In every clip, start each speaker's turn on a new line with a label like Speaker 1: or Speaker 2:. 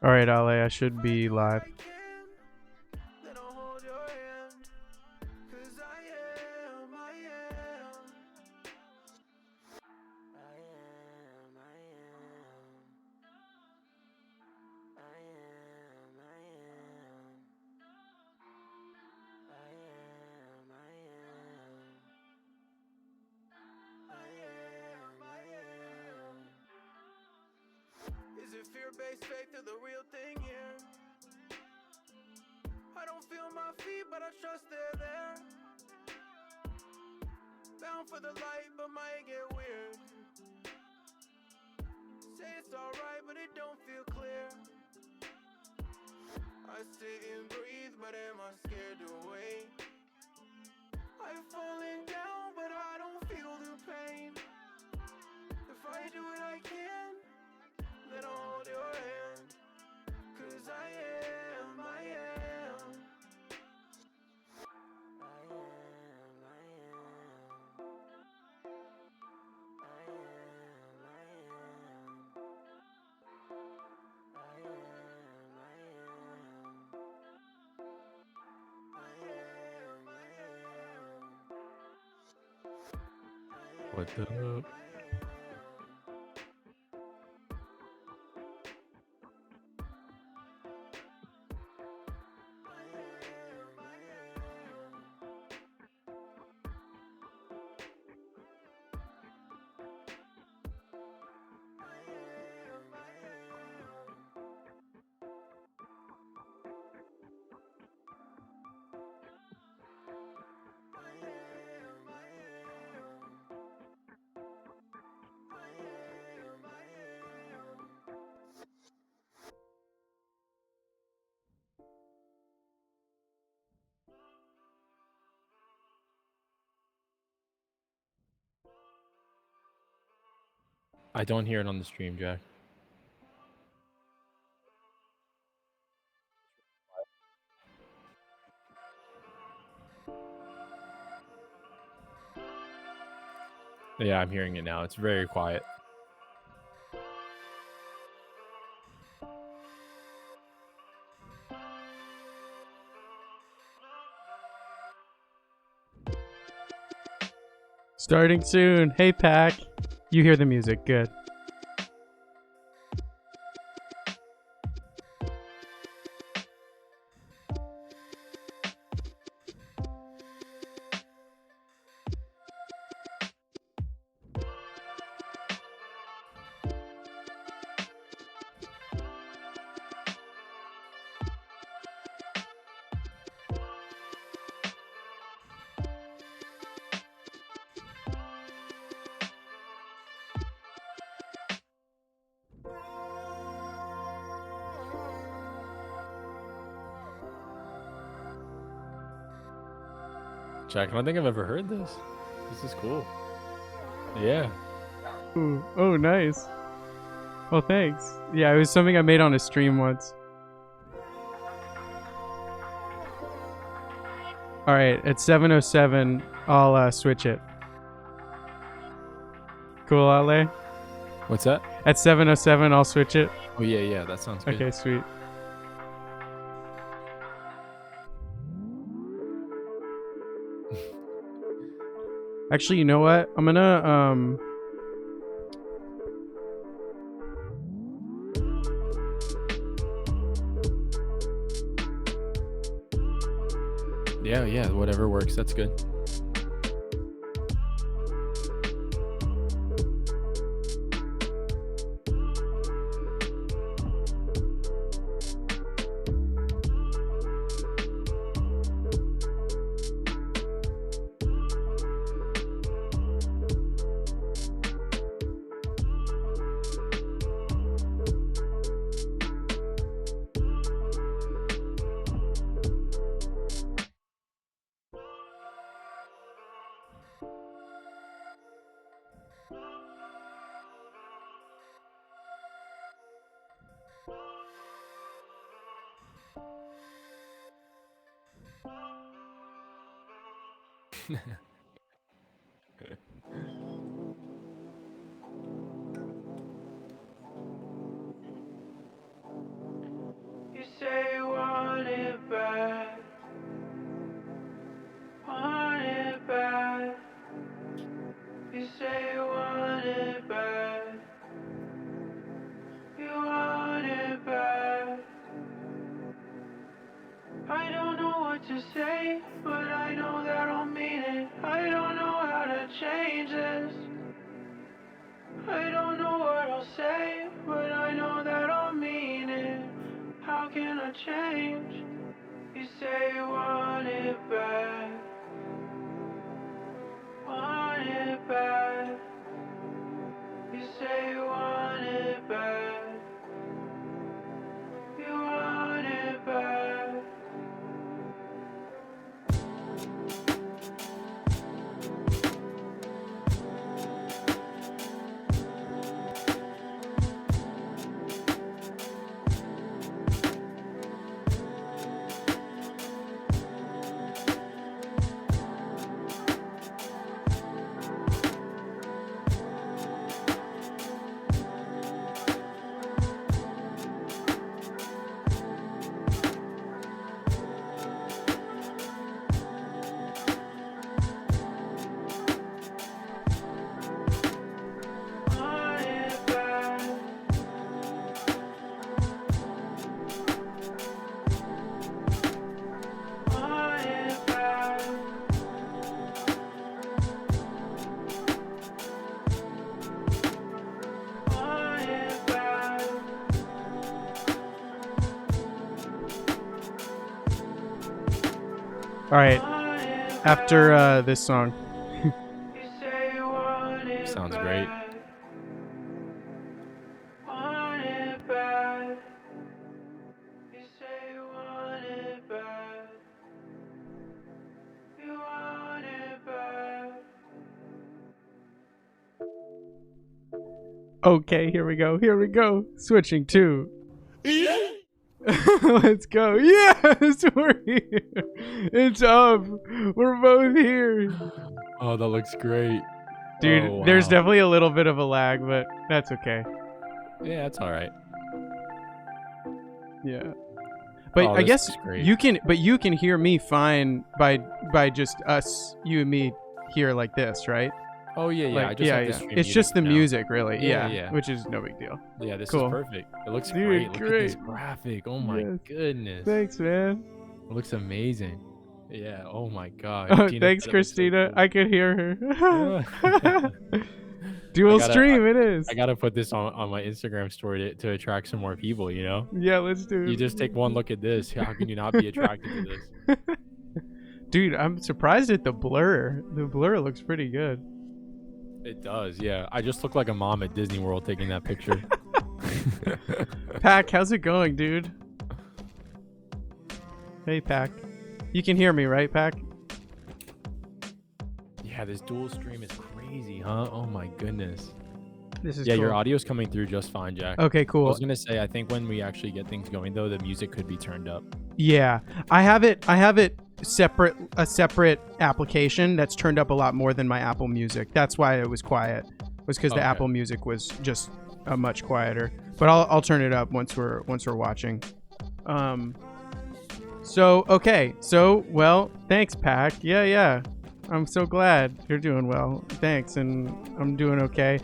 Speaker 1: All right, Ale, I should be live.
Speaker 2: Is it fear-based faith or the real thing here? I don't feel my feet, but I trust they're there. Bound for the light, but might get weird. Say it's alright, but it don't feel clear. I sit and breathe, but am I scared to wait? I've fallen down, but I don't feel the pain. If I do what I can, then I'll hold your hand. 'Cause I am, I am. I am, I am. I am, I am. I am, I am.
Speaker 1: What the?
Speaker 3: I don't hear it on the stream, Jack. Yeah, I'm hearing it now. It's very quiet.
Speaker 1: Starting soon. Hey, Pack. You hear the music. Good.
Speaker 3: Jack, I don't think I've ever heard this. This is cool. Yeah.
Speaker 1: Ooh. Oh, nice. Well, thanks. Yeah, it was something I made on a stream once. All right, at 7:07, I'll switch it. Cool, Ale?
Speaker 3: What's that?
Speaker 1: At 7:07, I'll switch it.
Speaker 3: Oh, yeah, that sounds good.
Speaker 1: Okay, sweet. Actually, you know what? I'm gonna
Speaker 3: Yeah, whatever works. That's good.
Speaker 1: All right. After this song.
Speaker 3: Sounds great.
Speaker 1: Okay, here we go. Here we go. Switching to. Let's go. Yes, we're here. It's up. We're both here.
Speaker 3: Oh, that looks great.
Speaker 1: Dude,
Speaker 3: Oh,
Speaker 1: there's
Speaker 3: wow.
Speaker 1: definitely a little bit of a lag, but that's okay.
Speaker 3: Yeah, that's all right.
Speaker 1: Yeah. But
Speaker 3: Oh,
Speaker 1: I
Speaker 3: this
Speaker 1: guess
Speaker 3: looks great.
Speaker 1: you can hear me fine by just us, you and me here like this, right?
Speaker 3: Oh yeah, yeah.
Speaker 1: Like,
Speaker 3: I just have to stream
Speaker 1: It's
Speaker 3: music
Speaker 1: just the
Speaker 3: now.
Speaker 1: music, really.
Speaker 3: Yeah,
Speaker 1: Yeah,
Speaker 3: yeah.
Speaker 1: which is no big deal.
Speaker 3: Yeah, this
Speaker 1: Cool.
Speaker 3: is perfect. It looks
Speaker 1: Dude,
Speaker 3: great. Look at this
Speaker 1: great.
Speaker 3: graphic. Oh my
Speaker 1: Yes.
Speaker 3: goodness.
Speaker 1: Thanks, man.
Speaker 3: It looks amazing. Yeah. Oh my god.
Speaker 1: Oh,
Speaker 3: Gina
Speaker 1: thanks,
Speaker 3: said it looks so
Speaker 1: Christina.
Speaker 3: cool.
Speaker 1: I could hear her.
Speaker 3: Yeah.
Speaker 1: Dual stream, it is.
Speaker 3: I gotta put this on my Instagram story to attract some more people. You know.
Speaker 1: Yeah, let's do it.
Speaker 3: You just take one look at this. How can you not be attracted to this?
Speaker 1: Dude, I'm surprised at the blur. The blur looks pretty good.
Speaker 3: It does. Yeah. I just look like a mom at Disney World taking that picture.
Speaker 1: Pac, how's it going, dude? Hey, Pac. You can hear me, right, Pac?
Speaker 3: Yeah, this dual stream is crazy, huh? Oh my goodness.
Speaker 1: This is
Speaker 3: Yeah,
Speaker 1: cool.
Speaker 3: your audio's coming through just fine, Jack.
Speaker 1: Okay,
Speaker 3: I
Speaker 1: cool.
Speaker 3: was gonna say, I think when we actually get things going, though, the music could be turned up.
Speaker 1: Yeah, I have it separate, a separate application that's turned up a lot more than my Apple Music. That's why it was quiet. Was because the
Speaker 3: Okay.
Speaker 1: Apple Music was just much quieter. But I'll turn it up once we're watching. So okay. So well, thanks, Pac. Yeah. I'm so glad you're doing well. Thanks, and I'm doing okay.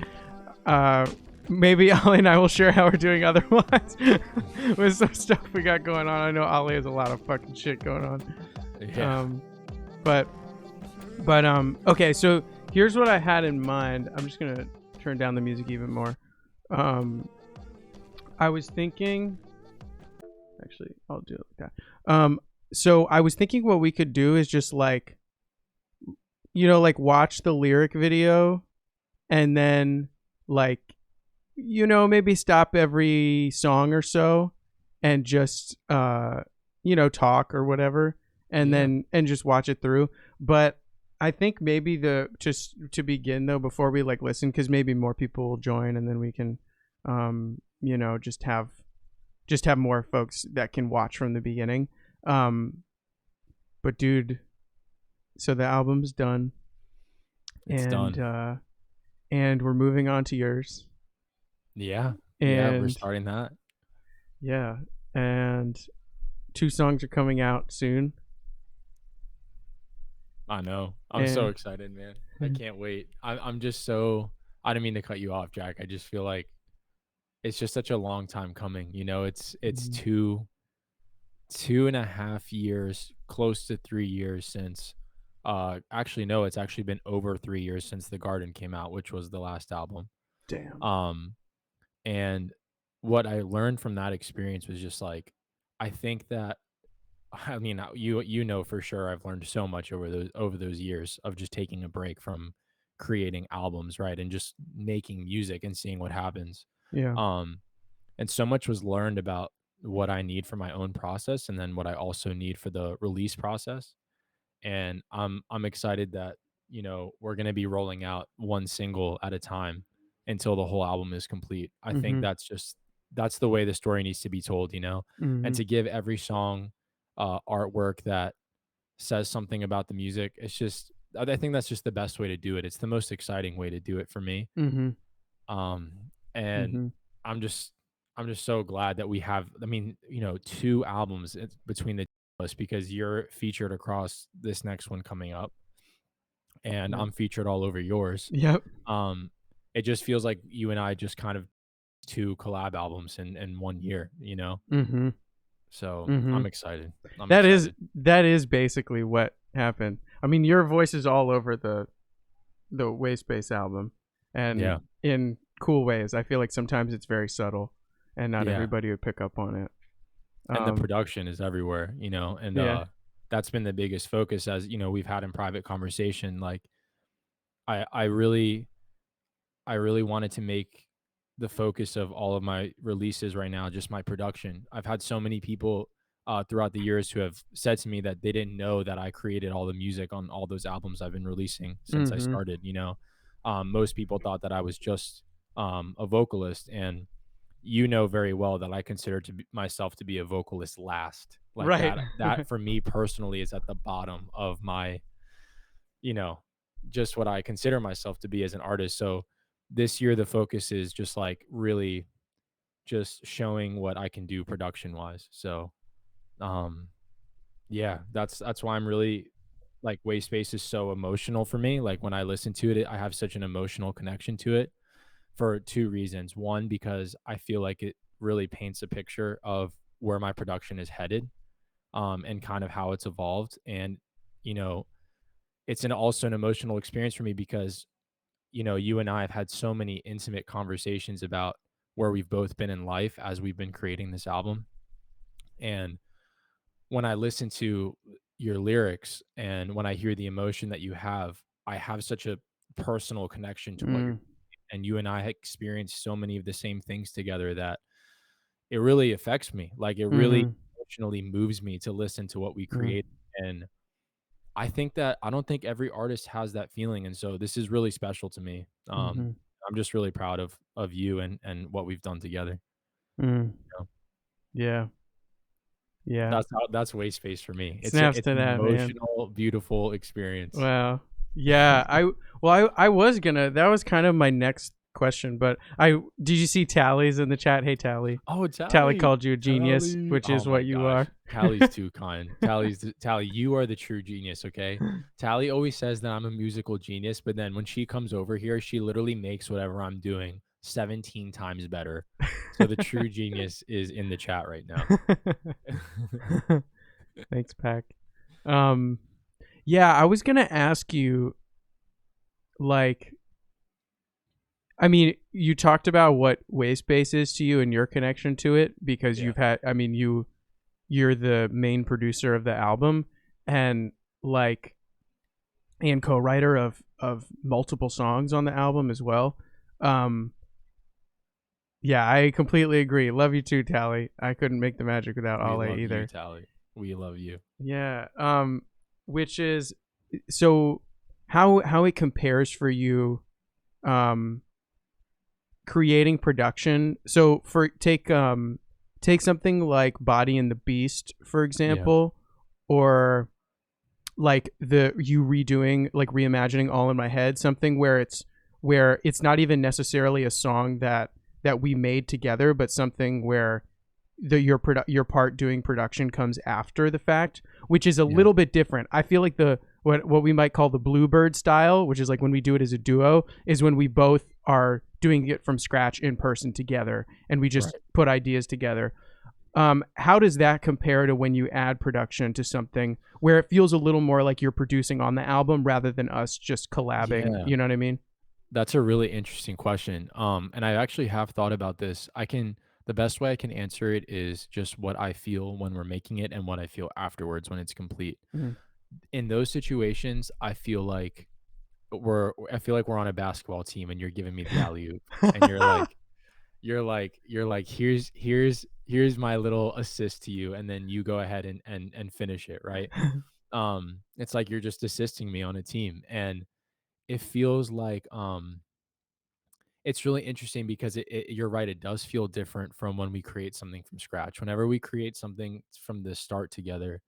Speaker 1: Maybe Ali and I will share how we're doing otherwise with some stuff we got going on. I know Ali has a lot of fucking shit going on.
Speaker 3: Yeah.
Speaker 1: But okay, so here's what I had in mind. I'm just gonna turn down the music even more. I was thinking, actually, I'll do it like that. So I was thinking what we could do is just like, like watch the lyric video and then like, maybe stop every song or so and just, talk or whatever. And then just watch it through. But I think maybe just to begin though, before we like listen, because maybe more people will join, and then we can, just have more folks that can watch from the beginning. But dude, so the album's done.
Speaker 3: It's done.
Speaker 1: And we're moving on to yours.
Speaker 3: Yeah.
Speaker 1: And
Speaker 3: we're starting that.
Speaker 1: Yeah, and 2 songs are coming out soon.
Speaker 3: I know. I'm so excited, man. I can't wait. I'm just so. I didn't mean to cut you off, Jack. I just feel like it's just such a long time coming. It's 2.5 years, close to 3 years since. Actually, no, it's actually been over 3 years since The Garden came out, which was the last album.
Speaker 1: Damn.
Speaker 3: And what I learned from that experience was just like, I think that, I mean, you know for sure I've learned so much over those years of just taking a break from creating albums, right, and just making music and seeing what happens.
Speaker 1: Yeah.
Speaker 3: And so much was learned about what I need for my own process, and then what I also need for the release process. And I'm excited that we're gonna be rolling out one single at a time until the whole album is complete. I think that's the way the story needs to be told, and to give every song artwork that says something about the music. I think that's just the best way to do it. It's the most exciting way to do it for me. And I'm just so glad that we have, 2 albums between the two of us, because you're featured across this next one coming up, and I'm featured all over yours.
Speaker 1: Yep.
Speaker 3: It just feels like you and I just kind of 2 collab albums in 1 year, So I'm excited.
Speaker 1: That is basically what happened. I mean, your voice is all over the Wayspace album, and in cool ways. I feel like sometimes it's very subtle, and not everybody would pick up on it.
Speaker 3: And the production is everywhere, and that's been the biggest focus, as you know, we've had in private conversation. Like I really I really wanted to make the focus of all of my releases right now just my production. I've had so many people throughout the years who have said to me that they didn't know that I created all the music on all those albums I've been releasing since I
Speaker 1: Mm-hmm.
Speaker 3: started. Most people thought that I was just a vocalist, and you know very well that I consider myself to be a vocalist last. Like
Speaker 1: Right.
Speaker 3: that for me personally is at the bottom of my, you know, just what I consider myself to be as an artist. So this year the focus is just like really just showing what I can do production wise. So um yeah, that's why I'm really like Wayspace is so emotional for me. Like when I listen to it, I have such an emotional connection to it for two reasons. One, because I feel like it really paints a picture of where my production is headed, and kind of how it's evolved. And, you know, it's also an emotional experience for me because, you know, you and I have had so many intimate conversations about where we've both been in life as we've been creating this album. And when I listen to your lyrics and when I hear the emotion that you have, I have such a personal connection to what you're,
Speaker 1: Mm,
Speaker 3: and you and I experienced so many of the same things together that it really affects me. Like it really
Speaker 1: mm-hmm.
Speaker 3: emotionally moves me to listen to what we
Speaker 1: Mm,
Speaker 3: create. And I don't think every artist has that feeling. And so this is really special to me.
Speaker 1: mm-hmm.
Speaker 3: I'm just really proud of you and what we've done together.
Speaker 1: Mm.
Speaker 3: You know?
Speaker 1: Yeah. Yeah.
Speaker 3: That's waste space for me.
Speaker 1: Snaps
Speaker 3: It's
Speaker 1: to
Speaker 3: an
Speaker 1: that, man.
Speaker 3: emotional, beautiful experience.
Speaker 1: Wow. Yeah. I was gonna. That was kind of my next question, but I did you see Tally's in the chat? Hey, Tally.
Speaker 3: Oh,
Speaker 1: Tally
Speaker 3: Tally,
Speaker 1: called you a genius,
Speaker 3: Tally.
Speaker 1: which
Speaker 3: Oh
Speaker 1: is
Speaker 3: my
Speaker 1: what you
Speaker 3: gosh.
Speaker 1: are.
Speaker 3: Tally's too kind. Tally, you are the true genius, okay? Tally always says that I'm a musical genius, but then when she comes over here, she literally makes whatever I'm doing 17 times better. So the true genius is in the chat right now.
Speaker 1: Thanks, Pack. Um, yeah, I was gonna ask you, like, I mean, you talked about what Wayspace is to you and your connection to it because
Speaker 3: Yeah.
Speaker 1: you've had. I mean, you're the main producer of the album, and like, and co-writer of multiple songs on the album as well. Um, yeah, I completely agree. Love you too, Tally. I couldn't make the magic without
Speaker 3: We
Speaker 1: Ale
Speaker 3: love you,
Speaker 1: either.
Speaker 3: Tally. We love you.
Speaker 1: Yeah. Which is so how it compares for you, um, creating production. So for take something like Body and the Beast, for
Speaker 3: Yeah.
Speaker 1: example, or like the you redoing like reimagining All in My Head, something where it's not even necessarily a song that we made together, but something where your part doing production comes after the fact, which is a
Speaker 3: Yeah.
Speaker 1: little bit different. I feel like the what we might call the Bluebird style, which is like when we do it as a duo, is when we both are doing it from scratch in person together, and we just
Speaker 3: Right.
Speaker 1: put ideas together. How does that compare to when you add production to something where it feels a little more like you're producing on the album rather than us just collabing?
Speaker 3: Yeah.
Speaker 1: You know what I mean?
Speaker 3: That's a really interesting question. And I actually have thought about this. The best way I can answer it is just what I feel when we're making it and what I feel afterwards when it's complete.
Speaker 1: Mm.
Speaker 3: In those situations, I feel like we're on a basketball team and you're giving me the alley oop and you're like, here's my little assist to you, and then you go ahead and finish it, right? It's like you're just assisting me on a team. And it feels like it's really interesting because you're right, it does feel different from when we create something from scratch. Whenever we create something from the start together,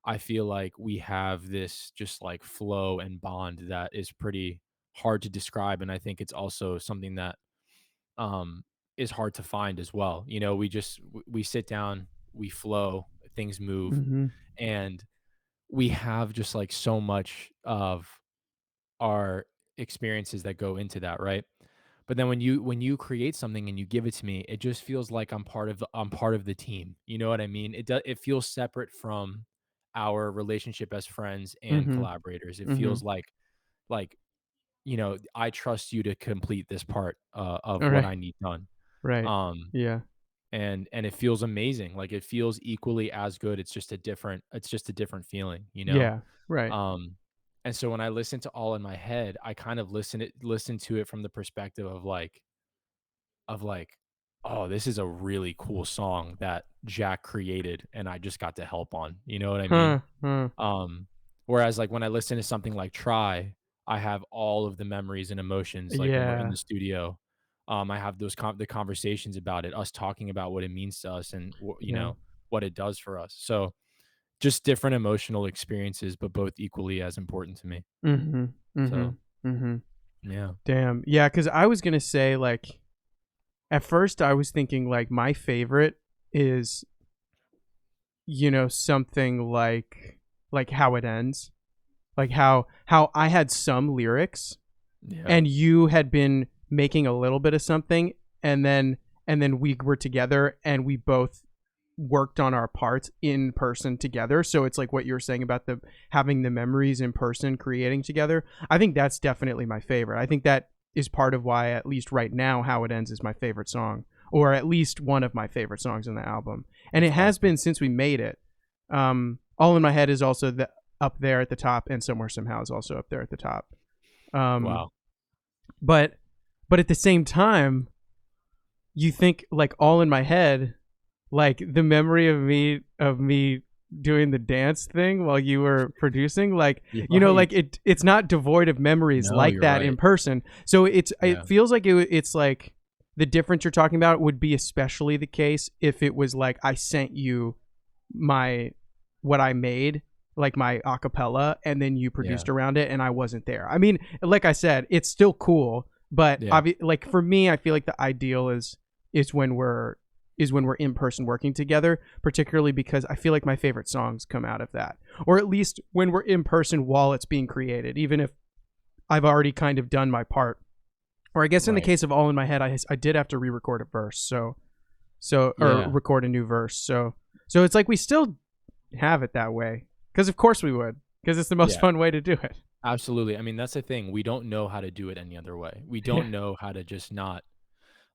Speaker 3: I feel like we have this just like flow and bond that is pretty hard to describe. And I think it's also something that um is hard to find as well. You know, we sit down, we flow, things move,
Speaker 1: Mm-hmm.
Speaker 3: and we have just like so much of our experiences that go into that, right? But then when you create something and you give it to me, it just feels like I'm part of the team. You know what I mean? It feels separate from our relationship as friends and
Speaker 1: Mm-hmm.
Speaker 3: collaborators. It
Speaker 1: Mm-hmm.
Speaker 3: feels like I trust you to complete this part of
Speaker 1: All
Speaker 3: what
Speaker 1: right.
Speaker 3: I need done.
Speaker 1: Right.
Speaker 3: Um
Speaker 1: Yeah.
Speaker 3: and it feels amazing. Like, it feels equally as good. It's just a different feeling, you know?
Speaker 1: Yeah. Right.
Speaker 3: Um, and so when I listen to All in My Head, I kind of listen to it from the perspective of like, "Oh, this is a really cool song that Jack created and I just got to help on." You know what I mean?
Speaker 1: Huh. Huh.
Speaker 3: Um, Whereas, like, when I listen to something like Try, I have all of the memories and emotions, like, when we're in
Speaker 1: Yeah.
Speaker 3: the studio. I have the conversations about it, us talking about what it means to us and
Speaker 1: Yeah.
Speaker 3: what it does for us. So, just different emotional experiences, but both equally as important to me.
Speaker 1: Mm-hmm. Mm-hmm.
Speaker 3: So,
Speaker 1: Mm-hmm.
Speaker 3: yeah.
Speaker 1: Damn. Yeah, because I was gonna say, like, at first I was thinking like my favorite is, something like How It Ends. Like how I had some lyrics
Speaker 3: Yeah.
Speaker 1: and you had been making a little bit of something, and then we were together and we both worked on our parts in person together. So it's like what you were saying about the having the memories in person creating together. I think that's definitely my favorite. I think that is part of why, at least right now, How It Ends is my favorite song, or at least one of my favorite songs in the album. And
Speaker 3: That's
Speaker 1: it has
Speaker 3: awesome.
Speaker 1: been since we made it. All in My Head is also up there at the top, and Somewhere Somehow is also up there at the top. Um,
Speaker 3: Wow.
Speaker 1: but but at the same time, you think like All in My Head, like the memory of me doing the dance thing while you were producing, like,
Speaker 3: You're right.
Speaker 1: like it's not devoid of memories
Speaker 3: No,
Speaker 1: like
Speaker 3: you're
Speaker 1: that in
Speaker 3: right.
Speaker 1: person. So it
Speaker 3: Yeah.
Speaker 1: feels like it's like the difference you're talking about would be especially the case if it was like I sent you my what I made, like my acapella, and then you
Speaker 3: Yeah.
Speaker 1: produced around it and I wasn't there. I mean, like I said, it's still cool, but
Speaker 3: Yeah.
Speaker 1: like for me, I feel like the ideal is when we're when we're in person working together, particularly because I feel like my favorite songs come out of that. Or at least when we're in person while it's being created, even if I've already kind of done my part. Or I guess in the
Speaker 3: Right.
Speaker 1: case of All in My Head, I did have to re-record a verse, or
Speaker 3: Yeah.
Speaker 1: record a new verse. So it's like we still have it that way, because of course we would, because it's the most
Speaker 3: Yeah.
Speaker 1: fun way to do it.
Speaker 3: Absolutely. I mean, that's the thing. We don't know how to do it any other way. We
Speaker 1: Yeah.
Speaker 3: don't know how to just not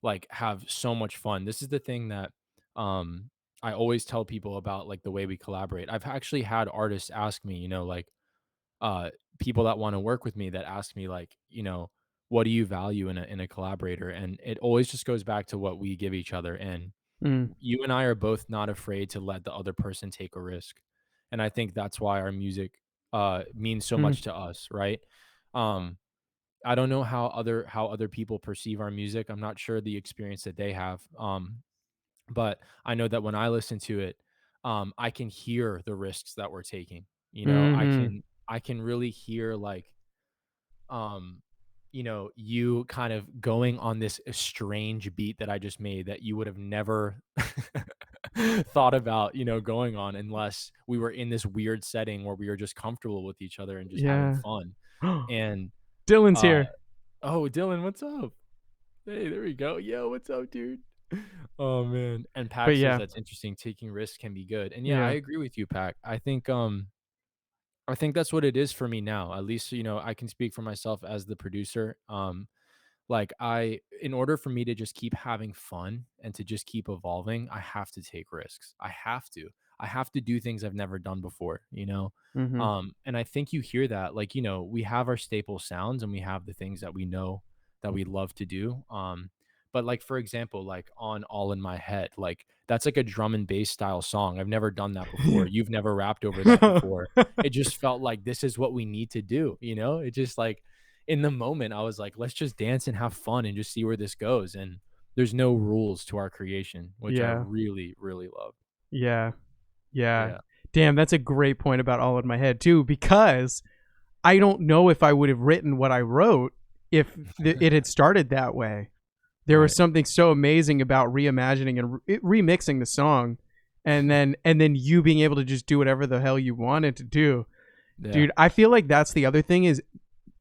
Speaker 3: like have so much fun. This is the thing that um I always tell people about, like, the way we collaborate. I've actually had artists ask me, like, uh people that want to work with me that ask me, like, what do you value in a collaborator? And it always just goes back to what we give each other. And
Speaker 1: Mm,
Speaker 3: you and I are both not afraid to let the other person take a risk. And I think that's why our music means so
Speaker 1: mm,
Speaker 3: much to us, right? Um I don't know how other people perceive our music. I'm not sure the experience that they have. But I know that when I listen to it, I can hear the risks that we're taking. I
Speaker 1: mm-hmm.
Speaker 3: can really hear, like, um, you kind of going on this strange beat that I just made that you would have never thought about, going on unless we were in this weird setting where we were just comfortable with each other and just having
Speaker 1: Yeah.
Speaker 3: fun. And
Speaker 1: Dylan's
Speaker 3: uh
Speaker 1: here.
Speaker 3: oh, Dylan, what's up? Hey, there we go. Yo, what's up, dude? Oh man. And
Speaker 1: But
Speaker 3: Pack says
Speaker 1: yeah,
Speaker 3: that's interesting. Taking risks can be good. And yeah, I
Speaker 1: yeah.
Speaker 3: agree with you, Pack. I think that's what it is for me now. At least, I can speak for myself as the producer. Like, in order for me to just keep having fun and to just keep evolving, I have to take risks. I have to do things I've never done before.
Speaker 1: Mm-hmm.
Speaker 3: And I think you hear that, like, we have our staple sounds and we have the things that we know that we love to do. But, like, for example, like on All in My Head, like, that's like a drum and bass style song. I've never done that before. You've never rapped over that
Speaker 1: No.
Speaker 3: before. It just felt like this is what we need to do. It just, like, in the moment, I was like, let's just dance and have fun and just see where this goes. And there's no rules to our creation, which I
Speaker 1: Yeah.
Speaker 3: really, really love.
Speaker 1: Yeah. Yeah.
Speaker 3: Yeah.
Speaker 1: Damn, that's a great point about All in My Head too, because I don't know if I would have written what I wrote if it had started that way. There was
Speaker 3: Right.
Speaker 1: something so amazing about reimagining and remixing the song, and then you being able to just do whatever the hell you wanted to do.
Speaker 3: Yeah.
Speaker 1: Dude, I feel like that's the other thing, is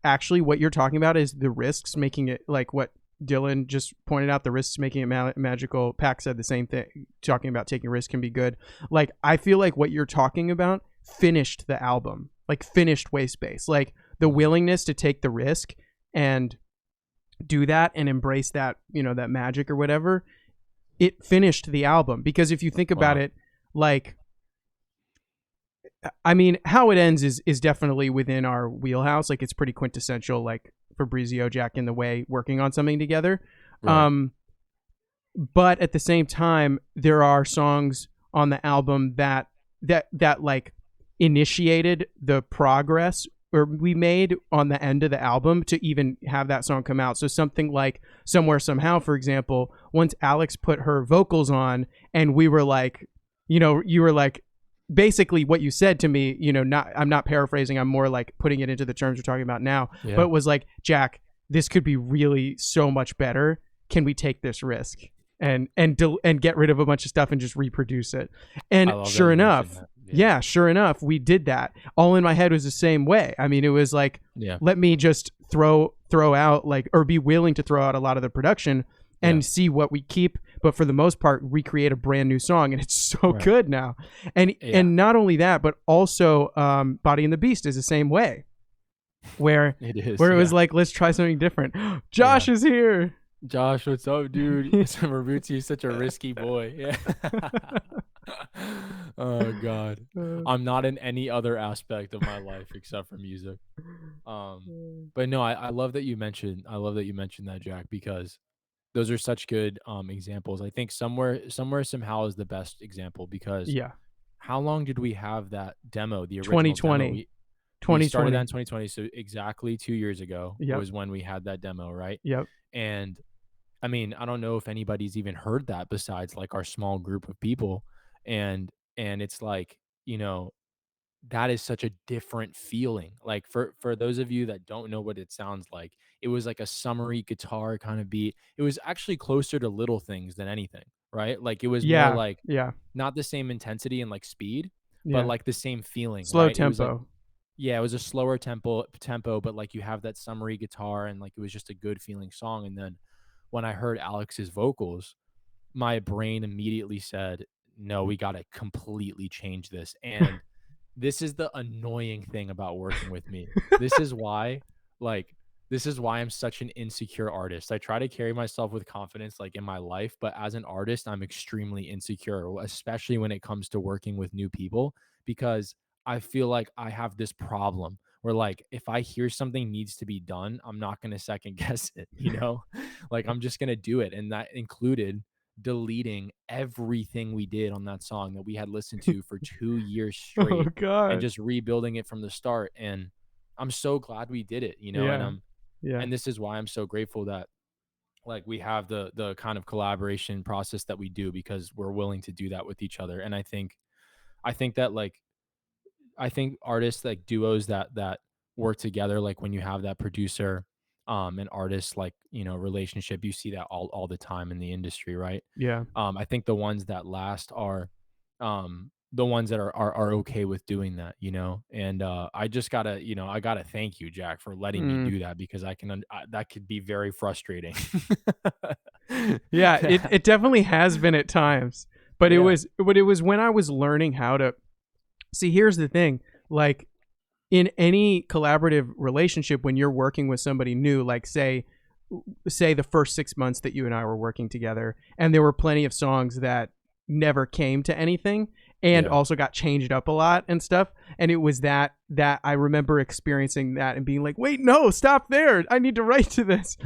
Speaker 1: actually what you're talking about is the risks making it, like what Dylan just pointed out, the risks making it magical. Pac said the same thing, talking about taking risks can be good. Like, I feel like what you're talking about finished the album, like finished Wayspace, like the
Speaker 3: Mhm.
Speaker 1: willingness to take the risk and do that and embrace that, that magic or whatever. it finished the album. Because if you think about it, like, I mean, How It Ends is definitely within our wheelhouse. Like, it's pretty quintessential, like Fabrizio, Jack in the Way working on something together.
Speaker 3: Right.
Speaker 1: But at the same time, there are songs on the album that like initiated the progress or we made on the end of the album to even have that song come out. So something like Somewhere Somehow, for example, once Alex put her vocals on and we were like, you were like, basically what you said to me, I'm not paraphrasing, I'm more like putting it into the terms we're talking about now, but it was like, Jack, this could be really so much better. Can we take this risk and get rid of a bunch of stuff and just reproduce it? And sure enough, sure enough, we did that. All in My Head was the same way. I mean, it was like, let me just throw out like, or be willing to throw out a lot of the production and see what we keep. But for the most part, recreate a brand new song, and it's so good now. And not only that, but also Body and the Beast is the same way, where it was like, let's try something different. Josh is here.
Speaker 3: Josh, what's up, dude? Fabrizio is such a risky boy. Yeah. Oh God, I'm not in any other aspect of my life except for music. But no, I love that you mentioned. I love that you mentioned that, Jack, because those are such good examples. I think Somewhere Somehow is the best example because how long did we have that demo? The original
Speaker 1: 2020.
Speaker 3: Demo? We started that in 2020, so exactly 2 years ago was when we had that demo, right?
Speaker 1: Yep.
Speaker 3: And I mean, I don't know if anybody's even heard that besides like our small group of people, and it's like, that is such a different feeling. Like for those of you that don't know what it sounds like, it was like a summery guitar kind of beat. It was actually closer to Little Things than anything, right? Like it was more like not the same intensity and like speed, but like the same feeling.
Speaker 1: Slow
Speaker 3: right?
Speaker 1: tempo.
Speaker 3: It was like, it was a slower tempo, but like you have that summery guitar and like it was just a good feeling song. And then when I heard Alex's vocals, my brain immediately said, no, we got to completely change this. And this is the annoying thing about working with me. This is why I'm such an insecure artist. I try to carry myself with confidence like in my life, but as an artist, I'm extremely insecure, especially when it comes to working with new people, because I feel like I have this problem where like if I hear something needs to be done, I'm not going to second guess it, like I'm just going to do it. And that included deleting everything we did on that song that we had listened to for 2 years straight and just rebuilding it from the start. And I'm so glad we did it, and this is why I'm so grateful that like we have the kind of collaboration process that we do, because we're willing to do that with each other. And I think that like I think artists like duos that work together, like when you have that producer and artist like relationship, you see that all the time in the industry, right? I think the ones that last are the ones that are okay with doing that, and I just gotta I gotta thank you, Jack, for letting me do that, because that could be very frustrating.
Speaker 1: It definitely has been at times, but it was when I was learning how to see. Here's the thing, like in any collaborative relationship, when you're working with somebody new, like say the first 6 months that you and I were working together, and there were plenty of songs that never came to anything and also got changed up a lot and stuff. And it was that I remember experiencing that and being like, wait, no, stop there. I need to write to this.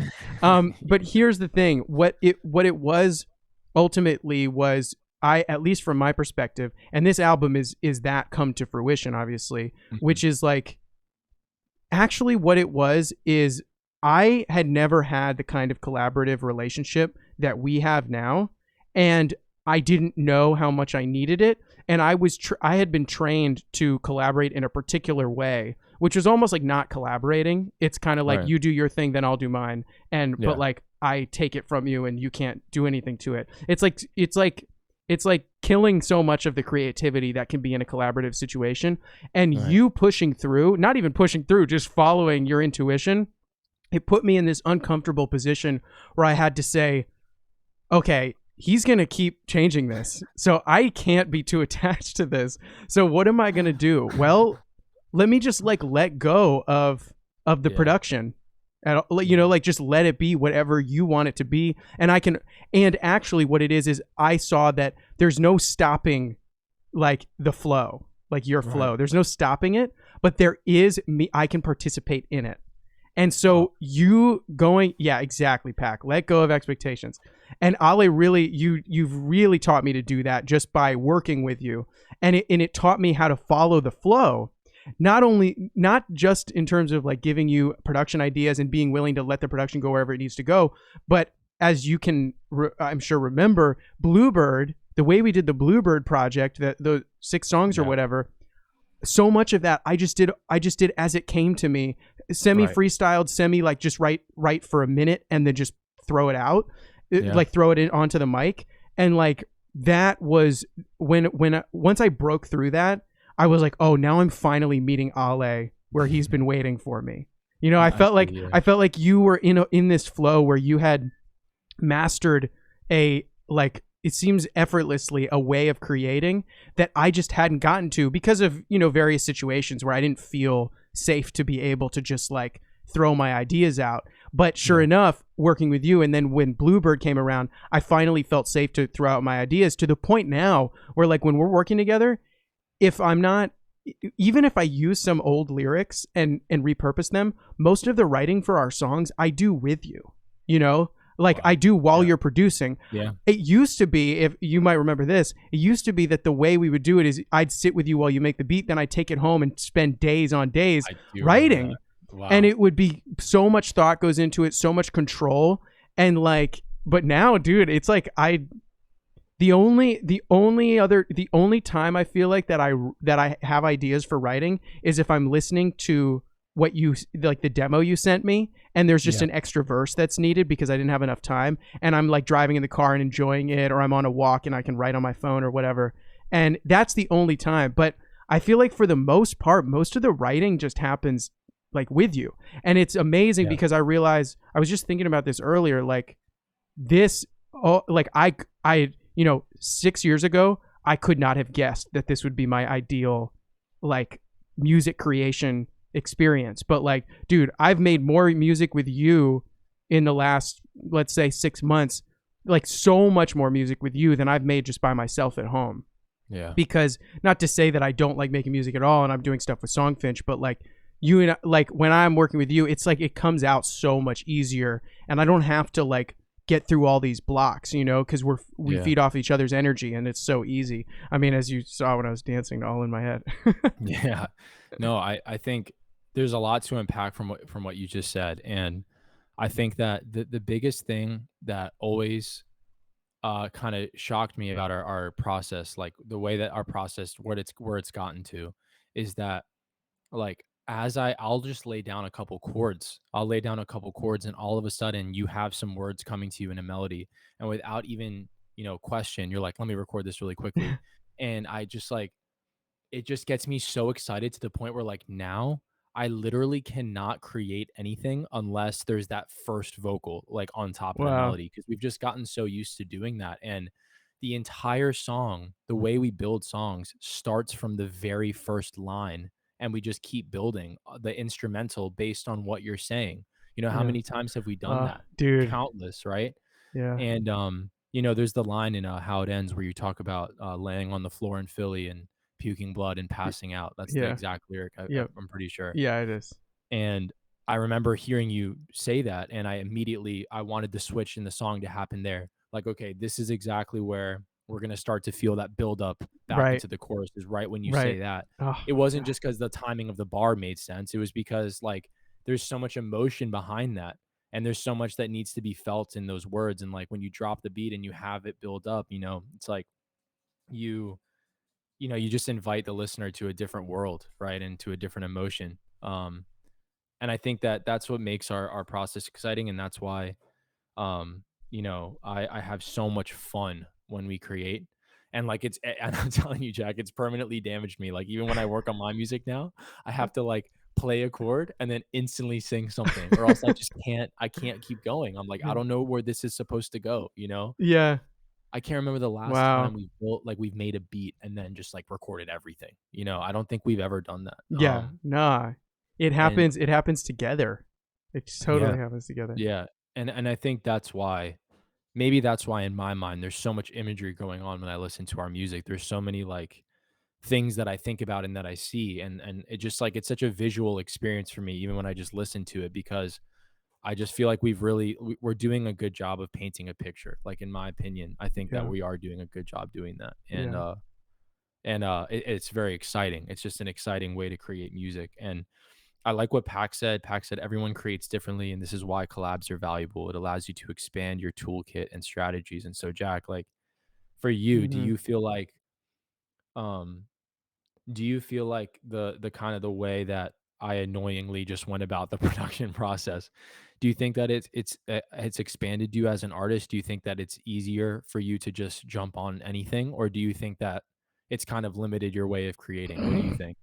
Speaker 1: But here's the thing. What it was ultimately was, at least from my perspective, and this album is that come to fruition, obviously, which is like, actually what it was is I had never had the kind of collaborative relationship that we have now. And I didn't know how much I needed it. And I had been trained to collaborate in a particular way, which was almost like not collaborating. It's kind of like, you do your thing, then I'll do mine. But like, I take it from you and you can't do anything to it. It's like killing so much of the creativity that can be in a collaborative situation. And you pushing through, not even pushing through, just following your intuition. It put me in this uncomfortable position where I had to say, okay, he's going to keep changing this, so I can't be too attached to this. So what am I going to do? Well, let me just like let go of the production You know,
Speaker 3: Mhm.
Speaker 1: like just let it be whatever you want it to be. And actually what it is I saw that there's no stopping like the flow, like your
Speaker 3: Right.
Speaker 1: flow. There's no stopping it, but there is me. I can participate in it. And
Speaker 3: Oh,
Speaker 1: so you going, yeah, exactly, Pack. Let go of expectations. And Ale, really, you've really taught me to do that just by working with you, and it taught me how to follow the flow. Not just in terms of like giving you production ideas and being willing to let the production go wherever it needs to go, but as you can, I'm sure remember Bluebird, the way we did the Bluebird project, that the 6 songs or
Speaker 3: yeah.
Speaker 1: whatever, so much of that I just did as it came to me, semi
Speaker 3: Right.
Speaker 1: freestyled, semi like just write for a minute and then just throw it out,
Speaker 3: Yeah.
Speaker 1: like throw it in onto the mic. And like that was when once I broke through that, I was like, oh, now I'm finally meeting Ale where he's been waiting for me. You know, I
Speaker 3: I
Speaker 1: felt
Speaker 3: feel
Speaker 1: like
Speaker 3: you.
Speaker 1: I felt like you were in this flow where you had mastered a, like, it seems effortlessly, a way of creating that I just hadn't gotten to because of, you know, various situations where I didn't feel safe to be able to just like throw my ideas out. But sure
Speaker 3: Yeah.
Speaker 1: enough, working with you, and then when Bluebird came around, I finally felt safe to throw out my ideas, to the point now where like when we're working together, if I'm not, even if I use some old lyrics and repurpose them, most of the writing for our songs I do with you. You know, like I
Speaker 3: Wow.
Speaker 1: do while
Speaker 3: Yeah.
Speaker 1: you're producing.
Speaker 3: Yeah.
Speaker 1: It used to be, if you might remember this, it used to be that the way we would do it is I'd sit with you while you make the beat, then I'd take it home and spend days on days
Speaker 3: I do remember that.
Speaker 1: writing. And
Speaker 3: Wow.
Speaker 1: it would be so much thought goes into it, so much control. And like, but now, dude, it's like the only time I feel like that I have ideas for writing is if I'm listening to what you, like the demo you sent me, and there's just
Speaker 3: Yeah.
Speaker 1: an extra verse that's needed because I didn't have enough time, and I'm like driving in the car and enjoying it, or I'm on a walk and I can write on my phone or whatever. And that's the only time. But I feel like for the most part, most of the writing just happens like with you. And it's amazing
Speaker 3: Yeah.
Speaker 1: because I realize, I was just thinking about this earlier, like this, oh, like I 6 years ago I could not have guessed that this would be my ideal like music creation experience. But like, dude, I've made more music with you in the last, let's say, 6 months, like so much more music with you than I've made just by myself at home.
Speaker 3: Yeah.
Speaker 1: Because, not to say that I don't like making music at all and I'm doing stuff with Songfinch, but like you and like when I'm working with you, it's like it comes out so much easier, and I don't have to like get through all these blocks, because we
Speaker 3: Yeah.
Speaker 1: feed off each other's energy, and it's so easy. I mean, as you saw when I was dancing, all in my head.
Speaker 3: Yeah. No, I think there's a lot to unpack from what you just said. And I think that the biggest thing that always kind of shocked me about our process, like the way that our process, where it's gotten to, is that like I'll just lay down a couple chords. I'll lay down a couple chords, and all of a sudden you have some words coming to you in a melody. And without even, question, you're like, let me record this really quickly. And I just like, it just gets me so excited to the point where like now I literally cannot create anything unless there's that first vocal like on top of the
Speaker 1: Wow.
Speaker 3: melody, because we've just gotten so used to doing that. And the entire song, the way we build songs starts from the very first line, and we just keep building the instrumental based on what you're saying. How
Speaker 1: Yeah.
Speaker 3: many times have we done that?
Speaker 1: Dude.
Speaker 3: Countless, right?
Speaker 1: Yeah.
Speaker 3: And there's the line in How It Ends where you talk about laying on the floor in Philly and puking blood and passing out. That's the
Speaker 1: Yeah.
Speaker 3: exact lyric.
Speaker 1: Yeah.
Speaker 3: I'm pretty sure.
Speaker 1: Yeah, it is.
Speaker 3: And I remember hearing you say that, and I wanted the switch in the song to happen there. Like, okay, this is exactly where we're gonna start to feel that build up back
Speaker 1: Right.
Speaker 3: into the chorus, is right when you say
Speaker 1: Right.
Speaker 3: that.
Speaker 1: Oh
Speaker 3: It
Speaker 1: my
Speaker 3: wasn't
Speaker 1: god.
Speaker 3: just because the timing of the bar made sense. It was because like there's so much emotion behind that. And there's so much that needs to be felt in those words. And like when you drop the beat and you have it build up, it's like you you just invite the listener to a different world, right? And to a different emotion. And I think that that's what makes our process exciting. And that's why, I have so much fun when we create. And like, and I'm telling you, Jack, it's permanently damaged me. Like, even when I work on my music now, I have to like play a chord and then instantly sing something, or else I can't keep going. I'm like, I don't know where this is supposed to go.
Speaker 1: Yeah.
Speaker 3: I can't remember the last
Speaker 1: Wow.
Speaker 3: time we've made a beat and then just like recorded everything. I don't think we've ever done that.
Speaker 1: Yeah. Nah. It
Speaker 3: And
Speaker 1: happens together. It just totally
Speaker 3: Yeah.
Speaker 1: happens together.
Speaker 3: Yeah. And I think that's why, maybe that's why in my mind there's so much imagery going on when I listen to our music. There's so many like things that I think about and that I see, and it just like it's such a visual experience for me even when I just listen to it, because I just feel like we're doing a good job of painting a picture. Like in my opinion, I think that
Speaker 1: Yeah.
Speaker 3: we are doing a good job doing that.
Speaker 1: Yeah.
Speaker 3: It's very exciting. It's just an exciting way to create music. And I like what Pac said. Pac said everyone creates differently, and this is why collabs are valuable. It allows you to expand your toolkit and strategies. And so, Jack, like for you,
Speaker 1: Hmm.
Speaker 3: um do you feel like the kind of the way that I annoyingly just went about the production process, do you think that it's expanded you as an artist? Do you think that it's easier for you to just jump on anything, or do you think that it's kind of limited your way of creating? What do you think?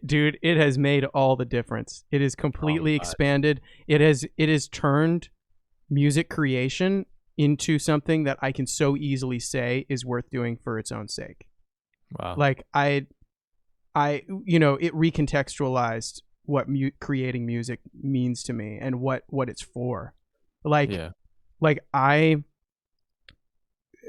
Speaker 1: Dude, it has made all the difference. It is
Speaker 3: Oh, I'm
Speaker 1: completely
Speaker 3: glad.
Speaker 1: expanded. It has turned music creation into something that I can so easily say is worth doing for its own sake.
Speaker 3: Wow.
Speaker 1: Like it recontextualized what creating music means to me and what it's for. Like
Speaker 3: Yeah.
Speaker 1: like I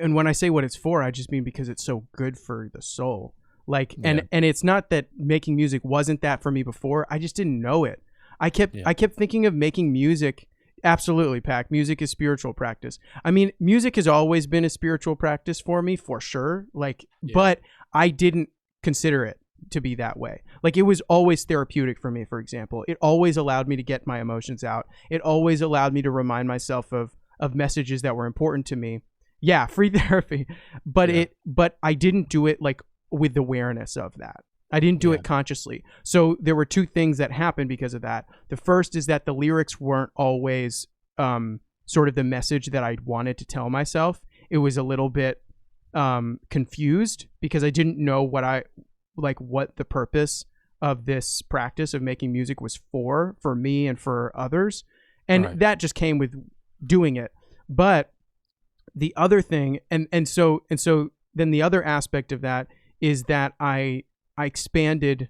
Speaker 1: and when I say what it's for, I just mean because it's so good for the soul. Like
Speaker 3: Yeah.
Speaker 1: and it's not that making music wasn't that for me before. I just didn't know it. I kept
Speaker 3: Yeah.
Speaker 1: I kept thinking of making music. Absolutely, Pac. Music is spiritual practice. I mean, music has always been a spiritual practice for me, for sure. Like,
Speaker 3: Yeah.
Speaker 1: but I didn't consider it to be that way. Like, it was always therapeutic for me. For example, it always allowed me to get my emotions out. It always allowed me to remind myself of messages that were important to me. Yeah, free therapy. But
Speaker 3: Yeah.
Speaker 1: but I didn't do it like with awareness of that. I didn't do
Speaker 3: Yeah.
Speaker 1: it consciously. So there were two things that happened because of that. The first is that the lyrics weren't always sort of the message that I wanted to tell myself. It was a little bit confused because I didn't know what the purpose of this practice of making music was for me and for others. And
Speaker 3: Right.
Speaker 1: that just came with doing it. But the other thing, and so then the other aspect of that is that I expanded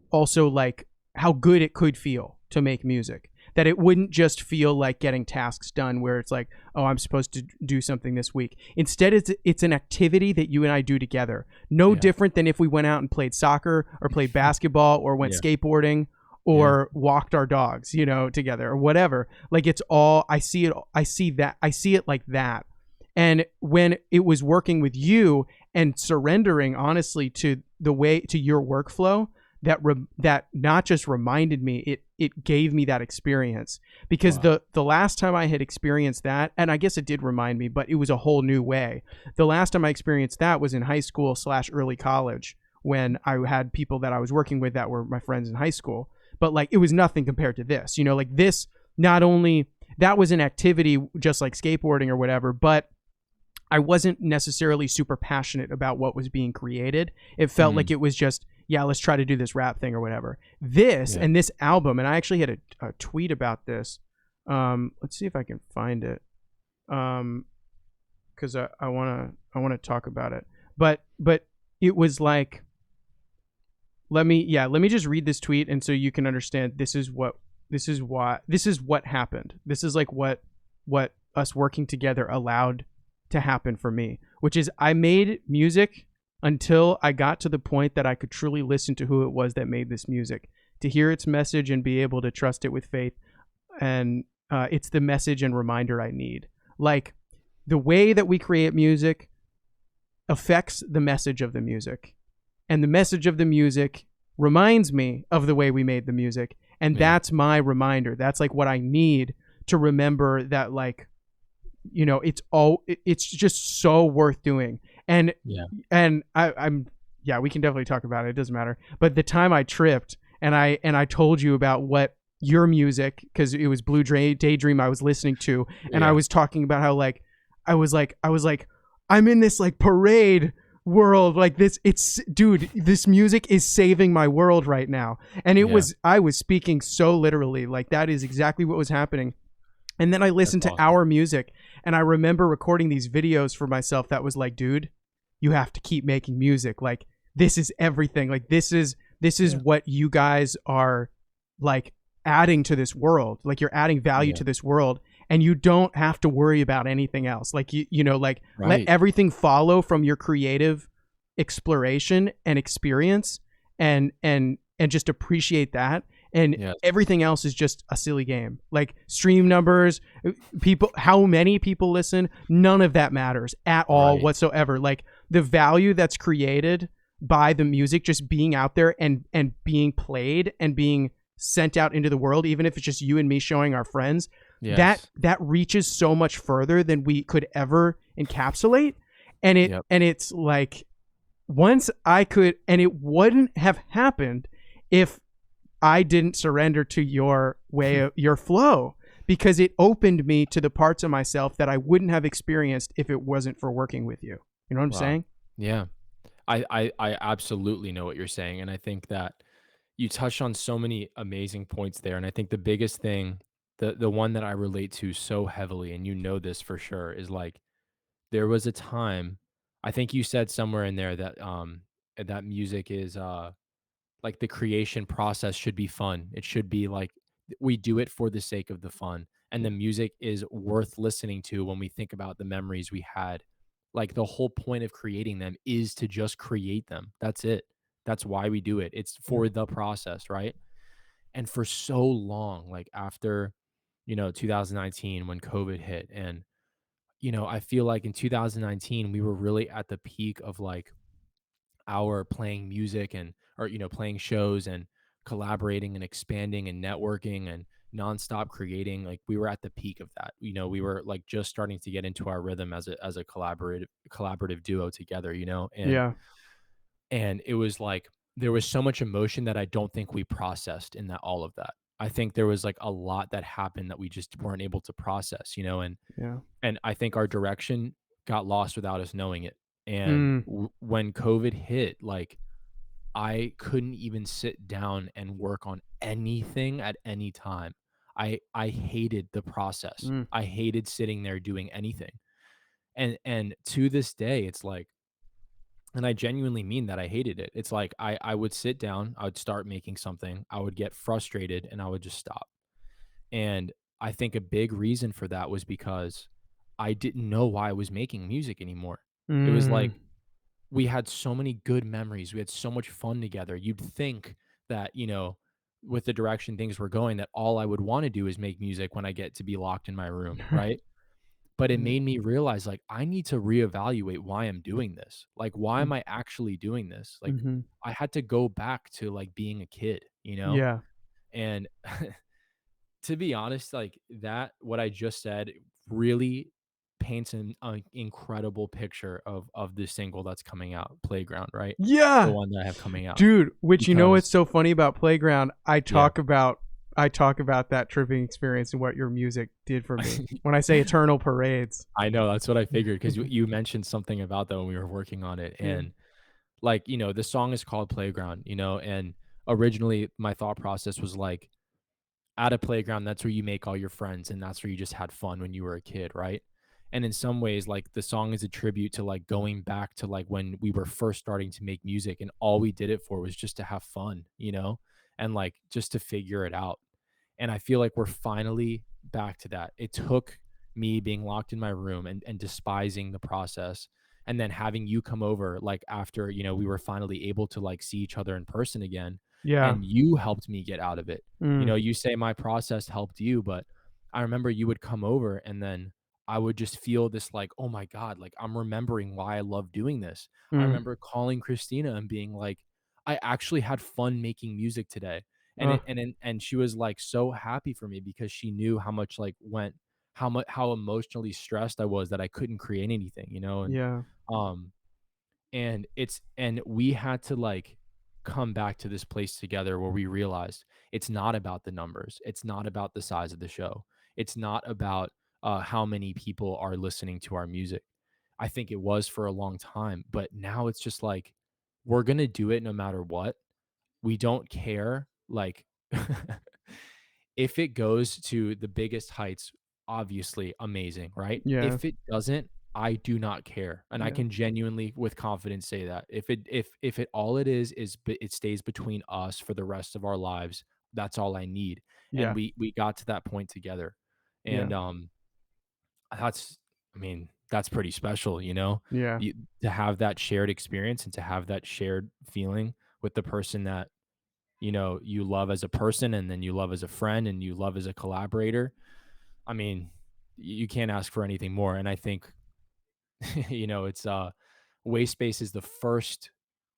Speaker 1: also like how good it could feel to make music, that it wouldn't just feel like getting tasks done where it's like, oh, I'm supposed to do something this week. Instead, it's an activity that you and I do together, no
Speaker 3: Yeah.
Speaker 1: different than if we went out and played soccer or played basketball or went
Speaker 3: Yeah.
Speaker 1: skateboarding
Speaker 3: Yeah.
Speaker 1: or walked our dogs, together or whatever. Like, it's all, I see it like that. And when it was working with you and surrendering honestly to your workflow, that not just reminded me, it gave me that experience. Because
Speaker 3: Wow.
Speaker 1: the last time I had experienced that, and I guess it did remind me, but it was a whole new way. The last time I experienced that was in high school / early college, when I had people that I was working with that were my friends in high school. But like, it was nothing compared to this. Like this, not only that was an activity just like skateboarding or whatever, but I wasn't necessarily super passionate about what was being created. It felt like
Speaker 3: Mm.
Speaker 1: it was just, yeah, let's try to do this rap thing or whatever. This
Speaker 3: Yeah.
Speaker 1: and this album, and I actually had a tweet about this. Let's see if I can find it, because I wanna talk about it. But it was like, let me just read this tweet, and so you can understand this is what happened. This is like what us working together allowed to happen for me, which is I made music until I got to the point that I could truly listen to who it was that made this music, to hear its message and be able to trust it with faith. And it's the message and reminder I need. Like, the way that we create music affects the message of the music, and the message of the music reminds me of the way we made the music. And
Speaker 3: Yeah.
Speaker 1: that's my reminder. That's like what I need to remember, that like, it's just so worth doing. And
Speaker 3: Yeah.
Speaker 1: I'm yeah, we can definitely talk about it. It doesn't matter. But the time I tripped and I told you about what your music, because it was Blue Daydream I was listening to, and I
Speaker 3: Yeah.
Speaker 1: was talking about how like I was like I'm in this like parade world, like this, dude, this music is saving my world right now. And
Speaker 3: Yeah.
Speaker 1: I was speaking so literally, like that is exactly what was happening. And then I
Speaker 3: That's
Speaker 1: listened to
Speaker 3: awesome.
Speaker 1: our music, and I remember recording these videos for myself that was like, dude, you have to keep making music. Like, this is everything. Like, this is
Speaker 3: Yeah.
Speaker 1: what you guys are like adding to this world. Like you're adding value
Speaker 3: Yeah.
Speaker 1: to this world, and you don't have to worry about anything else. Like you know, like let
Speaker 3: Right.
Speaker 1: everything follow from your creative exploration and experience, and just appreciate that. And
Speaker 3: Yes.
Speaker 1: everything else is just a silly game. Like stream numbers, people, how many people listen, none of that matters at all
Speaker 3: Right.
Speaker 1: whatsoever. Like the value that's created by the music just being out there and being played and being sent out into the world, even if it's just you and me showing our friends, that
Speaker 3: Yes.
Speaker 1: that reaches so much further than we could ever encapsulate.
Speaker 3: Yep.
Speaker 1: And it's like, once I could, and it wouldn't have happened if I didn't surrender to your way of your flow, because it opened me to the parts of myself that I wouldn't have experienced if it wasn't for working with you. You know what I'm
Speaker 3: Wow.
Speaker 1: saying?
Speaker 3: Yeah. I absolutely know what you're saying, and I think that you touched on so many amazing points there, and I think the biggest thing, the one that I relate to so heavily, and you know this for sure, is like there was a time, I think you said somewhere in there that that music is like the creation process should be fun. It should be like we do it for the sake of the fun. And the music is worth listening to when we think about the memories we had. Like the whole point of creating them is to just create them. That's it. That's why we do it. It's
Speaker 1: Yeah.
Speaker 3: for the process, right? And for so long, like after, 2019 when COVID hit, and, I feel like in 2019, we were really at the peak of like our playing music and or playing shows and collaborating and expanding and networking and nonstop creating. Like we were at the peak of that. We were like just starting to get into our rhythm as a collaborative duo together,
Speaker 1: Yeah.
Speaker 3: and it was like there was so much emotion that I don't think we processed in that all of that. I think there was like a lot that happened that we just weren't able to process,
Speaker 1: Yeah.
Speaker 3: and I think our direction got lost without us knowing it. And
Speaker 1: Mm.
Speaker 3: when COVID hit, like I couldn't even sit down and work on anything at any time. I hated the process.
Speaker 1: Mm.
Speaker 3: I hated sitting there doing anything. And to this day, it's like, and I genuinely mean that I hated it. It's like I would sit down, I would start making something, I would get frustrated, and I would just stop. And I think a big reason for that was because I didn't know why I was making music anymore. It was
Speaker 1: Mm.
Speaker 3: like we had so many good memories. We had so much fun together. You'd think that, with the direction things were going, that all I would want to do is make music when I get to be locked in my room, right? But it
Speaker 1: Yeah.
Speaker 3: made me realize like I need to reevaluate why I'm doing this. Like why am
Speaker 1: Mm.
Speaker 3: I actually doing this? Like
Speaker 1: Mm-hmm.
Speaker 3: I had to go back to like being a kid,
Speaker 1: Yeah.
Speaker 3: And to be honest, like that, what I just said really paints an incredible picture of the single that's coming out, Playground, right? The
Speaker 1: Yeah.
Speaker 3: one that I have coming out.
Speaker 1: Dude, which, you know what's
Speaker 3: Because
Speaker 1: so funny about Playground?
Speaker 3: yeah,
Speaker 1: I talk about that tripping experience and what your music did for me. When I say eternal parades.
Speaker 3: I know that's what I figured because you mentioned something about that when we were working on it.
Speaker 1: Yeah.
Speaker 3: And like, the song is called Playground, and originally my thought process was like, at a playground, that's where you make all your friends and that's where you just had fun when you were a kid, right? And in some ways, like the song is a tribute to like going back to like when we were first starting to make music and all we did it for was just to have fun, and like just to figure it out. And I feel like we're finally back to that. It took me being locked in my room and despising the process, and then having you come over like after, we were finally able to like see each other in person again,
Speaker 1: Yeah.
Speaker 3: and you helped me get out of it.
Speaker 1: Mm.
Speaker 3: You say my process helped you, but I remember you would come over and then I would just feel this like, "Oh my god, like I'm remembering why I love doing this." I
Speaker 1: Mm.
Speaker 3: remember calling Christina and being like, "I actually had fun making music today." And
Speaker 1: Uh,
Speaker 3: and she was like so happy for me because she knew how much like went how emotionally stressed I was that I couldn't create anything,
Speaker 1: yeah.
Speaker 3: um and we had to like come back to this place together where we realized it's not about the numbers. It's not about the size of the show. It's not about how many people are listening to our music. I think it was for a long time, but now it's just like we're going to do it no matter what. We don't care. Like, if it goes to the biggest heights, obviously amazing, right?
Speaker 1: Yeah.
Speaker 3: If it doesn't, I do not care, and I
Speaker 1: Yeah.
Speaker 3: can genuinely, with confidence, say that if it all it is it stays between us for the rest of our lives, that's all I need. and
Speaker 1: Yeah.
Speaker 3: we got to that point together.
Speaker 1: Yeah.
Speaker 3: And that's, I mean, that's pretty special, you know,
Speaker 1: Yeah.
Speaker 3: you, to have that shared experience and to have that shared feeling with the person that, you know, you love as a person, and then you love as a friend, and you love as a collaborator. I mean, you can't ask for anything more. And I think, you know, it's Wayspace is the first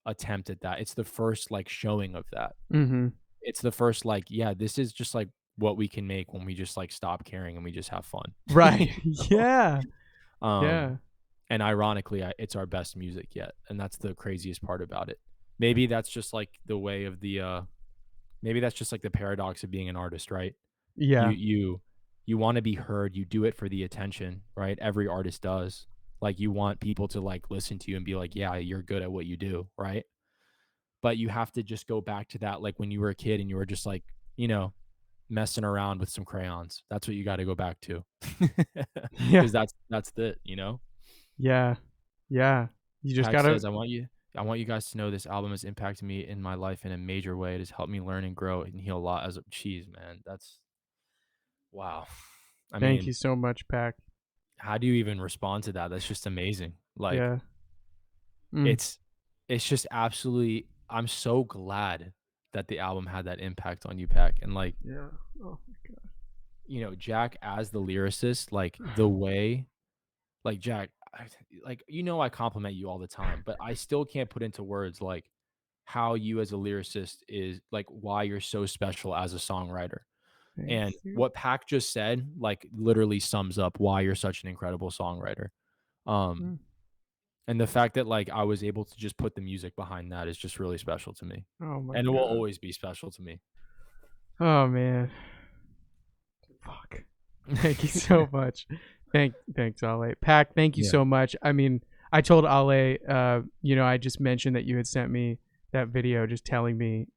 Speaker 3: attempt at that. It's the first like showing of that.
Speaker 1: Mm-hmm.
Speaker 3: It's the first like, yeah, this is just like what we can make when we just like stop caring and we just have fun.
Speaker 1: Right.
Speaker 3: You know?
Speaker 1: Yeah.
Speaker 3: Um
Speaker 1: Yeah.
Speaker 3: and ironically, it's our best music yet, and that's the craziest part about it. Maybe that's just like the way of the maybe that's just like the paradox of being an artist, right? You
Speaker 1: Yeah.
Speaker 3: you you want to be heard, you do it for the attention, right? Every artist does. Like you want people to like listen to you and be like, "Yeah, you're good at what you do," right? But you have to just go back to that like when you were a kid and you were just like, you know, messing around with some crayons. That's what you got to go back to.
Speaker 1: Yeah.
Speaker 3: Cuz that's it, you know?
Speaker 1: Yeah. Yeah. You just
Speaker 3: Pack
Speaker 1: gotta.
Speaker 3: says, I want you guys to know this album has impacted me in my life in a major way. It has helped me learn and grow and heal a lot as a cheese, man. That's wow. I
Speaker 1: Thank you
Speaker 3: mean,
Speaker 1: so much, Pac.
Speaker 3: how do you even respond to that? That's just amazing. Like
Speaker 1: Yeah. Mm.
Speaker 3: it's it's just absolutely, I'm so glad that the album had that impact on you, Pack. And like,
Speaker 1: Yeah. Oh my
Speaker 3: you know, Jack as the lyricist, like the way, like Jack, like, you know, I compliment you all the time, but I still can't put into words like how you as a lyricist is like why you're so special as a songwriter. And
Speaker 1: Thanks, dude.
Speaker 3: what Pac just said, like literally sums up why you're such an incredible songwriter. Um,
Speaker 1: Mm.
Speaker 3: and the fact that like I was able to just put the music behind that is just really special to me.
Speaker 1: Oh my
Speaker 3: And it will
Speaker 1: god.
Speaker 3: always be special to me.
Speaker 1: Oh man. Fuck. Thank you so much. Thanks, Ale. Pac, thank you
Speaker 3: Yeah.
Speaker 1: so much. I mean, I told Ale, I just mentioned that you had sent me that video just telling me,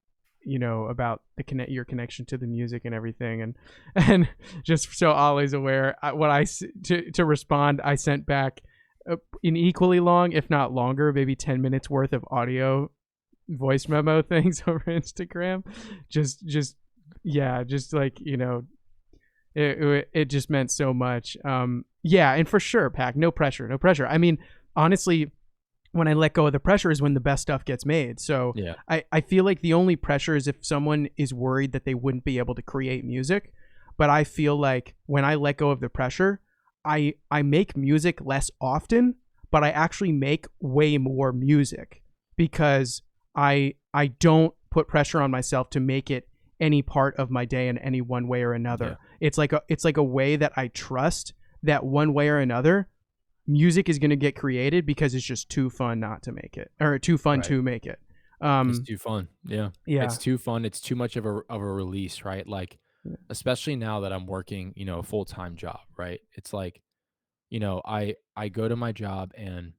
Speaker 1: about your connection to the music and everything, and and just so Ale's aware, to respond, I sent back an equally long, if not longer, maybe 10 minutes worth of audio voice memo things over Instagram. Just yeah, just like, it just meant so much. Yeah, and for sure, Pac, no pressure, no pressure. I mean, honestly, when I let go of the pressure is when the best stuff gets made. So
Speaker 3: Yeah.
Speaker 1: I feel like the only pressure is if someone is worried that they wouldn't be able to create music. But I feel like when I let go of the pressure, I make music less often, but I actually make way more music because I don't put pressure on myself to make it any part of my day in any one way or another.
Speaker 3: Yeah.
Speaker 1: It's like a way that I trust that one way or another music is going to get created because it's just too fun not to make it, or too fun
Speaker 3: Right.
Speaker 1: to make it.
Speaker 3: It's too fun. Yeah.
Speaker 1: Yeah.
Speaker 3: It's too fun. It's too much of a release, right? Like,
Speaker 1: Yeah.
Speaker 3: especially now that I'm working, you know, a full-time job, right? It's like, you know, I go to my job and,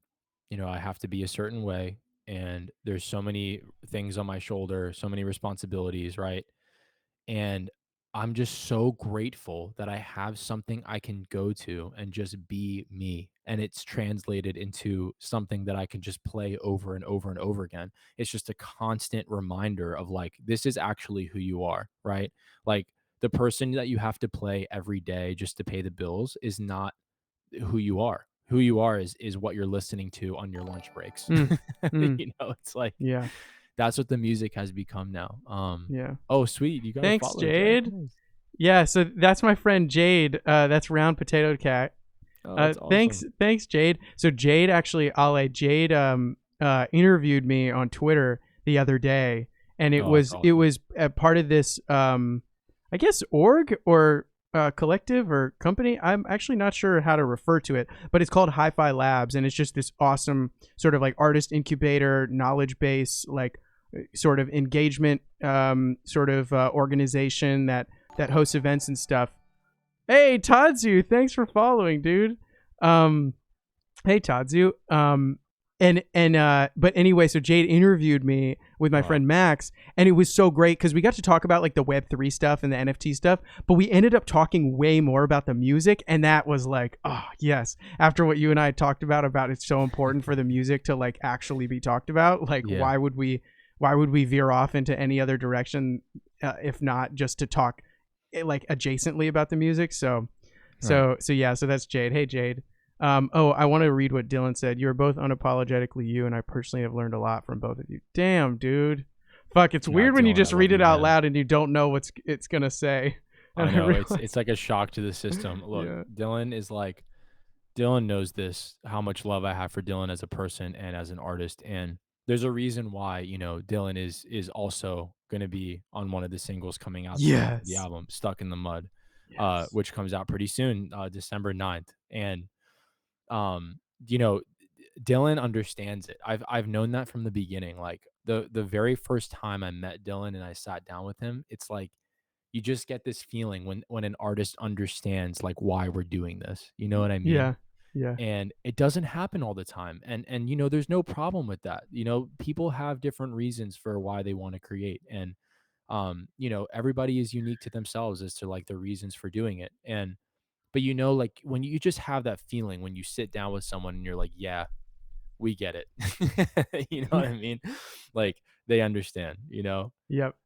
Speaker 3: you know, I have to be a certain way, and there's so many things on my shoulder, so many responsibilities, right? And I'm just so grateful that I have something I can go to and just be me. And it's translated into something that I can just play over and over and over again. It's just a constant reminder of like, this is actually who you are, right? Like the person that you have to play every day just to pay the bills is not who you are. Who you are is what you're listening to on your lunch breaks.
Speaker 1: Mm, mm,
Speaker 3: You know, it's like
Speaker 1: yeah.
Speaker 3: that's what the music has become now.
Speaker 1: Yeah.
Speaker 3: Oh, sweet. You got to
Speaker 1: Thanks,
Speaker 3: follow Jack.
Speaker 1: Jade.
Speaker 3: Nice.
Speaker 1: Yeah. So that's my friend Jade. That's Round Potato Cat.
Speaker 3: Oh, that's awesome.
Speaker 1: Thanks, Jade. So Jade actually, Jade interviewed me on Twitter the other day, and it
Speaker 3: Oh,
Speaker 1: was
Speaker 3: that's
Speaker 1: it
Speaker 3: awesome.
Speaker 1: was a part of this I guess org or collective or company. I'm actually not sure how to refer to it, but it's called Hi-Fi Labs, and it's just this awesome sort of like artist incubator, knowledge base, like sort of engagement organization that hosts events and stuff. Hey Tadzu, thanks for following, dude. Hey Tadzu. But anyway, so Jade interviewed me with my friend Max, and it was so great because we got to talk about like the Web3 stuff and the NFT stuff, but we ended up talking way more about the music, and that was like, oh yes. After what you and I talked about it's so important for the music to like actually be talked about. Like,
Speaker 3: Yeah.
Speaker 1: why would we veer off into any other direction if not just to talk like adjacently about the music. So
Speaker 3: Right.
Speaker 1: so that's Jade. Hey Jade. Oh, I want to read what Dylan said. You are both unapologetically you, and I personally have learned a lot from both of you. Damn, dude. Fuck, it's
Speaker 3: Nah,
Speaker 1: weird when you
Speaker 3: Dylan, I
Speaker 1: just
Speaker 3: love
Speaker 1: read it
Speaker 3: you,
Speaker 1: out
Speaker 3: man.
Speaker 1: loud and you don't know what's it's gonna say. And
Speaker 3: I
Speaker 1: I
Speaker 3: know it's
Speaker 1: realize,
Speaker 3: like a shock to the system. Look,
Speaker 1: yeah,
Speaker 3: Dylan knows this, how much love I have for Dylan as a person and as an artist. And there's a reason why, Dylan is also gonna be on one of the singles coming out soon for the
Speaker 1: yes,
Speaker 3: album, Stuck in the Mud,
Speaker 1: yes,
Speaker 3: which comes out pretty soon, December 9th. And um, you know, Dylan understands it. I've known that from the beginning. Like the very first time I met Dylan and I sat down with him, it's like you just get this feeling when an artist understands like why we're doing this. You know what I mean?
Speaker 1: yeah, yeah,
Speaker 3: And it doesn't happen all the time. And there's no problem with that. People have different reasons for why they want to create. And everybody is unique to themselves as to like the reasons for doing it. And but like when you just have that feeling when you sit down with someone and you're like, yeah, we get it. You know what I mean? Like they understand,
Speaker 1: yep,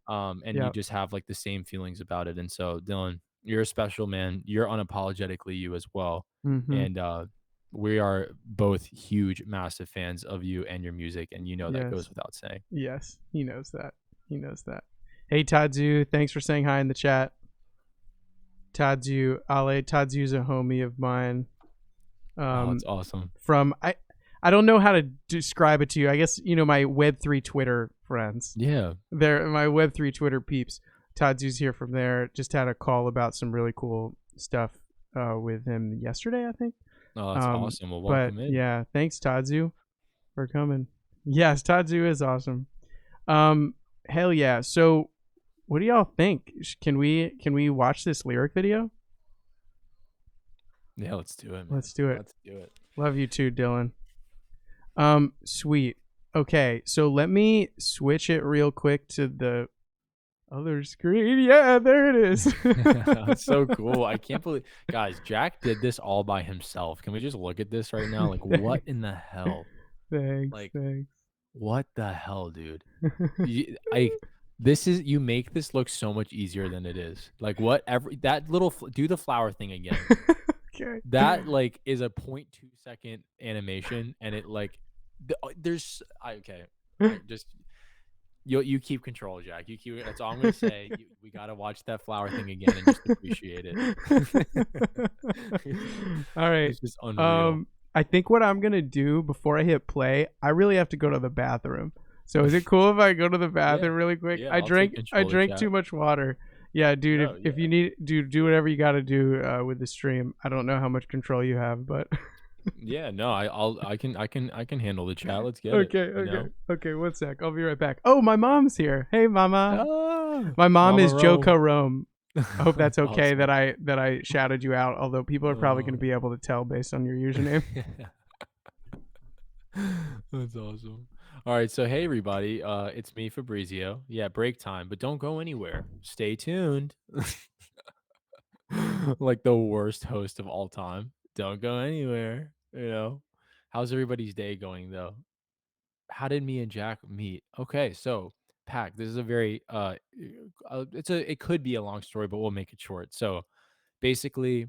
Speaker 3: and you
Speaker 1: yep.
Speaker 3: just have like the same feelings about it. And so, Dylan, you're a special man. You're unapologetically you as well.
Speaker 1: Mm-hmm.
Speaker 3: And we are both huge, massive fans of you and your music, and that
Speaker 1: Yes,
Speaker 3: goes without saying.
Speaker 1: yes. He knows that. He knows that. Hey Tadzu, thanks for saying hi in the chat. Tadzu Ale. Tadzu's a homie of mine.
Speaker 3: Oh,
Speaker 1: Um,
Speaker 3: it's awesome.
Speaker 1: from I don't know how to describe it to you. I guess my Web3 Twitter friends.
Speaker 3: Yeah.
Speaker 1: They're my Web3 Twitter peeps. Tadzu's here from there. Just had a call about some really cool stuff with him yesterday, I think.
Speaker 3: Oh, that's awesome. Well,
Speaker 1: But
Speaker 3: welcome in.
Speaker 1: yeah, thanks Tadzu for coming. Yes, Tadzu is awesome. Hell yeah. So, what do y'all think? Can we watch this lyric video?
Speaker 3: Yeah, let's do it, man.
Speaker 1: Let's do it.
Speaker 3: Let's do it.
Speaker 1: Love you too, Dylan. Sweet. Okay, so let me switch it real quick to the other screen. Yeah, there it is.
Speaker 3: That's so cool. I can't believe, guys, Jack did this all by himself. Can we just look at this right now? Like, what
Speaker 1: Thanks.
Speaker 3: in the hell?
Speaker 1: Thanks.
Speaker 3: Like,
Speaker 1: Thanks.
Speaker 3: what the hell, dude? I this is you make this look so much easier than it is. Like whatever that little do the flower thing again.
Speaker 1: Okay.
Speaker 3: That like is a 0.2 second animation, and it like there's okay. I just you keep control, Jack. You keep. That's all I'm gonna say. We gotta watch that flower thing again and just appreciate it.
Speaker 1: All right.
Speaker 3: It's just unreal.
Speaker 1: I think what I'm gonna do before I hit play, I really have to go to the bathroom. So is it cool if I go to the
Speaker 3: Yeah,
Speaker 1: bathroom really quick?
Speaker 3: yeah.
Speaker 1: I
Speaker 3: I'll take
Speaker 1: drank I
Speaker 3: control of the
Speaker 1: drank
Speaker 3: chat.
Speaker 1: too much water. Yeah, dude.
Speaker 3: No,
Speaker 1: If
Speaker 3: yeah.
Speaker 1: you need do whatever you got to do with the stream. I don't know how much control you have, but
Speaker 3: Yeah, no, I can handle the chat. Let's get it.
Speaker 1: okay, okay, okay. 1 sec. I'll be right back. Oh, my mom's here. Hey, mama.
Speaker 3: Ah,
Speaker 1: My mom
Speaker 3: Mama
Speaker 1: is
Speaker 3: Rome.
Speaker 1: Joko Rome. I hope that's okay
Speaker 3: Awesome.
Speaker 1: that I shouted you out. Although people are probably going to be able to tell based on your username.
Speaker 3: That's awesome. All right, so hey everybody, it's me Fabrizio. Yeah, break time, but don't go anywhere. Stay tuned. Like the worst host of all time. Don't go anywhere. How's everybody's day going though? How did me and Jack meet? Okay, so Pack, this is a very it could be a long story, but we'll make it short. So basically,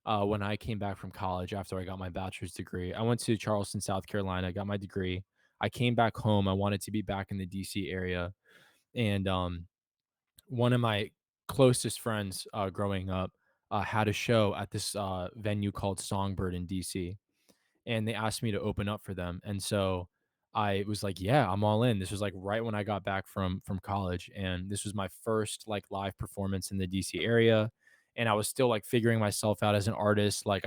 Speaker 3: when I came back from college after I got my bachelor's degree, I went to Charleston, South Carolina, got my degree. I came back home. I wanted to be back in the DC area. And one of my closest friends growing up had a show at this venue called Songbird in DC, and they asked me to open up for them. And so I was like, yeah, I'm all in. This was like right when I got back from college, and this was my first like live performance in the DC area, and I was still like figuring myself out as an artist. Like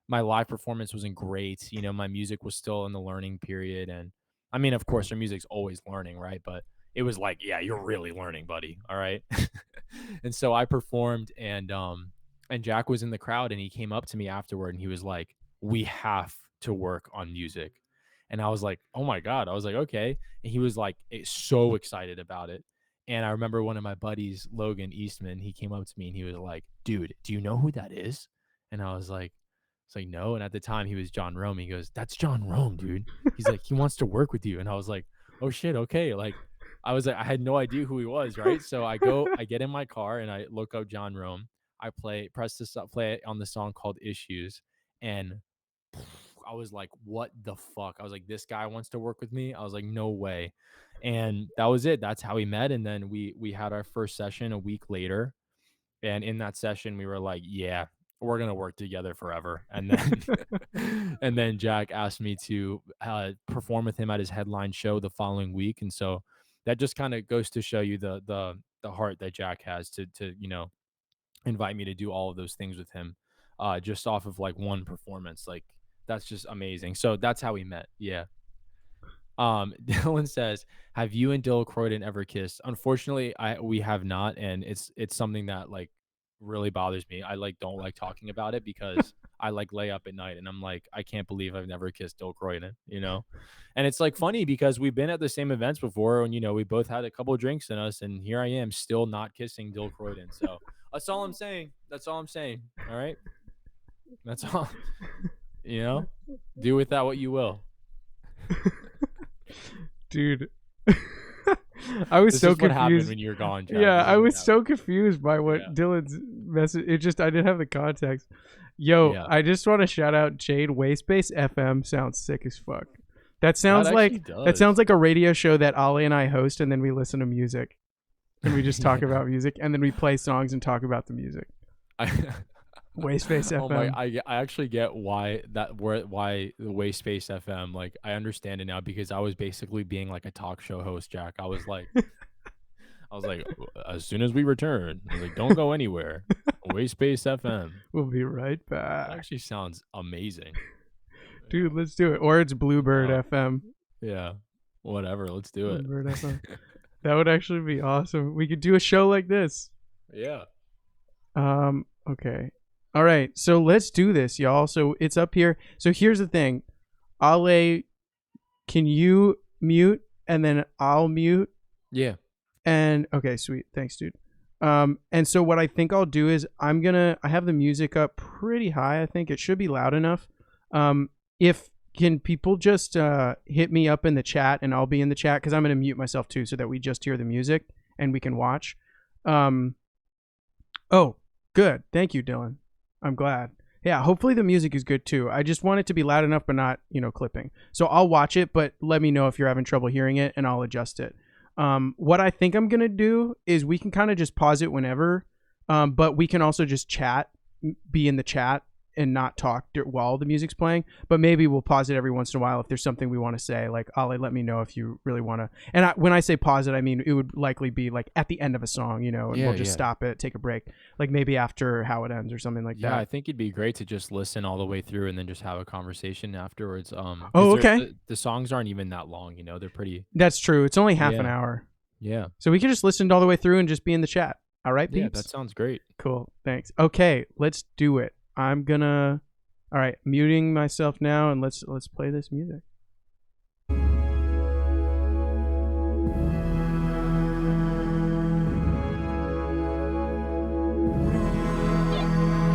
Speaker 3: my live performance wasn't great. My music was still in the learning period, and I mean, of course, our music's always learning, right? But it was like, yeah, you're really learning, buddy. All right. And so I performed, and Jack was in the crowd, and he came up to me afterward, and he was like, we have to work on music. And I was like, oh my God. I was like, okay. And he was like so excited about it. And I remember one of my buddies, Logan Eastman, he came up to me and he was like, dude, do you know who that is? And I was like, it's like, no. And at the time he was John Rome. He goes, that's John Rome, dude. He's like, he wants to work with you. And I was like, oh shit. Okay. Like, I was like, I had no idea who he was, right? So I get in my car and I look up John Rome. I play it on the song called Issues, and I was like, what the fuck? I was like, this guy wants to work with me. I was like, no way. And that was it. That's how we met. And then we had our first session a week later. And in that session, we were like, yeah, we're gonna work together forever. And then and then Jack asked me to perform with him at his headline show the following week. And so that just kind of goes to show you the heart that Jack has to invite me to do all of those things with him, just off of like one performance. Like that's just amazing. So that's how we met. Yeah. Dylan says, "Have you and Dill Croydon ever kissed?" Unfortunately, we have not, and it's something that like really bothers me. I like don't like talking about it because I like lay up at night and I'm like, I can't believe I've never kissed Dill Croydon, you know? And it's like funny because we've been at the same events before and we both had a couple of drinks in us, and here I am still not kissing Dill Croydon. So that's all I'm saying. That's all I'm saying. All right. That's all. Do with that what you will.
Speaker 1: Dude. I was
Speaker 3: This
Speaker 1: so
Speaker 3: is what happened
Speaker 1: confused
Speaker 3: when you were gone, Jack.
Speaker 1: Yeah,
Speaker 3: This is
Speaker 1: I
Speaker 3: what
Speaker 1: was
Speaker 3: happened.
Speaker 1: so confused by what Dylan's message. I didn't have the context. Yo,
Speaker 3: Yeah.
Speaker 1: I just want to shout out Jade. Wayspace FM sounds sick as fuck. That sounds
Speaker 3: actually
Speaker 1: that sounds
Speaker 3: does.
Speaker 1: like a radio show that Ali and I host, and then we listen to music, and we just talk about music, and then we play songs and talk about the music. Wayspace
Speaker 3: Oh my!
Speaker 1: FM.
Speaker 3: I actually get why the Wayspace FM. Like I understand it now because I was basically being like a talk show host, Jack. I was like, as soon as we return, I was like, don't go anywhere. Wayspace FM.
Speaker 1: We'll be right
Speaker 3: That
Speaker 1: back,
Speaker 3: actually sounds amazing,
Speaker 1: dude. Let's do it. Or it's Bluebird FM.
Speaker 3: yeah. Whatever. Let's do it.
Speaker 1: Bluebird FM. That would actually be awesome. We could do a show like this.
Speaker 3: Yeah.
Speaker 1: Okay. All right. So let's do this, y'all. So it's up here. So here's the thing. Ale, can you mute and then I'll mute?
Speaker 3: Yeah.
Speaker 1: And okay, sweet. Thanks, dude. And so what I think I'll do is I have the music up pretty high. I think it should be loud enough. If can people just hit me up in the chat and I'll be in the chat because I'm going to mute myself too so that we just hear the music and we can watch. Oh, good. Thank you, Dylan. I'm glad. Yeah, hopefully the music is good too. I just want it to be loud enough but not, clipping. So I'll watch it, but let me know if you're having trouble hearing it and I'll adjust it. What I think I'm going to do is we can kind of just pause it whenever, but we can also just be in the chat and not talk while the music's playing, but maybe we'll pause it every once in a while if there's something we want to say. Like, Ali, let me know if you really want to. And when I say pause it, I mean it would likely be like at the end of a song, and we'll just stop it, take a break, like maybe after how it ends or something like that.
Speaker 3: Yeah, I think it'd be great to just listen all the way through and then just have a conversation afterwards.
Speaker 1: Oh, okay.
Speaker 3: The songs aren't even that long, they're pretty.
Speaker 1: That's true. It's only half an hour.
Speaker 3: Yeah.
Speaker 1: So we can just listen all the way through and just be in the chat. All right, peeps?
Speaker 3: Yeah, that sounds great.
Speaker 1: Cool. Thanks. Okay, let's do it. All right, muting myself now, and let's play this music.
Speaker 4: We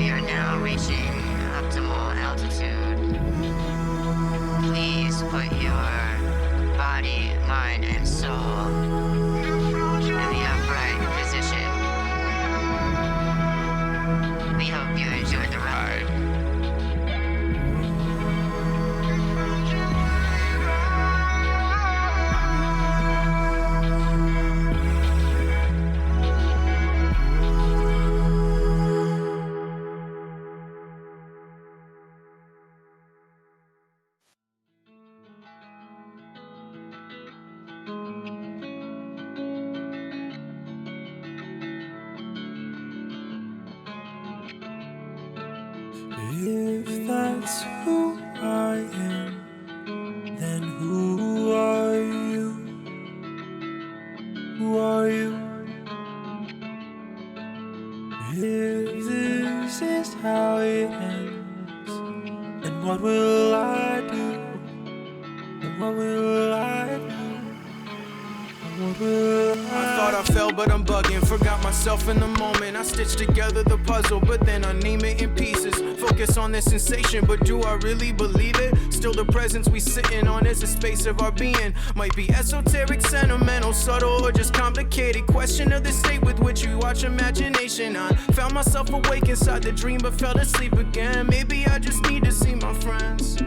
Speaker 4: are now reaching optimal altitude. Please put your body, mind, and soul in the upright position. We hope you enjoyed the ride.
Speaker 2: If that's who I am, then who are you? Who are you? If this is how it ends, then what will I do? And what will I do? And what will I do? I fell, but I'm bugging. Forgot myself in the moment. I stitched together the puzzle, but then I name it in pieces. Focus on this sensation, but do I really believe it? Still the presence we sitting on is a space of our being. Might be esoteric, sentimental, subtle, or just complicated. Question of the state with which you watch imagination. I found myself awake inside the dream, but fell asleep again. Maybe I just need to see my friends.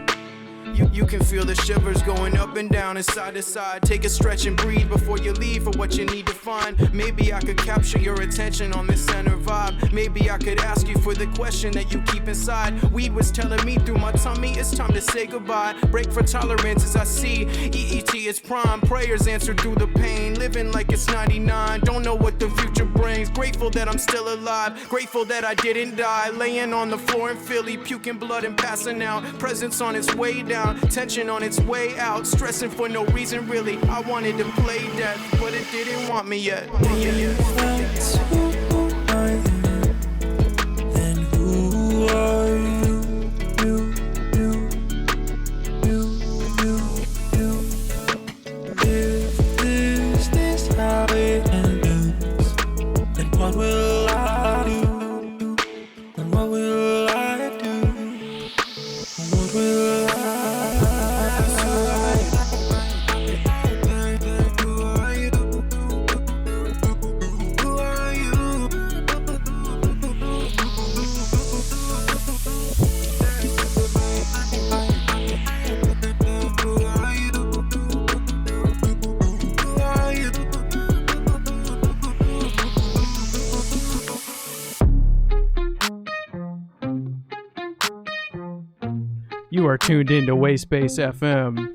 Speaker 2: You can feel the shivers going up and down and side to side. Take a stretch and breathe before you leave for what you need to find. Maybe I could capture your attention on this center vibe. Maybe I could ask you for the question that you keep inside. Weed was telling me through my tummy it's time to say goodbye. Break for tolerance as I see EET is prime. Prayers answered through the pain. Living like it's 99. Don't know what the future brings. Grateful that I'm still alive. Grateful that I didn't die. Laying on the floor in Philly, puking blood and passing out. Presence on its way down. Tension on its way out, stressing for no reason really. I wanted to play death, but it didn't want me yet.
Speaker 5: That's who I am. Then who are you? If this how it ends, then what will I do? Then what will I do? What will I?
Speaker 1: You are tuned in to Wayspace FM.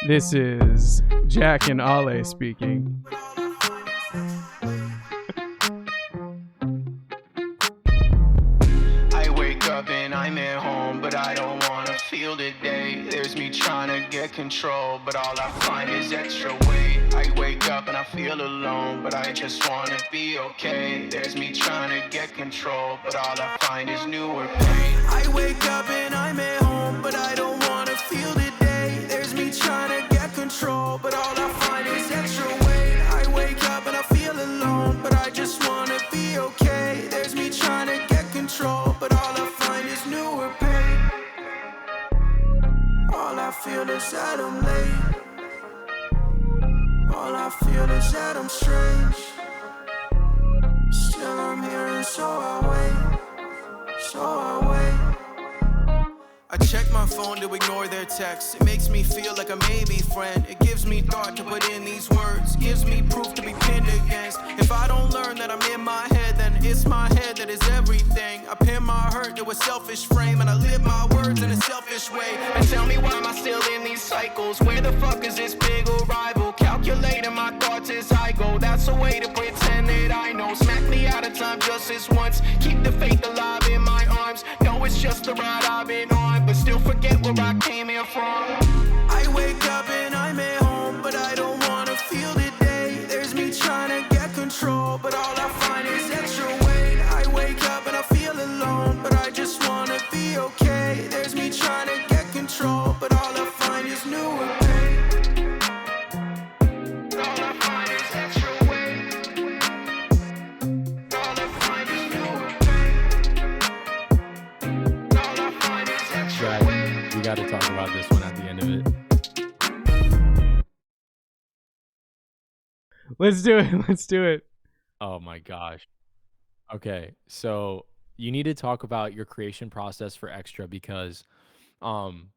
Speaker 1: This is Jack and Ale speaking.
Speaker 2: I wake up and I'm at home, but I don't wanna feel the day. There's me trying to get control, but all I find is extra weight. I wake up and I feel alone, but I just wanna be okay. There's me trying to get control, but all I find is newer pain. I wake up and I'm at home, but I don't wanna feel the day. There's me trying to get control, but all I find is extra weight. I wake up and I feel alone, but I just wanna be okay. There's me trying to get control, but all I find is newer pain. All I feel is that I'm late. All I feel is that I'm strange. Still I'm here and so I wait. So I wait. I check my phone to ignore their texts. It makes me feel like a maybe friend. It gives me thought to put in these words. Gives me proof to be pinned against. If I don't learn that I'm in my head, then it's my head that is everything. I pin my hurt to a selfish frame, and I live my words in a selfish way. And tell me why am I still in these cycles? Where the fuck is this big arrival? Calculating my thoughts as I go. That's a way to pretend that I know. Smack me out of time just this once. Keep the faith alive in my arms. Know it's just the ride I've been on, but still forget where I came here from. I wake up and I'm at home, but I don't wanna feel the day. There's me trying to get control, but all I find is extra weight. I wake up and I feel alone, but I just wanna be okay. There's me trying to get control, but all I find is newer pain. All I find is extra weight. All I find is newer pain. All I find is extra weight.
Speaker 3: Right. We got to talk about this one at the end of it.
Speaker 1: Let's do it. Let's do it.
Speaker 3: Oh my gosh. Okay, so you need to talk about your creation process for Extra because, um,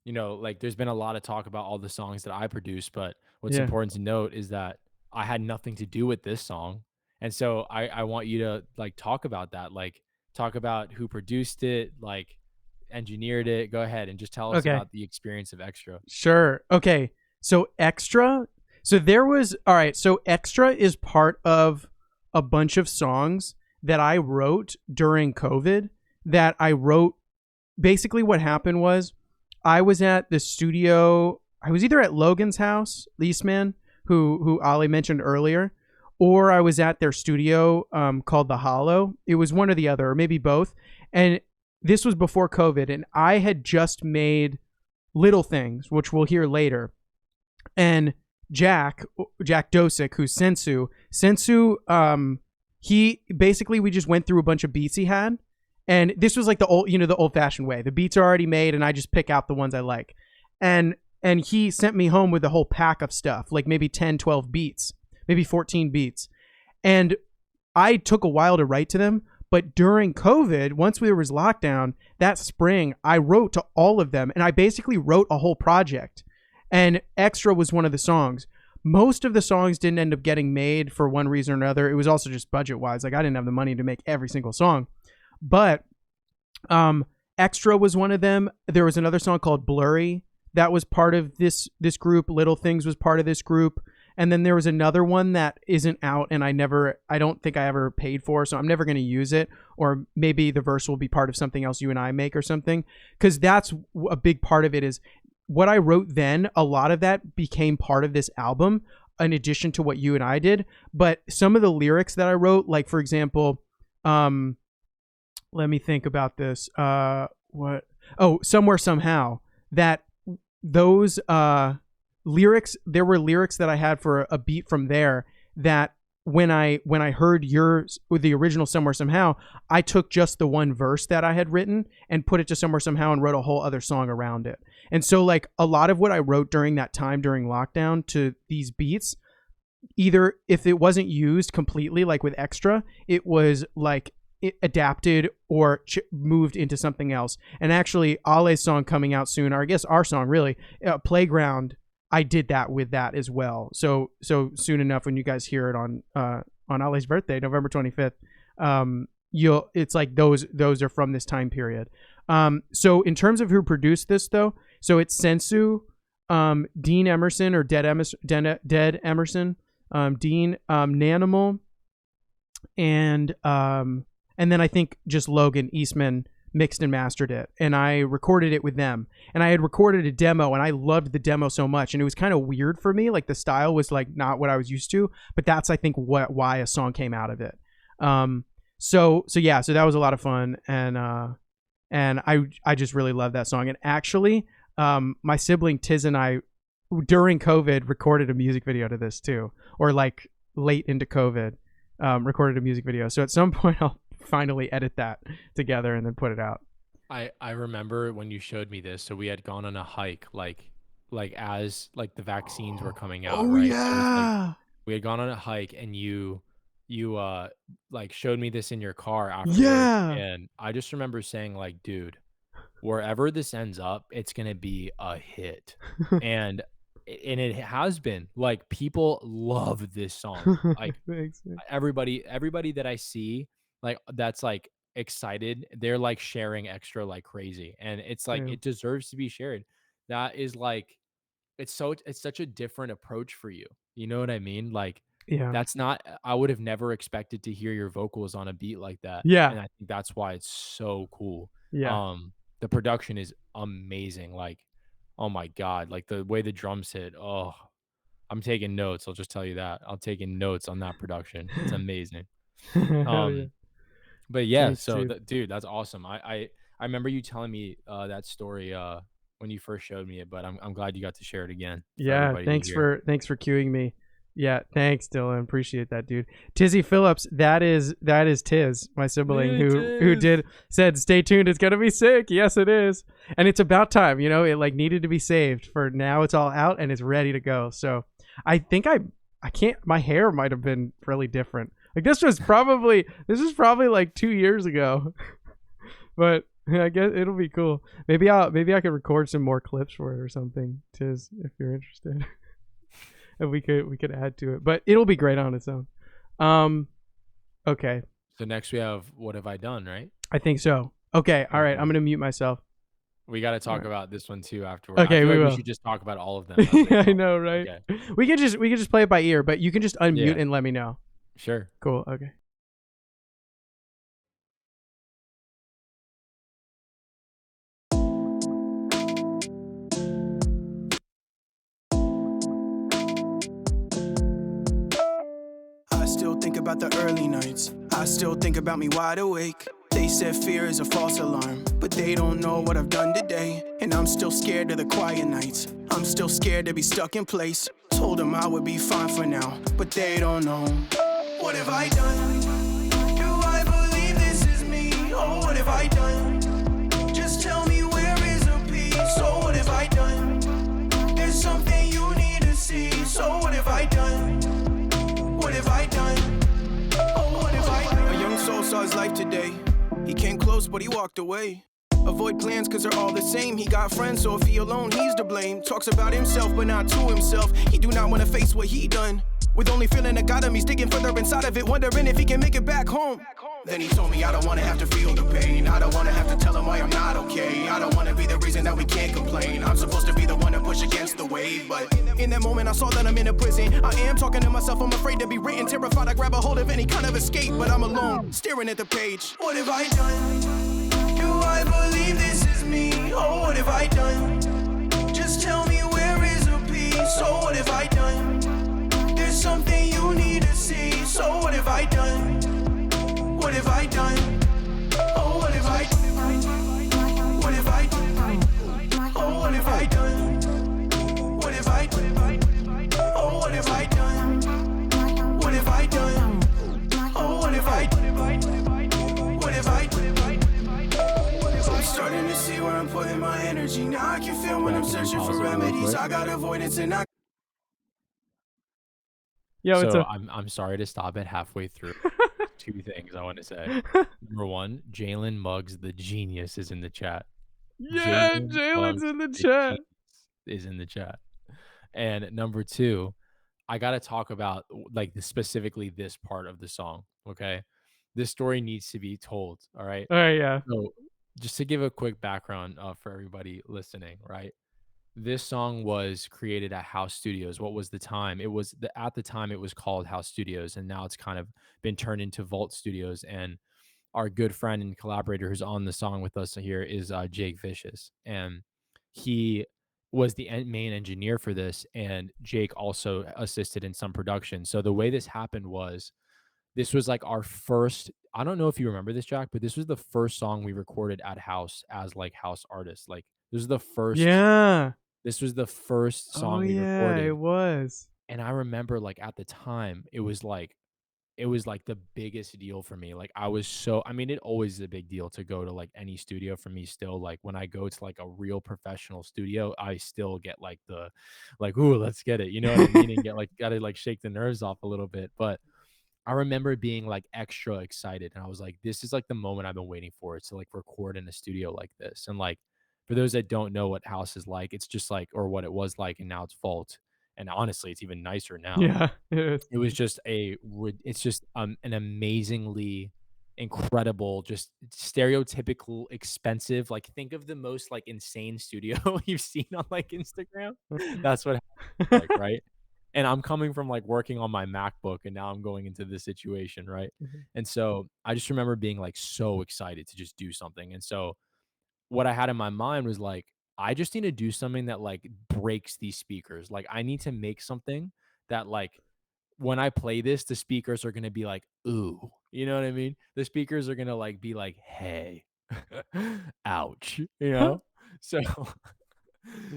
Speaker 3: like there's been a lot of talk about all the songs that I produce, but what's
Speaker 1: Yeah.
Speaker 3: important to note is that I had nothing to do with this song. And so I want you to like talk about that, like talk about who produced it, like engineered it. Go ahead and just tell us
Speaker 1: Okay.
Speaker 3: about the experience of Extra.
Speaker 1: Sure. Okay. So Extra. So there was, all right. So Extra is part of a bunch of songs that I wrote during COVID that I wrote. Basically what happened was I was at the studio. I was either at Logan's house, Leaseman, who Ali mentioned earlier, or I was at their studio called The Hollow. It was one or the other, or maybe both. And this was before COVID, and I had just made Little Things, which we'll hear later. And Jack Dosick, who's Sensu. He basically, we just went through a bunch of beats he had, and this was like the old fashioned way. The beats are already made, and I just pick out the ones I like. And he sent me home with a whole pack of stuff, like maybe 10, 12 beats, maybe 14 beats. And I took a while to write to them, but during COVID, once there was lockdown, that spring, I wrote to all of them, and I basically wrote a whole project. And Extra was one of the songs. Most of the songs didn't end up getting made for one reason or another. It was also just budget-wise. Like, I didn't have the money to make every single song. But Extra was one of them. There was another song called Blurry that was part of this group. Little Things was part of this group. And then there was another one that isn't out, and I don't think I ever paid for, so I'm never going to use it. Or maybe the verse will be part of something else you and I make or something. Because that's a big part of it, is what I wrote then. A lot of that became part of this album, in addition to what you and I did. But some of the lyrics that I wrote, like, for example, let me think about this. Somewhere Somehow. That those lyrics, there were lyrics that I had for a beat from there that when I heard yours with the original Somewhere Somehow, I took just the one verse that I had written and put it to Somewhere Somehow and wrote a whole other song around it. And so, like, a lot of what I wrote during that time, during lockdown, to these beats, either if it wasn't used completely, like with Extra, it was like it adapted or moved into something else. And actually, Ale's song coming out soon, or I guess our song really, Playground, I did that with that as well. So soon enough, when you guys hear it on Ale's birthday, November 25th, it's like those are from this time period. So in terms of who produced this, though, so it's Sensu, Dean Emerson, or Dead Emerson, Dean, Nanimal, and then I think just Logan Eastman mixed and mastered it, and I recorded it with them. And I had recorded a demo, and I loved the demo so much, and it was kind of weird for me. Like, the style was like not what I was used to, but that's, I think, why a song came out of it. So that was a lot of fun, and I just really love that song. And actually, my sibling Tiz and I, during COVID, recorded a music video to this too, or like late into COVID, recorded a music video. So at some point I'll finally edit that together and then put it out.
Speaker 3: I remember when you showed me this. So we had gone on a hike, like as like the vaccines were coming out.
Speaker 1: Oh,
Speaker 3: right?
Speaker 1: yeah.
Speaker 3: So it was like, we had gone on a hike, and you like showed me this in your car afterwards.
Speaker 1: Yeah.
Speaker 3: And I just remember saying, like, dude, wherever this ends up, it's gonna be a hit. and it has been. Like, people love this song. Like,
Speaker 1: Thanks.
Speaker 3: everybody that I see, like, that's like excited, they're like sharing Extra like crazy, and it's like,
Speaker 1: Yeah.
Speaker 3: it deserves to be shared. That is like, it's such a different approach for you. You know what I mean? Like,
Speaker 1: Yeah.
Speaker 3: that's not, I would have never expected to hear your vocals on a beat like that.
Speaker 1: Yeah.
Speaker 3: And I think that's why it's so cool.
Speaker 1: Yeah.
Speaker 3: The production is amazing. Like, oh my God, like the way the drums hit. Oh, I'm taking notes. I'll just tell you that. I'm taking notes on that production. It's amazing.
Speaker 1: Hell yeah.
Speaker 3: But yeah,
Speaker 1: Thanks,
Speaker 3: so
Speaker 1: dude.
Speaker 3: dude, that's awesome. I remember you telling me that story when you first showed me it, but I'm glad you got to share it again.
Speaker 1: Yeah, thanks for cueing me. Yeah, thanks, Dylan. Appreciate that, dude. Tizzy Phillips, that is Tiz, my sibling, who said, "Stay tuned, it's gonna be sick." Yes, it is, and it's about time. You know, it like needed to be saved for now. It's all out and it's ready to go. So I think I can't. My hair might have been really different. Like, this was probably like 2 years ago, but I guess it'll be cool. Maybe I could record some more clips for it or something, Tiz, if you're interested. And we could add to it, but it'll be great on its own. Okay.
Speaker 3: So next we have What Have I Done, right?
Speaker 1: I think so. Okay. All right. I'm gonna mute myself.
Speaker 3: We got to talk about this one too afterwards.
Speaker 1: Okay,
Speaker 3: we should just talk about all of them.
Speaker 1: I know, right? Okay. We could just play it by ear, but you can just unmute and let me know.
Speaker 3: Sure.
Speaker 1: Cool. Okay.
Speaker 2: I still think about the early nights. I still think about me wide awake. They said fear is a false alarm, but they don't know what I've done today. And I'm still scared of the quiet nights. I'm still scared to be stuck in place. Told them I would be fine for now, but they don't know. What have I done? Do I believe this is me? Oh, what have I done? Just tell me where is a peace? So what have I done? There's something you need to see. So what have I done? What have I done? Oh, what have I done? A young soul saw his life today. He came close, but he walked away. Avoid plans cause they're all the same. He got friends, so if he alone, he's to blame. Talks about himself, but not to himself. He do not want to face what he done. With only feeling that got him, he's digging further inside of it, wondering if he can make it back home. Then he told me I don't want to have to feel the pain. I don't want to have to tell him why I'm not okay. I don't want to be the reason that we can't complain. I'm supposed to be the one to push against the wave. But in that moment I saw that I'm in a prison. I am talking to myself, I'm afraid to be written. Terrified I grab a hold of any kind of escape. But I'm alone, staring at the page. What have I done? Do I believe this is me? Oh, what have I done? Just tell me where is a peace? So what have I done? There's something you need to see. So what have I done? What have I done? Oh, what have I done? What have I done? Oh, what have I done? What have I done? Oh, what have I done? What have I done? Oh, what have I done? What have I done? I'm starting to see where I'm putting my energy. Now I can feel when I'm searching for remedies. I got avoidance and I.
Speaker 1: Yeah, what's
Speaker 3: So
Speaker 1: up?
Speaker 3: I'm sorry to stop it halfway through. Two things I want to say. Number one, Jalen Muggs the genius is in the chat.
Speaker 1: Yeah,
Speaker 3: Jalen
Speaker 1: Jalen's
Speaker 3: Muggs
Speaker 1: in the
Speaker 3: the
Speaker 1: chat.
Speaker 3: genius is in the chat. And number two, I gotta talk about like specifically this part of the song. Okay, this story needs to be told. All right.
Speaker 1: All right, yeah.
Speaker 3: So just to give a quick background for everybody listening, right? This song was created at House Studios. What was the time? It was at the time it was called House Studios, and now it's kind of been turned into Vault Studios. And our good friend and collaborator who's on the song with us here is Jake Vicious, and he was the main engineer for this. And Jake also assisted in some production. So the way this happened was this was like our first. I don't know if you remember this, Jack, but this was the first song we recorded at House as like house artists. Like this was the first.
Speaker 1: Yeah.
Speaker 3: This was the first
Speaker 1: Oh
Speaker 3: song we
Speaker 1: yeah,
Speaker 3: recorded.
Speaker 1: it was.
Speaker 3: And I remember like at the time it was like the biggest deal for me. Like I was so, I mean, it always is a big deal to go to like any studio for me still. Like when I go to like a real professional studio, I still get like the like, ooh, let's get it. You know what I mean? And get like gotta like shake the nerves off a little bit. But I remember being like extra excited, and I was like, this is like the moment I've been waiting for. It's to like record in a studio like this. And like for those that don't know what House is like, it's just like, or what it was like, and now it's Vault. And honestly, it's even nicer now.
Speaker 1: Yeah, it is.
Speaker 3: It was just it's just an amazingly incredible, just stereotypical expensive. Like think of the most like insane studio you've seen on like Instagram. That's what it's like, right? And I'm coming from like working on my MacBook, and now I'm going into this situation, right?
Speaker 1: Mhm.
Speaker 3: And so I just remember being like so excited to just do something. And so what I had in my mind was like, I just need to do something that like breaks these speakers. Like I need to make something that like when I play this, the speakers are gonna be like, ooh, you know what I mean? The speakers are gonna like be like, hey, ouch, you know? So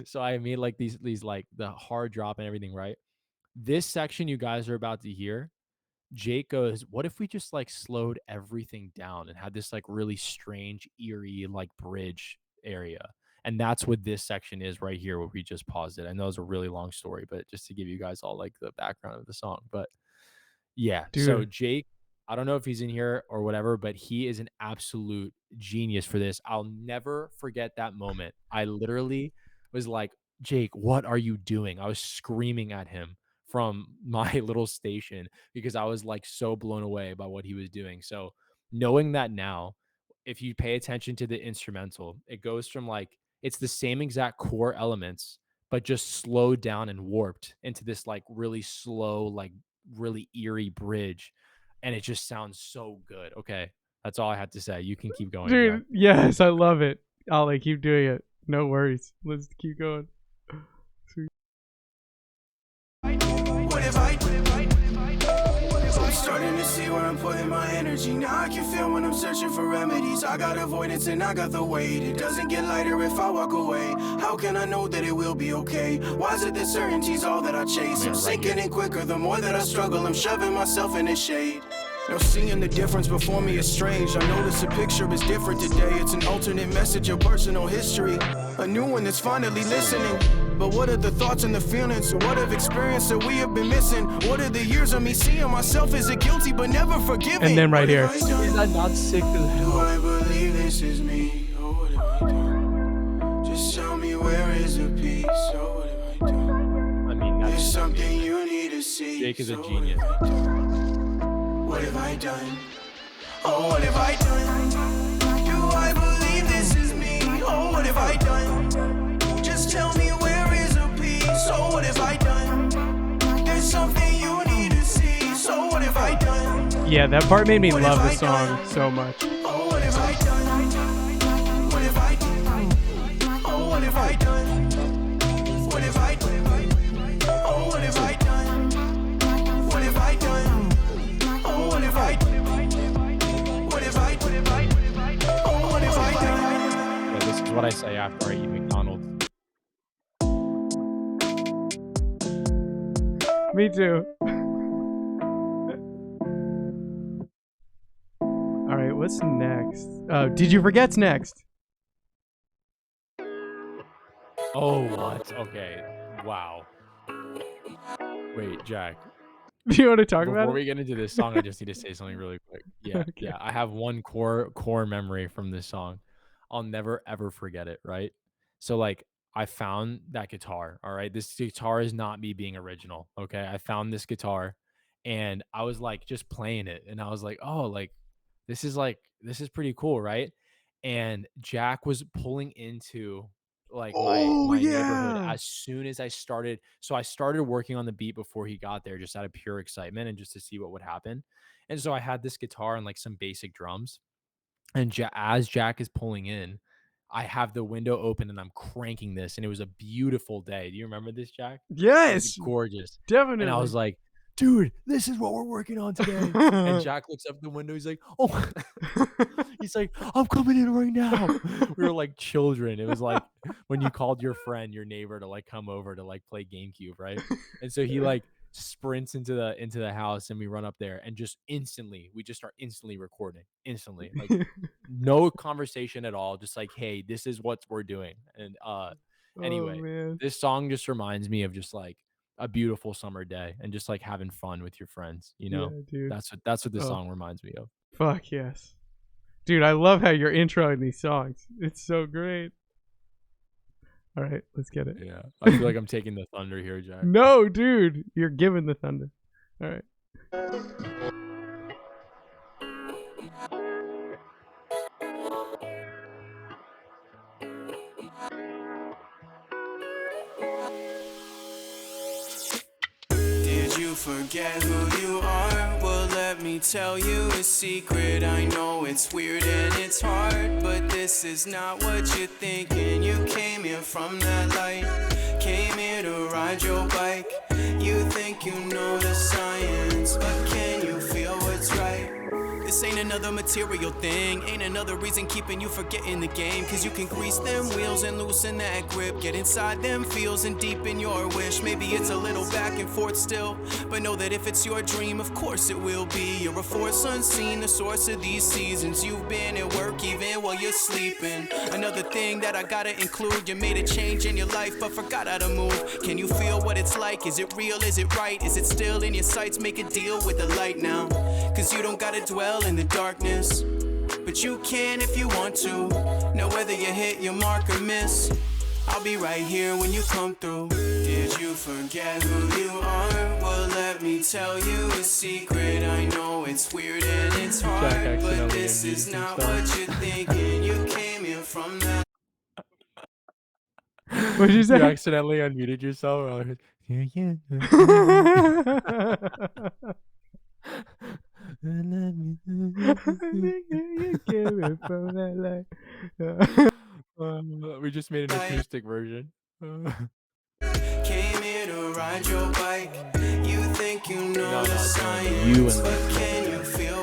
Speaker 3: so I made like these like the hard drop and everything, right? This section you guys are about to hear, Jake goes, what if we just like slowed everything down and had this like really strange, eerie, like bridge area? And that's what this section is right here, where we just paused it. I know it's a really long story, but just to give you guys all like the background of the song. But yeah, so
Speaker 1: Dude.
Speaker 3: Jake, I don't know if he's in here or whatever, but he is an absolute genius for this. I'll never forget that moment. I literally was like, Jake, what are you doing? I was screaming at him from my little station because I was like so blown away by what he was doing. So knowing that now, if you pay attention to the instrumental, it goes from like, it's the same exact core elements, but just slowed down and warped into this like really slow, like really eerie bridge. And it just sounds so good. Okay. That's all I had to say. You can keep going, Jack.
Speaker 1: Dude, yes, I love it. I'll like keep doing it. No worries. Let's keep going.
Speaker 2: What have I done? I'm starting to see where I'm putting my energy. Now I can feel when I'm searching for remedies. I got avoidance and I got the weight. It doesn't get lighter if I walk away. How can I know that it will be okay? Why is it that certainty's all that I chase? I'm sinking in quicker the more that I struggle. I'm shoving myself in the shade. Now seeing the difference before me is strange. I notice the picture is different today. It's an alternate message of personal history. A new one that's finally listening. But what are the thoughts and the feelings? What have experience that we have been missing? What are the years of me seeing myself as a guilty but never forgiving?
Speaker 1: And then right here.
Speaker 3: Is that not sick as
Speaker 2: Do
Speaker 3: hell?
Speaker 2: I believe this is me? Oh, what have I done? Just tell me where is the peace? Oh, what have I done?
Speaker 3: I mean,
Speaker 2: There's
Speaker 3: that's
Speaker 2: something you need to see.
Speaker 3: Jake is a
Speaker 2: So
Speaker 3: genius.
Speaker 2: what have I done? Oh, what have I done? Do I believe this is me? Oh, what have I done? Just tell me where is the peace? Oh, what have I done? There's something you need to see. So what have I done?
Speaker 1: Yeah, that part made me
Speaker 2: What
Speaker 1: love
Speaker 2: have
Speaker 1: the
Speaker 2: I
Speaker 1: song
Speaker 2: done?
Speaker 1: so much.
Speaker 2: Oh, what have I done? What have I done? Oh, what have I done? What have I done? Oh, what have I done? What have I done? Oh, what have I done? What have I done? Oh, what have I done?
Speaker 3: Yeah, this is what I say after I eat McDonald's.
Speaker 1: Me too. All right, what's next? Did you forget's next?
Speaker 3: Oh, what? Okay. Wow. Wait, Jack.
Speaker 1: Do you want to talk
Speaker 3: Before
Speaker 1: about
Speaker 3: we
Speaker 1: it?
Speaker 3: get into this song, I just need to say something really quick. Yeah,
Speaker 1: Okay.
Speaker 3: yeah. I have one core memory from this song. I'll never ever forget it, right? So like I found that guitar, all right? This guitar is not me being original, okay? I found this guitar and I was like just playing it and I was like, "Oh, this is pretty cool, right?" And Jack was pulling into like
Speaker 1: Oh
Speaker 3: my neighborhood
Speaker 1: yeah.
Speaker 3: as soon as I started. So I started working on the beat before he got there just out of pure excitement and just to see what would happen. And so I had this guitar and like some basic drums. And as Jack is pulling in, I have the window open and I'm cranking this. And it was a beautiful day. Do you remember this, Jack? It was
Speaker 1: Yes,
Speaker 3: gorgeous. And I
Speaker 1: definitely.
Speaker 3: was like, dude, this is what we're working on today. And Jack looks up the window. He's like, oh, he's like, I'm coming in right now. We were like children. It was like when you called your friend, your neighbor to like come over to like play GameCube, right? And so he like sprints into the house and we run up there and just instantly we just start instantly recording instantly like no conversation at all, just like, hey, this is what we're doing. And anyway,
Speaker 1: Oh man.
Speaker 3: this song just reminds me of just like a beautiful summer day and just like having fun with your friends, you know.
Speaker 1: Yeah, dude.
Speaker 3: That's what this
Speaker 1: Oh.
Speaker 3: song reminds me of.
Speaker 1: Fuck yes. Dude, I love how you're introing these songs. It's so great. All right, let's get it.
Speaker 3: Yeah, I feel like I'm taking the thunder here, Jack.
Speaker 1: No, dude, you're giving the thunder. All right.
Speaker 2: Did you forget who you are? Well, let me tell you a secret. I know it's weird and it's hard, but this is not what you're thinking. You came here from that light, came here to ride your bike. You think you know the science, but can you feel what's right? This ain't another material thing, ain't another reason keeping you forgetting the game. Cause you can grease them wheels and loosen that grip, get inside them feels and deepen your wish. Maybe it's a little back and forth still, but know that if it's your dream, of course it will be. You're a force unseen, the source of these seasons. You've been at work even while you're sleeping. Another thing that I gotta include, you made a change in your life but forgot how to move. Can you feel what it's like? Is it real? Is it right? Is it still in your sights? Make a deal with the light now, cause you don't gotta dwell in the darkness, but you can if you want to. Know whether you hit your mark or miss, I'll be right here when you come through. Did you forget who you are? Well, let me tell you a secret. I know it's weird and it's hard, but this is not what you're thinking. You came here from that.
Speaker 1: What did you say?
Speaker 3: You accidentally unmuted yourself. We just made an acoustic version.
Speaker 2: Came here to ride your bike. You think you know
Speaker 3: No,
Speaker 2: the
Speaker 3: it's
Speaker 2: science,
Speaker 3: you and
Speaker 2: but can you feel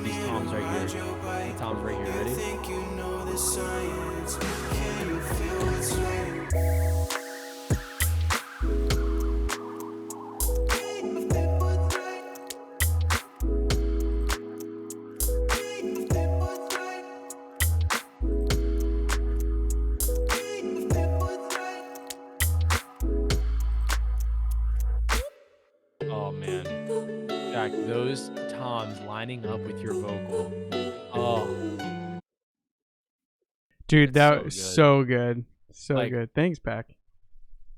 Speaker 3: These toms right here. The toms right here. Ready?
Speaker 2: Think you know the science? Can you feel what's right?
Speaker 3: Oh man, Jack, those toms lining up with your vocal. Oh,
Speaker 1: Dude,
Speaker 3: it's
Speaker 1: that
Speaker 3: so
Speaker 1: was
Speaker 3: good.
Speaker 1: so good. So
Speaker 3: Like,
Speaker 1: good. Thanks, Pack.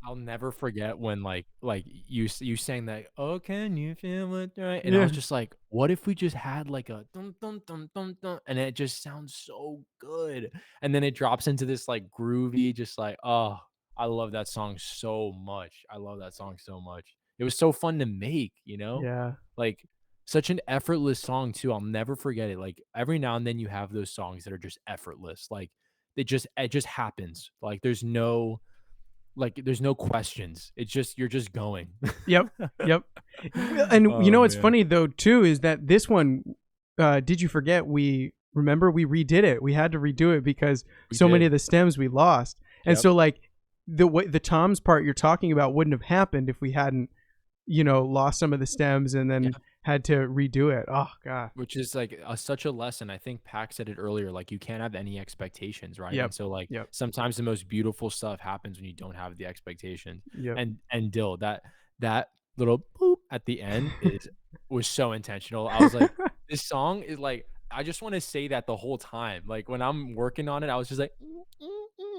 Speaker 3: I'll never forget when like you sang that, "Oh, can you feel what's right?" And I
Speaker 1: Yeah.
Speaker 3: was just like, "What if we just had like a dum dum dum dum dum," and it just sounds so good. And then it drops into this like groovy, just like, oh, I love that song so much. I love that song so much. It was so fun to make, you know?
Speaker 1: Yeah.
Speaker 3: Like such an effortless song too. I'll never forget it. Like every now and then you have those songs that are just effortless. Like it just happens. Like there's no questions. It's just you're just going.
Speaker 1: Yep. Yep. And you
Speaker 3: Oh
Speaker 1: know what's
Speaker 3: man.
Speaker 1: funny though too is that this one, did you forget we redid it? We had to redo it because
Speaker 3: We
Speaker 1: so many
Speaker 3: did.
Speaker 1: of the stems we lost, and
Speaker 3: Yep.
Speaker 1: so like the Tom's part you're talking about wouldn't have happened if we hadn't lost some of the stems and then
Speaker 3: Yeah.
Speaker 1: had to redo it. Oh god.
Speaker 3: Which is like such a lesson. I think Pac said it earlier, like you can't have any expectations, right?
Speaker 1: Yep.
Speaker 3: And so like
Speaker 1: Yep.
Speaker 3: sometimes the most beautiful stuff happens when you don't have the expectations.
Speaker 1: Yep.
Speaker 3: And Dill, that little boop at the end was so intentional. I was like, this song is like, I just want to say that the whole time. Like when I'm working on it, I was just like,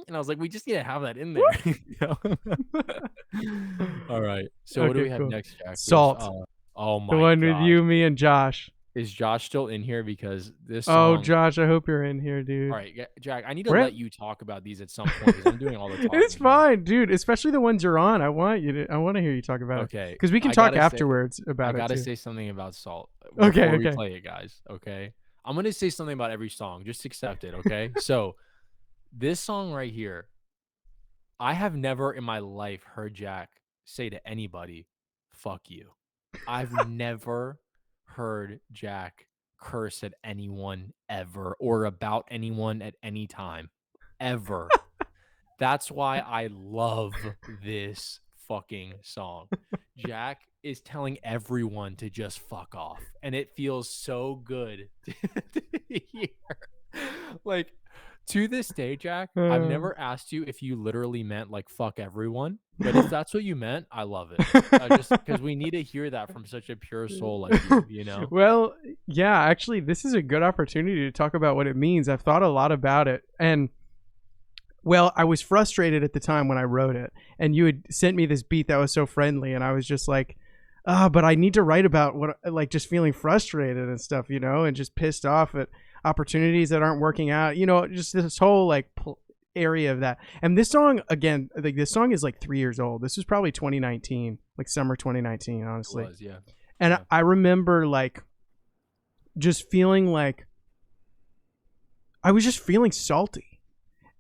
Speaker 3: and I was like, we just need to have that in there. You know? All right. So what do
Speaker 1: Okay,
Speaker 3: we have
Speaker 1: cool.
Speaker 3: next, Jack? We have
Speaker 1: Salt.
Speaker 3: oh
Speaker 1: The
Speaker 3: my
Speaker 1: one with
Speaker 3: gosh.
Speaker 1: you, me, and Josh.
Speaker 3: Is Josh still in here? Because this
Speaker 1: Oh,
Speaker 3: song.
Speaker 1: Josh, I hope you're in here, dude.
Speaker 3: All right, Jack, I need to
Speaker 1: We're
Speaker 3: let you talk about these at some point because I'm doing all the talking.
Speaker 1: It's
Speaker 3: here.
Speaker 1: fine, dude. Especially the ones you're on. I want to hear you talk about it.
Speaker 3: Okay.
Speaker 1: Because we can
Speaker 3: I
Speaker 1: talk
Speaker 3: gotta say-
Speaker 1: afterwards
Speaker 3: I
Speaker 1: about it
Speaker 3: gotta
Speaker 1: too.
Speaker 3: say something about Salt
Speaker 1: Okay,
Speaker 3: before we
Speaker 1: okay.
Speaker 3: play it, guys. Okay, I'm gonna say something about every song. Just accept it, okay? So, this song right here, I have never in my life heard Jack say to anybody, "Fuck you." I've never heard Jack curse at anyone ever or about anyone at any time, ever. That's why I love this fucking song. Jack is telling everyone to just fuck off, and it feels so good to hear. Like, to this day, Jack, I've never asked you if you literally meant like fuck everyone, but if that's what you meant, I love it. Just because we need to hear that from such a pure soul like you know?
Speaker 1: Well, yeah, actually, this is a good opportunity to talk about what it means. I've thought a lot about it. And, well, I was frustrated at the time when I wrote it. And you had sent me this beat that was so friendly. And I was just like, but I need to write about what, like, just feeling frustrated and stuff, and just pissed off at opportunities that aren't working out, just this whole, like, area of that. And this song, again, like, this song is like 3 years old. This was probably 2019, like summer 2019, honestly.
Speaker 3: It was, yeah.
Speaker 1: And
Speaker 3: Yeah.
Speaker 1: I remember like just feeling like I was just feeling salty.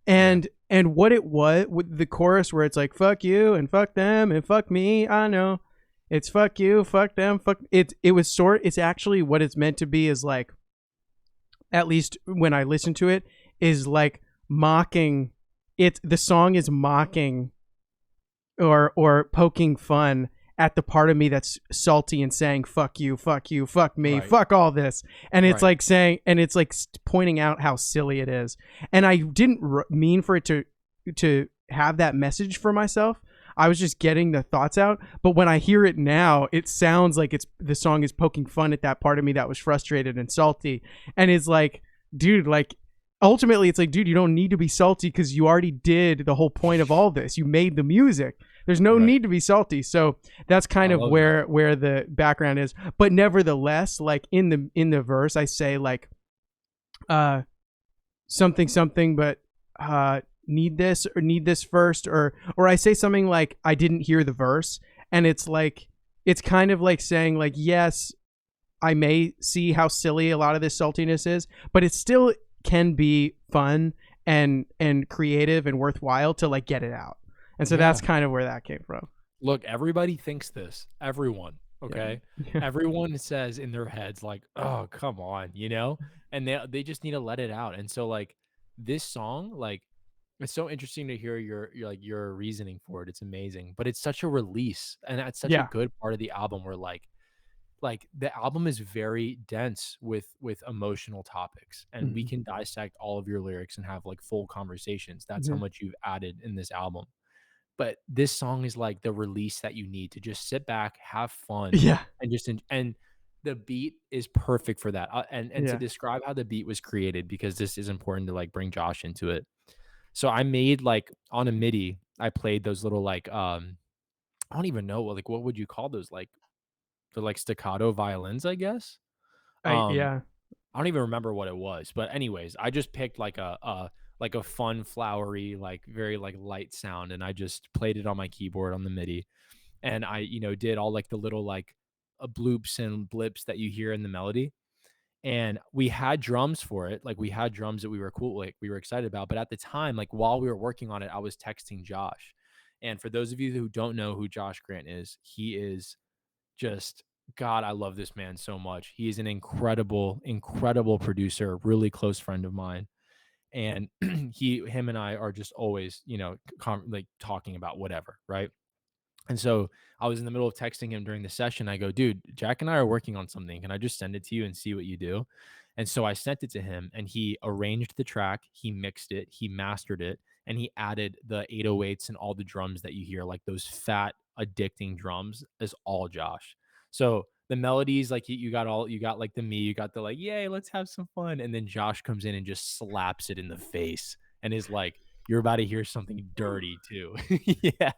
Speaker 1: And what it was with the chorus where it's like fuck you and fuck them and fuck me, I know. It's fuck you, fuck them, fuck it's actually what it's meant to be is like, at least when I listen to it, is like mocking the song is mocking or poking fun at the part of me that's salty and saying fuck you, fuck me,
Speaker 3: Right.
Speaker 1: fuck all this. And it's
Speaker 3: Right.
Speaker 1: like saying, and it's like pointing out how silly it is. And I didn't mean for it to have that message for myself. I was just getting the thoughts out. But when I hear it now, it sounds like the song is poking fun at that part of me that was frustrated and salty. And it's like, dude, like, ultimately it's like, dude, you don't need to be salty because you already did the whole point of all this. You made the music. There's no
Speaker 3: Right.
Speaker 1: need to be salty. So that's kind
Speaker 3: I
Speaker 1: of
Speaker 3: love
Speaker 1: where the background is. But nevertheless, like in the verse, I say like something, but need this first, or I say something like I didn't hear the verse, and it's like it's kind of like saying like, yes, I may see how silly a lot of this saltiness is, but it still can be fun and creative and worthwhile to like get it out. And so that's kind of where that came from.
Speaker 3: Look, everybody thinks this. Everyone. okay?
Speaker 1: Yeah.
Speaker 3: Everyone says in their heads like, "Oh, come on," you know? And they just need to let it out. And so like this song, like it's so interesting to hear your reasoning for it. It's amazing. But it's such a release and that's such a
Speaker 1: Yeah.
Speaker 3: good part of the album where like the album is very dense with emotional topics and we
Speaker 1: Mhm.
Speaker 3: can dissect all of your lyrics and have like full conversations. That's how
Speaker 1: Yeah.
Speaker 3: much you've added in this album. But this song is like the release that you need to just sit back, have fun,
Speaker 1: Yeah.
Speaker 3: and and the beat is perfect for that. And to
Speaker 1: Yeah.
Speaker 3: describe how the beat was created, because this is important to like bring Josh into it. So I made like on a MIDI, I played those little like I don't even know what would you call those, like they're like staccato violins, I guess. Um
Speaker 1: Yeah.
Speaker 3: I don't even remember what it was, but anyways, I just picked like a fun, flowery, like very like light sound, and I just played it on my keyboard on the MIDI, and I did all like the little like bloops and blips that you hear in the melody, and we had drums for it, like we had drums that we were cool, like we were excited about, but at the time, like while we were working on it, I was texting Josh, and for those of you who don't know who Josh Grant is, he is just God, I love this man so much. He is an incredible, incredible producer, really close friend of mine. And him and I are just always, like talking about whatever, right? And so I was in the middle of texting him during the session. I go, dude, Jack and I are working on something. Can I just send it to you and see what you do? And so I sent it to him and he arranged the track, he mixed it, he mastered it, and he added the 808s and all the drums that you hear, like those fat, addicting drums, is all Josh. So the melodies, like you got like the me, you got the like, yay, let's have some fun. And then Josh comes in and just slaps it in the face and is like, you're about to hear something dirty too. Yeah.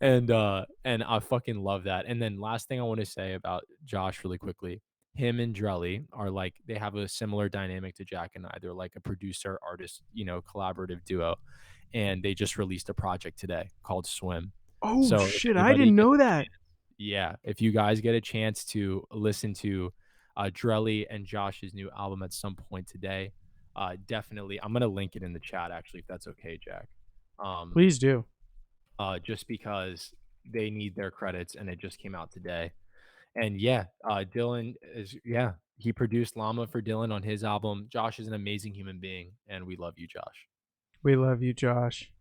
Speaker 3: And I fucking love that. And then last thing I want to say about Josh really quickly, him and Drelly are like they have a similar dynamic to Jack and I. They're like a producer artist, collaborative duo. And they just released a project today called Swim.
Speaker 1: Oh
Speaker 3: So if
Speaker 1: shit! I
Speaker 3: anybody
Speaker 1: didn't
Speaker 3: gets
Speaker 1: know
Speaker 3: a
Speaker 1: that.
Speaker 3: chance, yeah, if you guys get a chance to listen to Drelly and Josh's new album at some point today, definitely I'm gonna link it in the chat actually, if that's okay, Jack. Um,
Speaker 1: Please do.
Speaker 3: just because they need their credits and it just came out today. And yeah, Dylan he produced Llama for Dylan on his album. Josh is an amazing human being, and we love you, Josh.
Speaker 1: We love you, Josh.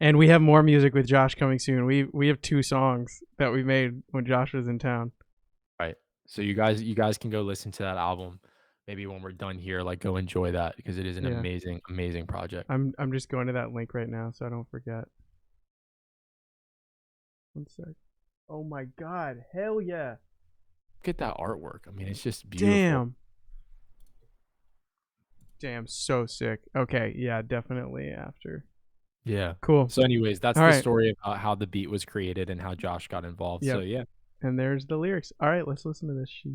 Speaker 1: And we have more music with Josh coming soon. We have 2 songs that we made when Josh was in town.
Speaker 3: Right. So you guys can go listen to that album. Maybe when we're done here, like go enjoy that because it is an
Speaker 1: Yeah.
Speaker 3: amazing, amazing project.
Speaker 1: I'm just going to that link right now so I don't forget. One sec. Oh my god. Hell yeah.
Speaker 3: Look at that artwork. I mean, it's just beautiful.
Speaker 1: Damn, so sick. Okay, yeah, definitely after.
Speaker 3: Yeah.
Speaker 1: Cool.
Speaker 3: So anyways, that's
Speaker 1: All
Speaker 3: the
Speaker 1: right.
Speaker 3: story about how the beat was created and how Josh got involved.
Speaker 1: Yep.
Speaker 3: So yeah.
Speaker 1: And there's the lyrics. All right, let's listen to this shit.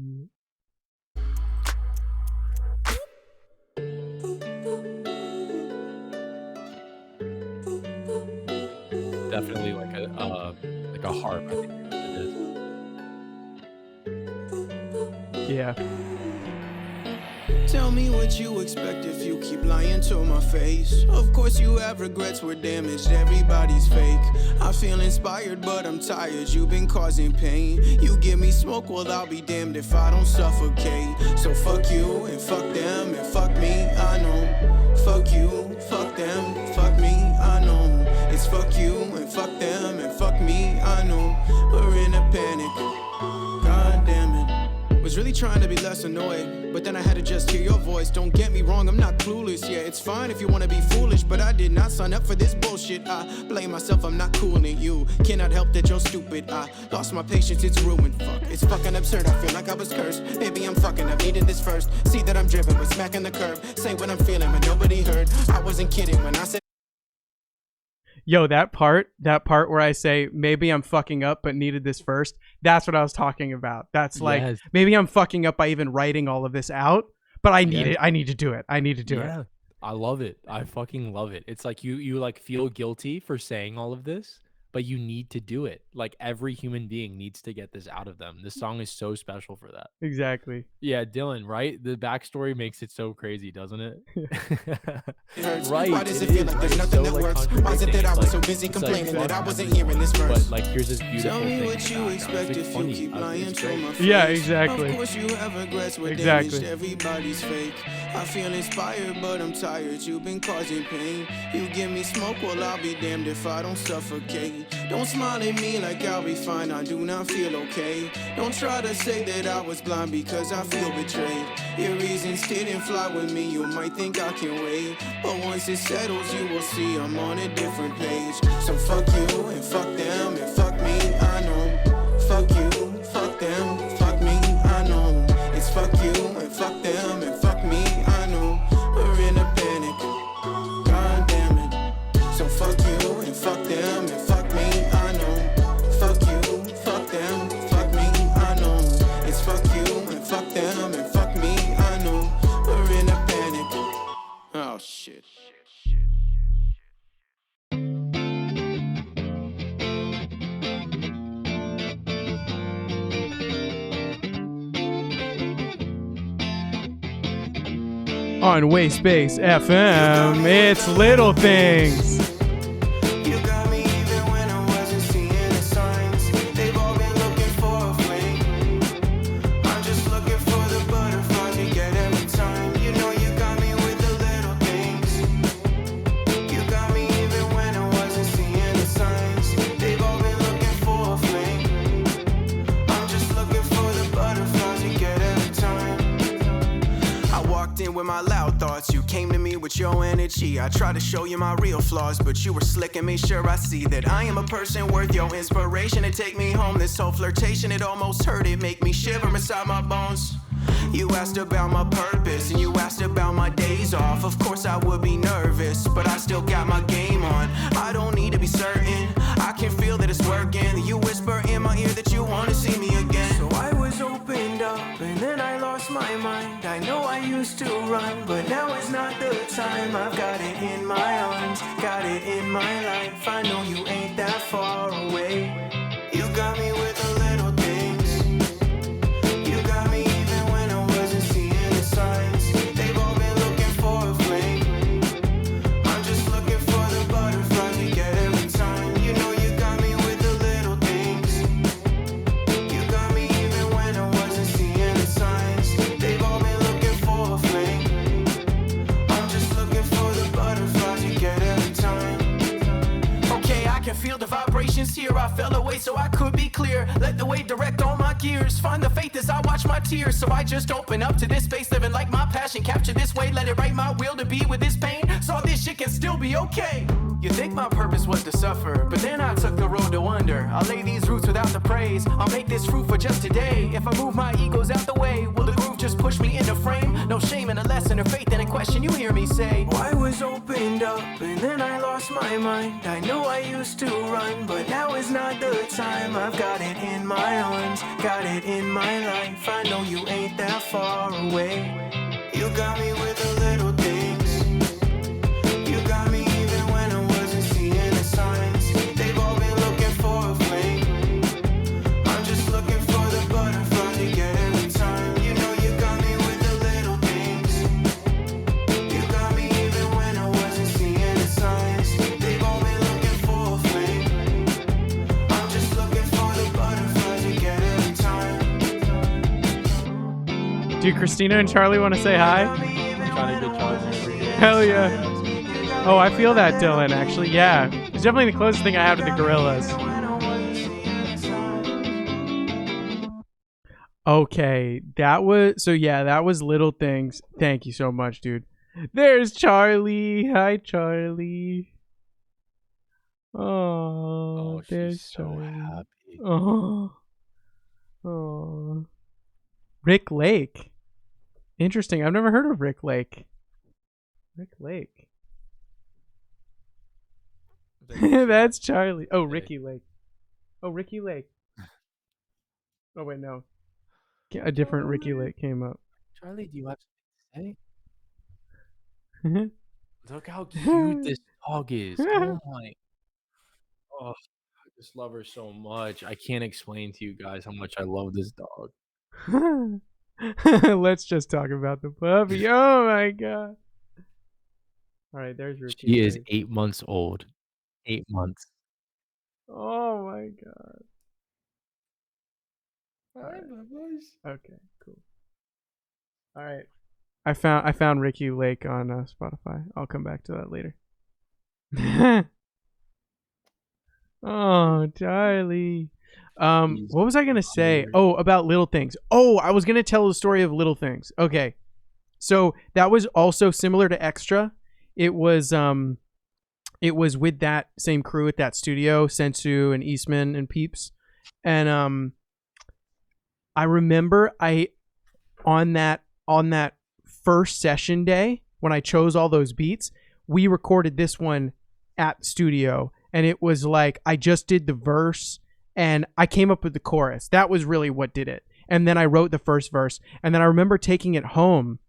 Speaker 3: Definitely like a harp, I think it is.
Speaker 1: Yeah.
Speaker 2: Tell me what you expect if you keep lying to my face. Of course you have regrets, we're damaged, everybody's fake. I feel inspired but I'm tired, you've been causing pain. You give me smoke, well I'll be damned if I don't suffocate. So fuck you and fuck them and fuck me, I know. Fuck you, fuck them, fuck me, I know. It's fuck you and fuck them and fuck me, I know. We're in a panic, god damn it. Was really trying to be less annoyed, but then I had to just hear your voice. Don't get me wrong, I'm not clueless. Yeah, it's fine if you wanna be foolish, but I did not sign up for this bullshit. I blame myself, I'm not cooling you. Cannot help that you're stupid. I lost my patience, it's ruined. Fuck, it's fucking absurd. I feel like I was cursed. Maybe I'm fucking, I've needed this first. See that I'm driven, but smacking the curb. Say what I'm feeling, but nobody heard. I wasn't kidding when I said.
Speaker 1: Yo, that part where I say maybe I'm fucking up but needed this first, that's what I was talking about. That's like
Speaker 3: Yes.
Speaker 1: maybe I'm fucking up by even writing all of this out, but I need it. I need to do it. I need to do it.
Speaker 3: I love it. I fucking love it. It's like you like feel guilty for saying all of this, but you need to do it. Like every human being needs to get this out of them. This song is so special for that.
Speaker 1: Exactly.
Speaker 3: Yeah, Dylan, right? The backstory makes it so crazy, doesn't it?
Speaker 2: Right. Why does it
Speaker 3: It
Speaker 2: feel
Speaker 3: is,
Speaker 2: like
Speaker 3: right?
Speaker 2: there's
Speaker 3: It's
Speaker 2: nothing
Speaker 3: so,
Speaker 2: that
Speaker 3: like,
Speaker 2: works? Why is it that I was so
Speaker 3: contradicting.
Speaker 2: busy
Speaker 3: It's like,
Speaker 2: complaining that I
Speaker 3: fuck
Speaker 2: wasn't
Speaker 3: having
Speaker 2: hearing this
Speaker 3: fun,
Speaker 2: verse?
Speaker 3: but like here's this beautiful
Speaker 2: Tell me
Speaker 3: thing
Speaker 2: what
Speaker 3: in
Speaker 2: you
Speaker 3: the background.
Speaker 2: expect
Speaker 3: It's
Speaker 2: if
Speaker 3: like
Speaker 2: you
Speaker 3: funny.
Speaker 2: keep lying
Speaker 3: It's
Speaker 2: to
Speaker 3: great.
Speaker 2: my face.
Speaker 1: Yeah, exactly.
Speaker 2: Of course you have regrets with
Speaker 1: Exactly.
Speaker 2: damaged, everybody's fake. I feel inspired, but I'm tired. You've been causing pain. You give me smoke, well I'll be damned if I don't suffocate. Don't smile at me like I'll be fine. I do not feel okay. Don't try to say that I was blind because I feel betrayed. Your reasons didn't fly with me. You might think I can wait, but once it settles, you will see I'm on a different page. So fuck you and fuck them and fuck me. I know. Fuck you, fuck them, fuck me. I know. It's fuck you and fuck them and fuck me. I know. We're in a panic. God damn it. So fuck you and fuck them and fuck me. I know. Fuck you, fuck them, fuck me. I know. It's fuck you and fuck them and fuck me. I know. We're in a panic. Oh shit.
Speaker 1: On Wayspace FM, it's Little Things.
Speaker 2: You got me even when I wasn't seeing the signs. They've all been looking for a flame. I'm just looking for the butterflies we get every time. You know you got me with the little things. You got me even when I wasn't seeing the signs. They've all been looking for a flame. I'm just looking for the butterflies we get every time. I walked in with my loud thoughts. You came to me with your energy. I tried to show you my real flaws, but you were slick and made sure I see that I am a person worth your inspiration to take me home. This whole flirtation, it almost hurt. It make me shiver inside my bones. You asked about my purpose and you asked about my days off. Of course I would be nervous, but I still got my game on. I don't need to be certain. I can feel that it's working. You whisper in my ear that you want to see me again. So I was opened up and then I lost my mind. I know I used to run, but now is not the time. I've got it in my arms, got it in my life. I know you ain't that far away. You got me with the little things. You got me even when I wasn't seeing the signs. They've all been looking for a flame. I'm just looking for the butterflies we get every time. You know you got me with the little things. You got me even when I wasn't seeing the signs. They've all been looking for a flame. I'm just looking for the butterflies we get every time. Okay, I can feel the vibrations here. I fell away so I could be clear. Let the weight direct all my gears. Find the faith as I watch my tears. So I just open up to this space, living like my passion. Capture this way, let it write my will to be with this pain. So this shit can still be okay. You think my purpose was to suffer, but then I took the road to wonder. I'll lay these roots without the praise. I'll make this fruit for just today. If I move my egos out the way, will the groove just push me into frame? No shame in a lesson or faith in a question you hear me say. I was opened up and then I lost my mind. I know I used to run, but now is not the time. I've got it in my arms, got it in my life. I know you ain't that far away. You got me with the little things. You got me even when I wasn't seeing the signs. They've all been looking for a flame. I'm just looking for the butterflies we get every time. You know you got me with the little things. You got me even when I wasn't seeing the signs. They've all been looking for a flame. I'm just looking for the butterflies we get every time.
Speaker 1: Do Christina and Charlie want to say hi?
Speaker 3: I'm trying to get Charlie.
Speaker 1: Hell yeah. Oh, I feel that, Dylan, actually. Yeah. It's definitely the closest thing I have to the gorillas. Okay. That was Little Things. Thank you so much, dude. There's Charlie. Hi, Charlie. Oh, there's
Speaker 3: she's so
Speaker 1: Charlie.
Speaker 3: happy.
Speaker 1: Oh. Rick Lake. Interesting. I've never heard of Rick Lake. Rick Lake. That's Charlie. Oh, Ricky Lake. Oh, Ricky Lake. Oh, wait, no. A different Ricky Lake came up.
Speaker 3: Charlie, do you have something to say? Look how cute this dog is. Oh my. Oh, just love her so much. I can't explain to you guys how much I love this dog.
Speaker 1: Let's just talk about the puppy. Oh my god. All right, there's
Speaker 3: She
Speaker 1: Ruki's
Speaker 3: is
Speaker 1: face.
Speaker 3: 8 months old. 8 months.
Speaker 1: Oh my god.
Speaker 3: Hi,
Speaker 1: Alright.
Speaker 3: Bubbles.
Speaker 1: Okay, cool. All right. I found Ricky Lake on Spotify. I'll come back to that later. Oh, Charlie.
Speaker 3: He's
Speaker 1: What was I gonna say?
Speaker 3: here.
Speaker 1: Oh, about Little Things. Oh, I was gonna tell the story of Little Things. Okay, so that was also similar to Extra. It was with that same crew at that studio, Sensu and Eastman and Peeps, and I remember on that first session day when I chose all those beats, we recorded this one at the studio, and it was like I just did the verse and I came up with the chorus. That was really what did it. And then I wrote the first verse, and then I remember taking it home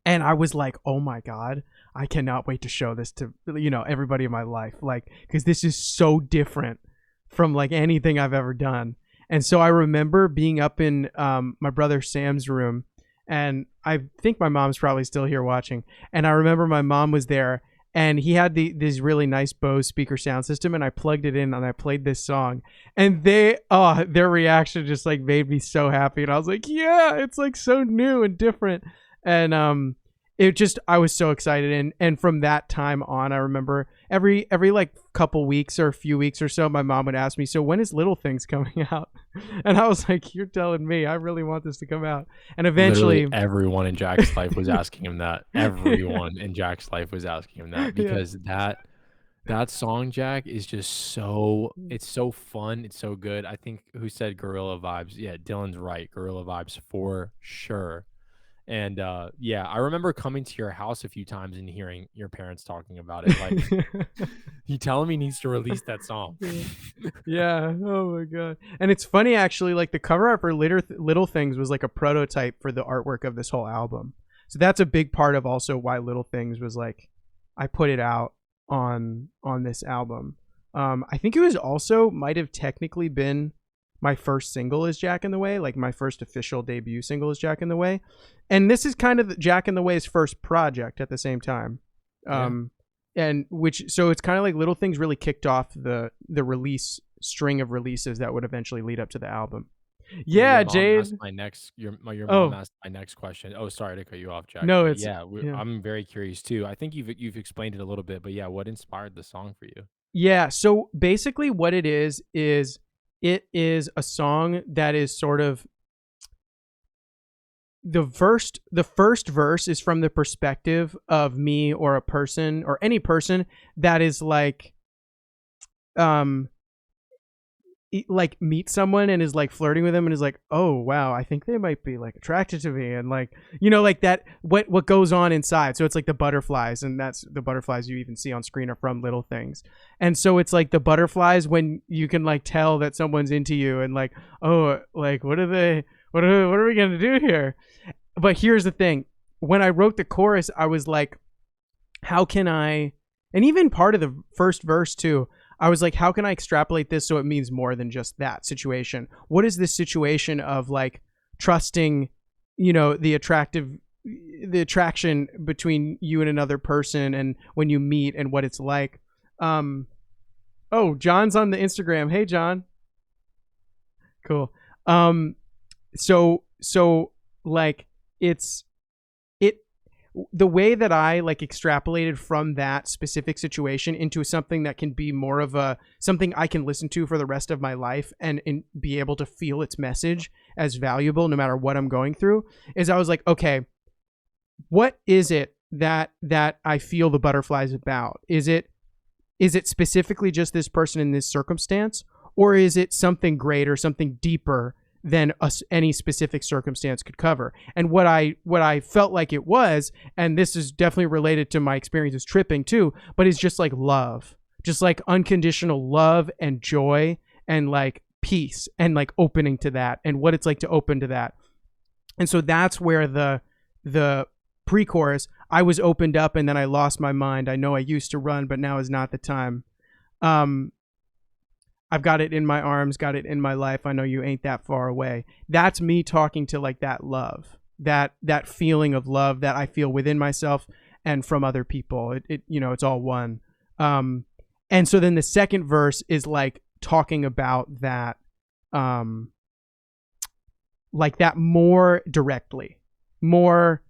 Speaker 1: and I was like, "Oh my god, I cannot wait to show this to everybody in my life, like, because this is so different from like anything I've ever done." And so I remember being up in my brother Sam's room, and I think my mom's probably still here watching. And I remember my mom was there, and he had this really nice Bose speaker sound system, and I plugged it in and I played this song, and their reaction just like made me so happy, and I was like, yeah, it's like so new and different, and I was so excited, and from that time on, I remember every like couple weeks or a few weeks or so, my mom would ask me, so when is Little Things coming out? And I was like, you're telling me, I really want this to come out. And eventually
Speaker 3: Literally everyone in Jack's life was asking him that. Everyone in Jack's life was asking him that, because that song, Jack, is just it's so fun. It's so good. I think who said Gorilla Vibes? Yeah, Dylan's right. Gorilla Vibes for sure. And yeah, I remember coming to your house a few times and hearing your parents talking about it. Like, you tell him he needs to release that song.
Speaker 1: Yeah. Oh my god. And it's funny actually, like the cover art for Little Things was like a prototype for the artwork of this whole album. So that's a big part of also why Little Things was like I put it out on this album. I think it was also might have technically been my first single is Jack in the Way, like my first official debut single is Jack in the Way. And this is kind of Jack in the Way's first project at the same time. And so it's kind of like Little Things really kicked off the release string of releases that would eventually lead up to the album. Yeah, Jade.
Speaker 3: Your mom asked my next question. Oh, sorry to cut you off, Jack.
Speaker 1: No,
Speaker 3: I'm very curious too. I think you've explained it a little bit, but yeah, what inspired the song for you?
Speaker 1: Yeah, so basically what it is it is a song that is sort of the first verse is from the perspective of me or a person or any person that is like meet someone and is like flirting with them and is like, oh wow, I think they might be like attracted to me, and like like that what goes on inside. So it's like the butterflies, and that's the butterflies you even see on screen are from Little Things. And so it's like the butterflies when you can like tell that someone's into you, and like, oh, like what are we gonna do here? But here's the thing, when I wrote the chorus, I was like, how can I, and even part of the first verse too, I was like, how can I extrapolate this so it means more than just that situation? What is this situation of like trusting, the attraction between you and another person, and when you meet and what it's like. Oh, John's on the Instagram. Hey, John. Cool. So like the way that I like extrapolated from that specific situation into something that can be more of something I can listen to for the rest of my life and be able to feel its message as valuable no matter what I'm going through, is I was like, okay, what is it that I feel the butterflies about? Is it specifically just this person in this circumstance, or is it something greater, something deeper than any specific circumstance could cover? And what I felt like it was, and this is definitely related to my experiences tripping too, but it's just like love, just like unconditional love and joy and like peace and like opening to that and what it's like to open to that. And so that's where the pre-chorus, I was opened up and then I lost my mind. I know I used to run, but now is not the time. I've got it in my arms, got it in my life. I know you ain't that far away. That's me talking to like that love, that feeling of love that I feel within myself and from other people. It you know, it's all one. And so then the second verse is like talking about that, like that more directly, more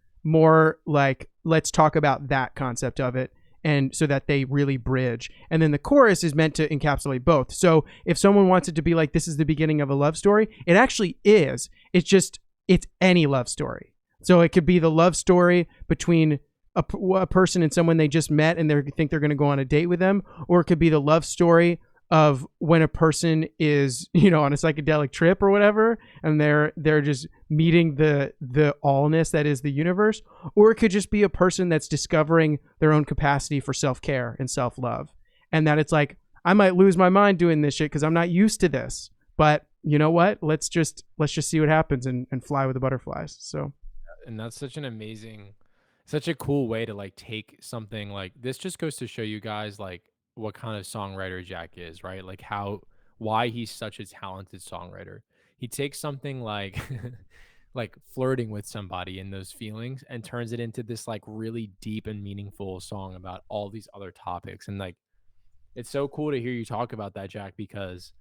Speaker 1: like, let's talk about that concept of it. And so that they really bridge. And then the chorus is meant to encapsulate both. So if someone wants it to be like, this is the beginning of a love story, it actually is. It's any love story. So it could be the love story between a person and someone they just met and they think they're going to go on a date with them. Or it could be the love story of when a person is, you know, on a psychedelic trip or whatever, and they're just meeting the allness that is the universe. Or it could just be a person that's discovering their own capacity for self-care and self-love, and that it's like, I might lose my mind doing this shit because I'm not used to this, but you know what, let's just see what happens and fly with the butterflies. So,
Speaker 3: and that's such an amazing, such a cool way to like take something like this. Just goes to show you guys like what kind of songwriter Jack is, right? Like why he's such a talented songwriter. He takes something like like flirting with somebody and those feelings and turns it into this like really deep and meaningful song about all these other topics. And like, it's so cool to hear you talk about that, Jack, because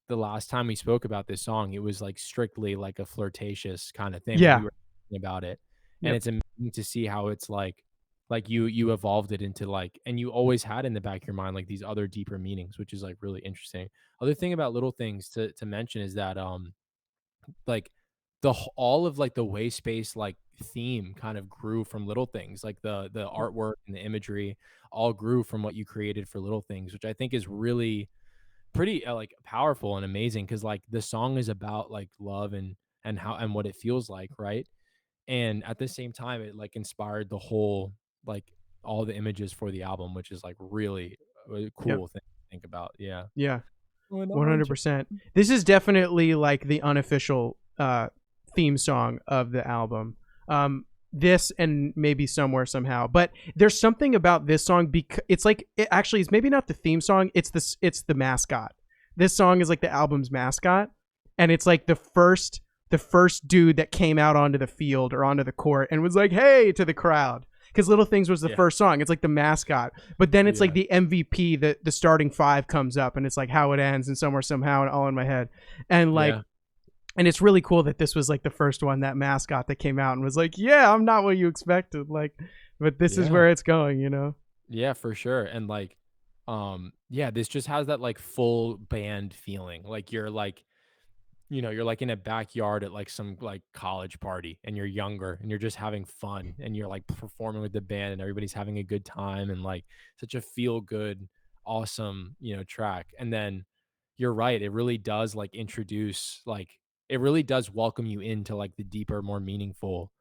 Speaker 3: the last time we spoke about this song, it was like strictly like a flirtatious kind of thing.
Speaker 1: Yeah.
Speaker 3: We were talking about it. And
Speaker 1: Yep.
Speaker 3: it's amazing to see how it's like you evolved it into like, and you always had in the back of your mind like these other deeper meanings, which is like really interesting. Other thing about Little Things to mention is that like all of like the Wayspace like theme kind of grew from Little Things. Like the artwork and the imagery all grew from what you created for Little Things, which I think is really pretty like powerful and amazing, because like the song is about like love and how and what it feels like, right? And at the same time it like inspired the whole like all the images for the album, which is like really a
Speaker 1: Yep.
Speaker 3: cool thing to think about. Yeah.
Speaker 1: Yeah.
Speaker 3: When I'm
Speaker 1: 100%. This is definitely like the unofficial theme song of the album. This and maybe Somewhere Somehow, but there's something about this song because it's like, it actually is maybe not the theme song. It's the mascot. This song is like the album's mascot, and it's like the first dude that came out onto the field or onto the court and was like, "Hey" to the crowd. Because Little Things was the first song. It's like the mascot. But then it's like the MVP, the starting five comes up, and it's like How It Ends and Somewhere Somehow and All in My Head. And like, and it's really cool that this was like the first one, that mascot that came out and was like, yeah, I'm not what you expected. Like, but this is where it's going, you know?
Speaker 3: Yeah, for sure. And like, this just has that like full band feeling. Like you're like, you know, you're like in a backyard at like some like college party and you're younger and you're just having fun and you're like performing with the band and everybody's having a good time, and like such a feel good, awesome, you know, track. And then you're right. It really does like introduce, like, it really does welcome you into like the deeper, more meaningful,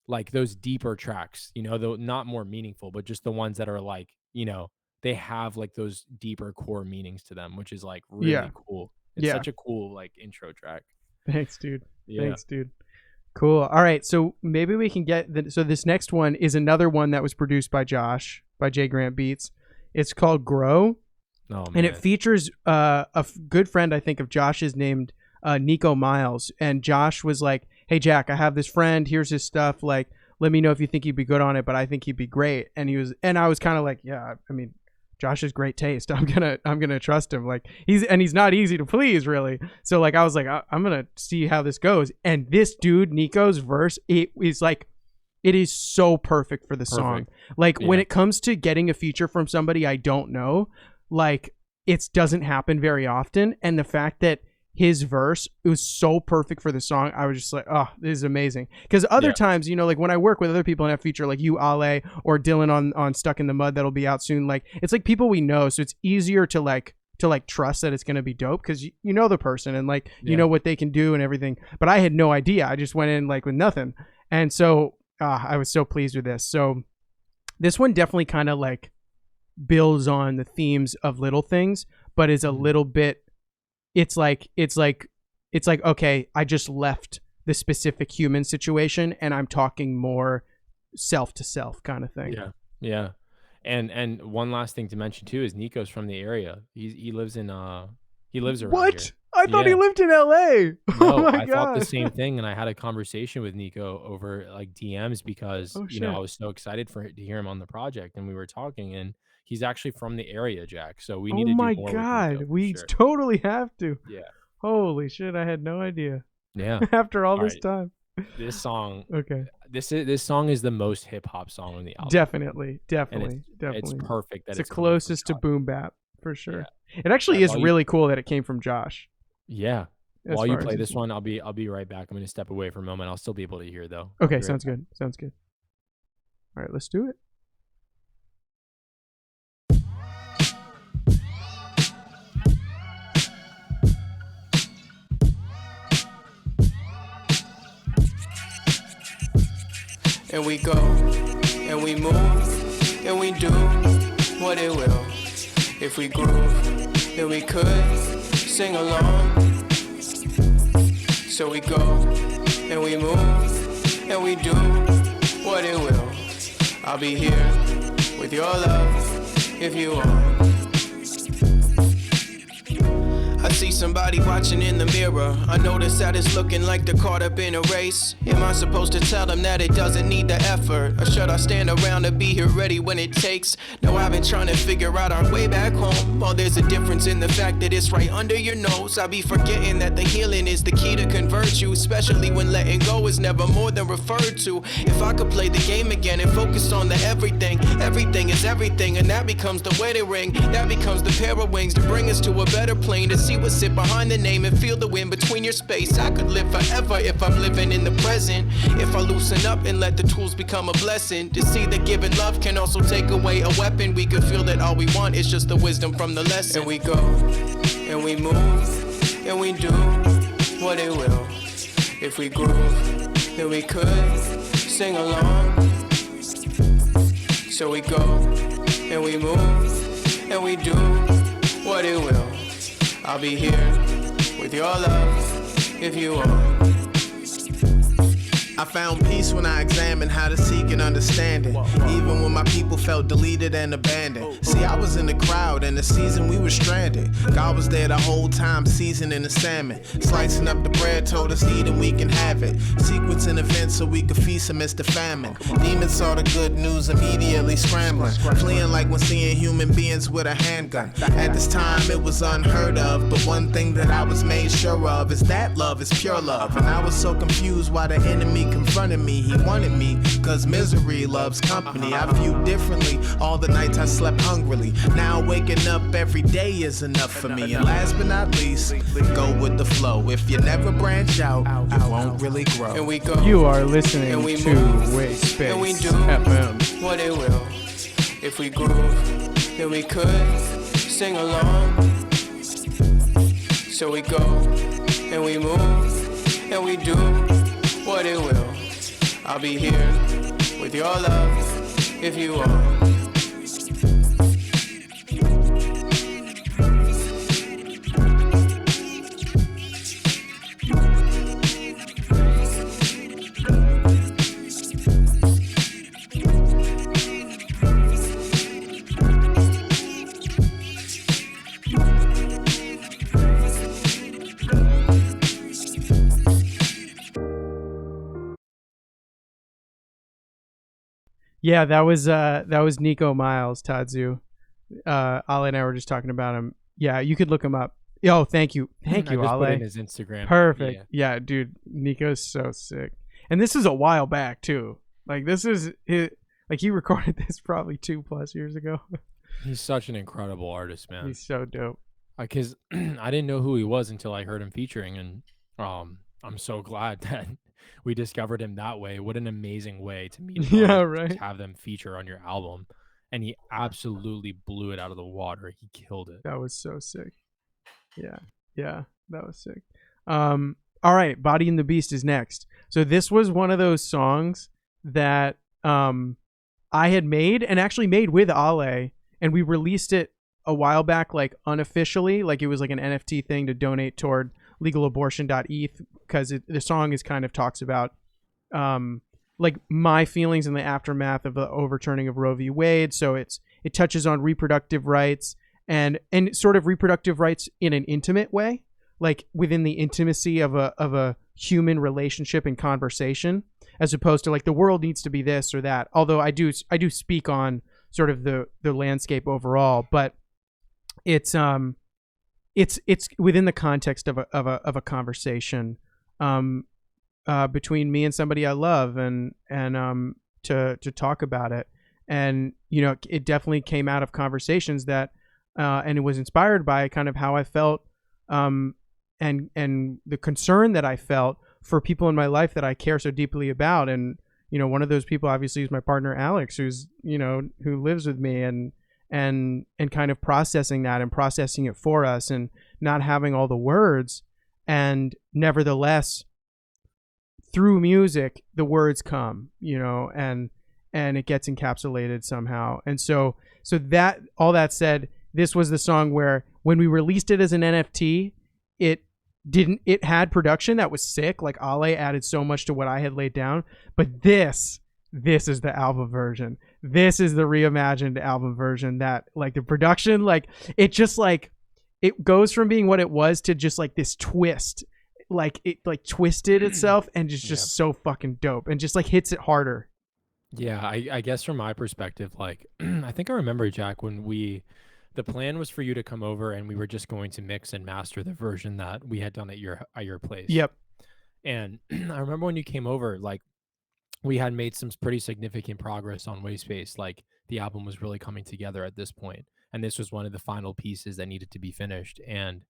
Speaker 3: like those deeper tracks, you know, though not more meaningful, but just the ones that are like, you know, they have like those deeper core meanings to them, which is like really cool. It's such a cool like intro track.
Speaker 1: Thanks, dude. Thanks, dude. Cool. All right. So maybe we can get so this next one is another one that was produced by Josh, by Jay Grant Beats. It's called Grow.
Speaker 3: Oh, man.
Speaker 1: And it features good friend, I think, of Josh's named Nico Miles. And Josh was like, hey, Jack, I have this friend. Here's his stuff. Like, let me know if you think he'd be good on it, but I think he'd be great. And I was kind of like, yeah, I mean, Josh has great taste. I'm gonna trust him. Like he's not easy to please, really. So like I was like, I'm gonna see how this goes. And this dude, Nico's verse, it is so perfect for the song. Like when it comes to getting a feature from somebody I don't know, like it doesn't happen very often. And the fact that his verse, it was so perfect for the song, I was just like, oh, this is amazing. Because other times, you know, like when I work with other people in that feature, like you, Ale, or Dylan on Stuck in the Mud, that'll be out soon, like it's like people we know, so it's easier to trust that it's going to be dope because you know the person and like you know what they can do and everything. But I had no idea. I just went in like with nothing, and so I was so pleased with this. So this one definitely kind of like builds on the themes of Little Things, but is a little bit, it's like okay, I just left the specific human situation and I'm talking more self to self kind of thing.
Speaker 3: Yeah. And one last thing to mention too is Nico's from the area. He lives in he lives around
Speaker 1: What?
Speaker 3: here.
Speaker 1: I thought he
Speaker 3: Yeah.
Speaker 1: lived in LA. Oh
Speaker 3: No,
Speaker 1: my
Speaker 3: I thought the
Speaker 1: god.
Speaker 3: same thing, and I had a conversation with Nico over like DMs because
Speaker 1: Oh
Speaker 3: you know I
Speaker 1: shit.
Speaker 3: was so excited to hear him on the project, and we were talking, and he's actually from the area, Jack. So we need
Speaker 1: Oh
Speaker 3: to do
Speaker 1: my
Speaker 3: more with Nico
Speaker 1: god.
Speaker 3: for
Speaker 1: We
Speaker 3: sure.
Speaker 1: totally have to.
Speaker 3: Yeah,
Speaker 1: Holy shit, I had no idea.
Speaker 3: yeah.
Speaker 1: After all
Speaker 3: All
Speaker 1: this
Speaker 3: right,
Speaker 1: time.
Speaker 3: this song,
Speaker 1: Okay.
Speaker 3: this song is the most hip hop song on the album,
Speaker 1: Definitely.
Speaker 3: and
Speaker 1: Definitely.
Speaker 3: it's
Speaker 1: Definitely.
Speaker 3: perfect that
Speaker 1: It's the
Speaker 3: it's coming from
Speaker 1: closest to
Speaker 3: Josh.
Speaker 1: boom bap for
Speaker 3: Yeah,
Speaker 1: sure. It actually is
Speaker 3: while you
Speaker 1: really cool that it came from Josh.
Speaker 3: yeah.
Speaker 1: As
Speaker 3: While you
Speaker 1: far as
Speaker 3: play
Speaker 1: it's
Speaker 3: this one, I'll be right back. I'm gonna step away for a moment. I'll still be able to hear though. I'll
Speaker 1: okay,
Speaker 3: be right
Speaker 1: sounds
Speaker 3: back.
Speaker 1: good. Sounds good. All right, let's do it.
Speaker 2: And we go, and we move, and we do what it will. If we groove, then we could sing along. So we go, and we move, and we do what it will. I'll be here with your love if you want. I see somebody watching in the mirror. I notice that it's looking like they're caught up in a race. Am I supposed to tell them that it doesn't need the effort? Or should I stand around to be here ready when it takes? No, I've been trying to figure out our way back home. Oh, there's a difference in the fact that it's right under your nose. I be forgetting that the healing is the key to convert you, especially when letting go is never more than referred to. If I could play the game again and focus on the everything, everything is everything, and that becomes the wedding ring. That becomes the pair of wings to bring us to a better plane, to see what's sit behind the name and feel the wind between your space. I could live forever if I'm living in the present. If I loosen up and let the tools become a blessing, to see that giving love can also take away a weapon. We could feel that all we want is just the wisdom from the lesson. And we go, and we move, and we do what it will. If we groove, then we could sing along. So we go, and we move, and we do what it will. I'll be here with your love if you want. I found peace when I examined how to seek and understand it. Even when my people felt deleted and abandoned. See, I was in the crowd and the season we were stranded. God was there the whole time, seasoning the salmon. Slicing up the bread, told us eat and we can have it. Sequencing events so we could feast amidst the famine. Demons saw the good news, immediately scrambling. Fleeing like when seeing human beings with a handgun. At this time it was unheard of, but one thing that I was made sure of is that love is pure love. And I was so confused why the enemy confronted me. He wanted me, cause misery loves company. I viewed differently all the nights I slept hungrily. Now waking up every day is enough for me. And last but not least, go with the flow. If you never branch out, you won't really grow. And we go,
Speaker 1: You are listening
Speaker 2: and we
Speaker 1: to
Speaker 2: move,
Speaker 1: Wayspace
Speaker 2: and we do
Speaker 1: FM.
Speaker 2: what it will. If we groove, then we could sing along. So we go, and we move, and we do what it will. I'll be here with your love if you want.
Speaker 1: Yeah, that was Nico Miles, Tadzu. Ale and I were just talking about him. Yeah, you could look him up. Oh, thank you,
Speaker 3: I just put
Speaker 1: Ale.
Speaker 3: in his Instagram.
Speaker 1: Perfect.
Speaker 3: Yeah.
Speaker 1: Yeah, dude, Nico's so sick. And this is a while back too. Like this is like he recorded this probably 2+ years ago.
Speaker 3: He's such an incredible artist, man.
Speaker 1: He's so dope.
Speaker 3: Because I didn't know who he was until I heard him featuring, and I'm so glad that we discovered him that way. What an amazing way to meet an
Speaker 1: Yeah,
Speaker 3: artist,
Speaker 1: right.
Speaker 3: just have them feature on your album, and he absolutely blew it out of the water. He killed it.
Speaker 1: That was so sick. Yeah, that was sick. All right, Body and the Beast is next. So this was one of those songs that I had made and actually made with Ale, and we released it a while back, like unofficially, like it was like an NFT thing to donate toward legalabortion.eth, because the song is kind of talks about like my feelings in the aftermath of the overturning of Roe v. Wade. So it's it touches on reproductive rights and sort of reproductive rights in an intimate way, like within the intimacy of a human relationship and conversation, as opposed to like the world needs to be this or that. Although I do speak on sort of the landscape overall, but it's within the context of a conversation between me and somebody I love, and to talk about it. And it definitely came out of conversations that and it was inspired by kind of how I felt, and the concern that I felt for people in my life that I care so deeply about. And one of those people obviously is my partner Alex, who's who lives with me, and kind of processing that and processing it for us, and not having all the words, and nevertheless through music the words come, and it gets encapsulated somehow. And so that, all that said, this was the song where when we released it as an NFT, it had production that was sick. Like Ale added so much to what I had laid down, but this is the album version. This is the reimagined album version that, like, the production, like, it just, like, it goes from being what it was to just like this twist, like it like twisted itself, and just so fucking dope, and just like hits it harder.
Speaker 3: Yeah, I guess from my perspective, like, I think I remember, Jack, when the plan was for you to come over and we were just going to mix and master the version that we had done at your place.
Speaker 1: Yep.
Speaker 3: And I remember when you came over, like, we had made some pretty significant progress on Wayspace. Like, the album was really coming together at this point, and this was one of the final pieces that needed to be finished. And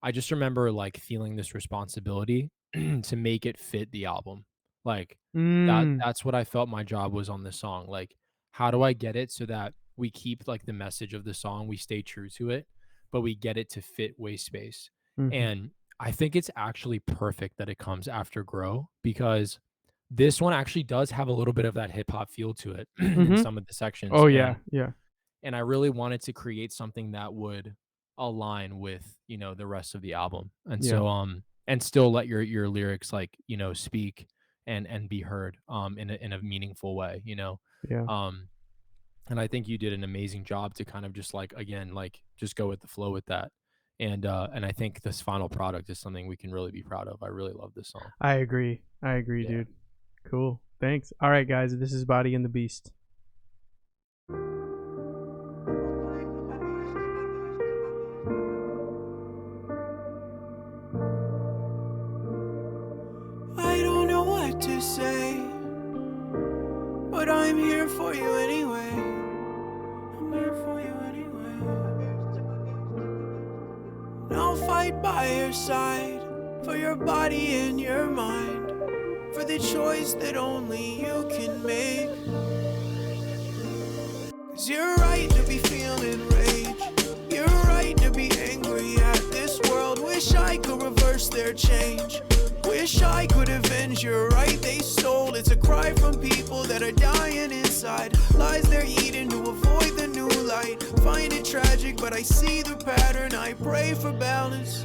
Speaker 3: I just remember, like, feeling this responsibility to make it fit the album. Like, that's what I felt my job was on this song. Like, how do I get it so that we keep, like, the message of the song, we stay true to it, but we get it to fit Wayspace. And I think it's actually perfect that it comes after Grow, because this one actually does have a little bit of that hip hop feel to it in some of the sections.
Speaker 1: Oh yeah, yeah.
Speaker 3: And I really wanted to create something that would align with, the rest of the album. And so and still let your lyrics, like, speak and be heard in a meaningful way,
Speaker 1: Yeah.
Speaker 3: And I think you did an amazing job to kind of just, like, again, like, just go with the flow with that. And I think this final product is something we can really be proud of. I really love this song.
Speaker 1: I agree, dude. Cool. Thanks. All right, guys, this is Body and the Beast.
Speaker 2: I don't know what to say, but I'm here for you anyway. I'm here for you anyway. And I'll fight by your side for your body and your mind, for the choice that only you can make. 'Cause you're right to be feeling rage, you're right to be angry at this world. Wish I could reverse their change, wish I could avenge your right they stole. It's a cry from people that are dying inside, lies they're eating to avoid the new light. Find it tragic, but I see the pattern. I pray for balance.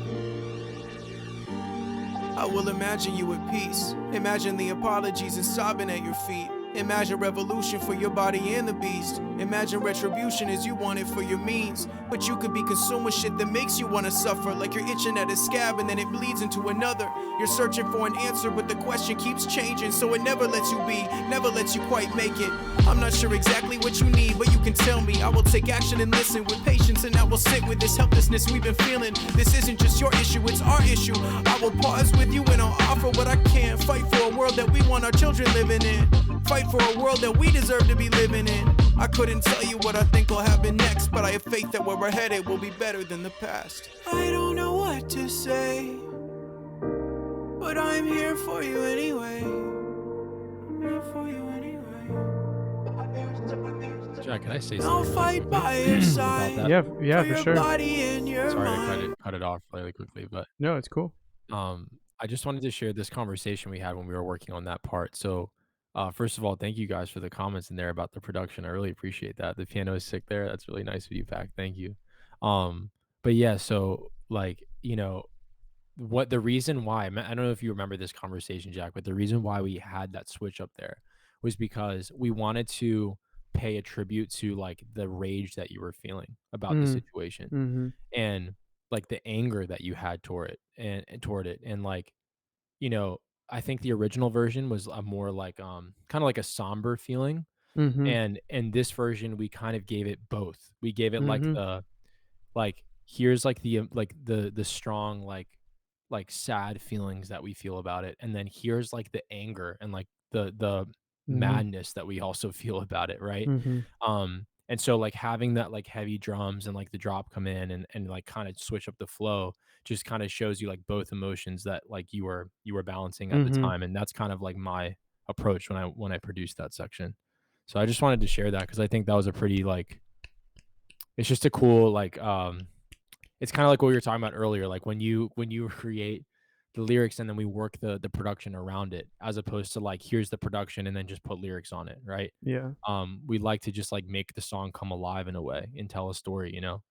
Speaker 2: I will imagine you at peace, imagine the apologies and sobbing at your feet. Imagine revolution for your body and the beast. Imagine retribution as you want it for your means. But you could be consumed with shit that makes you want to suffer, like you're itching at a scab and then it bleeds into another. You're searching for an answer, but the question keeps changing, so it never lets you be, never lets you quite make it. I'm not sure exactly what you need, but you can tell me. I will take action and listen with patience, and I will sit with this helplessness we've been feeling. This isn't just your issue, it's our issue. I will pause with you and I'll offer what I can. Fight for a world that we want our children living in. Fight for a world that we deserve to be living in. I couldn't tell you what I think will happen next, but I have faith that where we're headed will be better than the past. I don't know what to say, but I'm here for you anyway. I'm here for you anyway.
Speaker 3: Jack, can I say
Speaker 2: I'll
Speaker 3: something
Speaker 2: fight by your side.
Speaker 3: about that?
Speaker 1: Yeah, for
Speaker 2: your
Speaker 1: sure.
Speaker 2: Body and your
Speaker 3: Sorry
Speaker 2: mind.
Speaker 3: to cut it off really quickly, but
Speaker 1: No, it's cool.
Speaker 3: I just wanted to share this conversation we had when we were working on that part. So, first of all, thank you guys for the comments in there about the production. I really appreciate that. The piano is sick there. That's really nice of you, Pac. Thank you. But yeah, so, like, what the reason why, I don't know if you remember this conversation, Jack, but the reason why we had that switch up there was because we wanted to pay a tribute to like the rage that you were feeling about the
Speaker 1: Mm.
Speaker 3: situation,
Speaker 1: Mhm.
Speaker 3: and like the anger that you had toward it, and toward it, and like, you know, I think the original version was a more like kind of like a somber feeling,
Speaker 1: Mhm.
Speaker 3: and this version we kind of gave it both. We gave it like
Speaker 1: Mhm.
Speaker 3: the, like, here's like the strong like sad feelings that we feel about it, and then here's like the anger and like the
Speaker 1: Mhm.
Speaker 3: madness that we also feel about it, right?
Speaker 1: Mhm.
Speaker 3: And so like having that like heavy drums and like the drop come in and like kind of switch up the flow just kind of shows you like both emotions that like you were balancing at the
Speaker 1: Mhm.
Speaker 3: time, and that's kind of like my approach when I produced that section. So I just wanted to share that because I think that was a pretty like, it's just a cool like it's kind of like what we were talking about earlier, like when you create the lyrics and then we work the production around it, as opposed to like here's the production and then just put lyrics on it, right?
Speaker 1: Yeah.
Speaker 3: We like to just like make the song come alive in a way and tell a story, you know.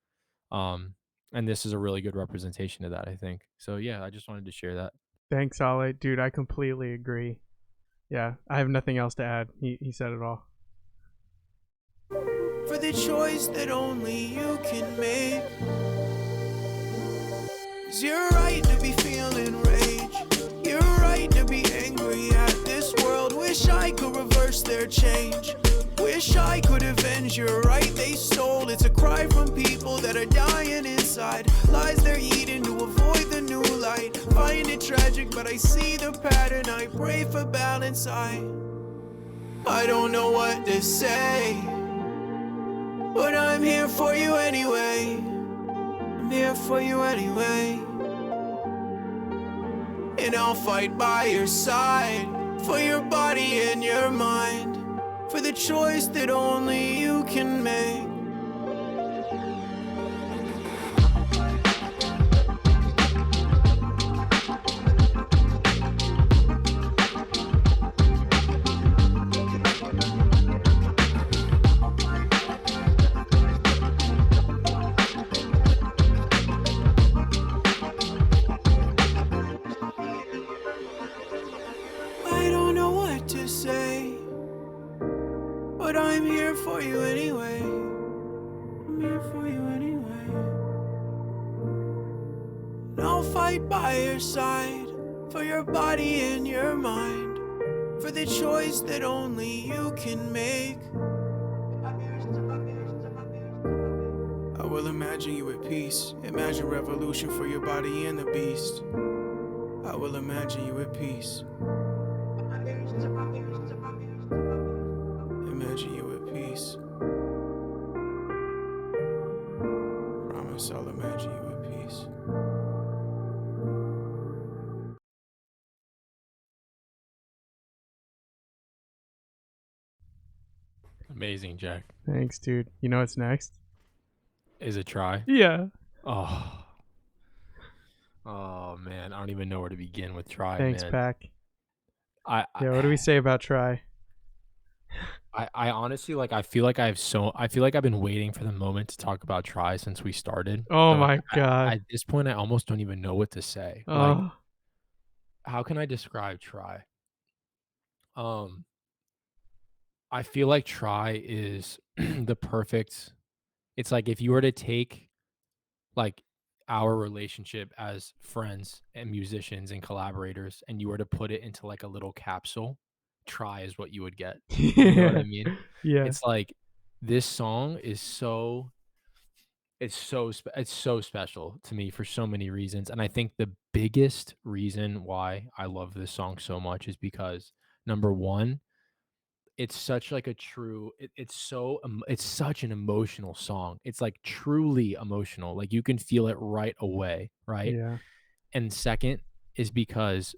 Speaker 3: Um, and this is a really good representation of that, I think. So yeah, I just wanted to share that.
Speaker 1: Thanks, Ale. Dude, I completely agree. Yeah, I have nothing else to add. He said it all.
Speaker 2: For the choice that only you can make. 'Cause you're right to be feeling rage. You're right to be angry at this world. Wish I could reverse their change. Wish I could avenge your right they stole. It's a cry from people that are dying inside. Lies they're eating to avoid the new light. Find it tragic, but I see the pattern. I pray for balance. I don't know what to say, but I'm here for you anyway. I'm here for you anyway. And I'll fight by your side for your body and your mind, for the choice that only you can make. I don't know what to say, but I'm here for you anyway. I'm here for you anyway. And I'll fight by your side for your body and your mind, for the choice that only you can make. I will imagine you at peace. Imagine revolution for your body and the beast. I will imagine you at peace. Imagine you at peace. Promise I'll imagine you at peace.
Speaker 3: Amazing, Jack.
Speaker 1: Thanks, dude. You know what's next?
Speaker 3: Is it try?
Speaker 1: Yeah.
Speaker 3: Oh, oh man, I don't even know where to begin with try,
Speaker 1: Thanks,
Speaker 3: man.
Speaker 1: Pack.
Speaker 3: I,
Speaker 1: Yeah, what do we say about Try?
Speaker 3: I honestly like I feel like I've been waiting for the moment to talk about try since we started.
Speaker 1: Oh
Speaker 3: So like
Speaker 1: my god.
Speaker 3: at this point I almost don't even know what to say. Like,
Speaker 1: Oh.
Speaker 3: how can I describe try? Um I feel like try is the perfect, it's like if you were to take like our relationship as friends and musicians and collaborators and you were to put it into like a little capsule, try is what you would get. You know what I mean?
Speaker 1: Yeah.
Speaker 3: It's like this song is so, it's so special to me for so many reasons, and I think the biggest reason why I love this song so much is because number 1, it's such like a true it's so it's such an emotional song. It's like truly emotional. Like you can feel it right away, right?
Speaker 1: Yeah.
Speaker 3: And second is because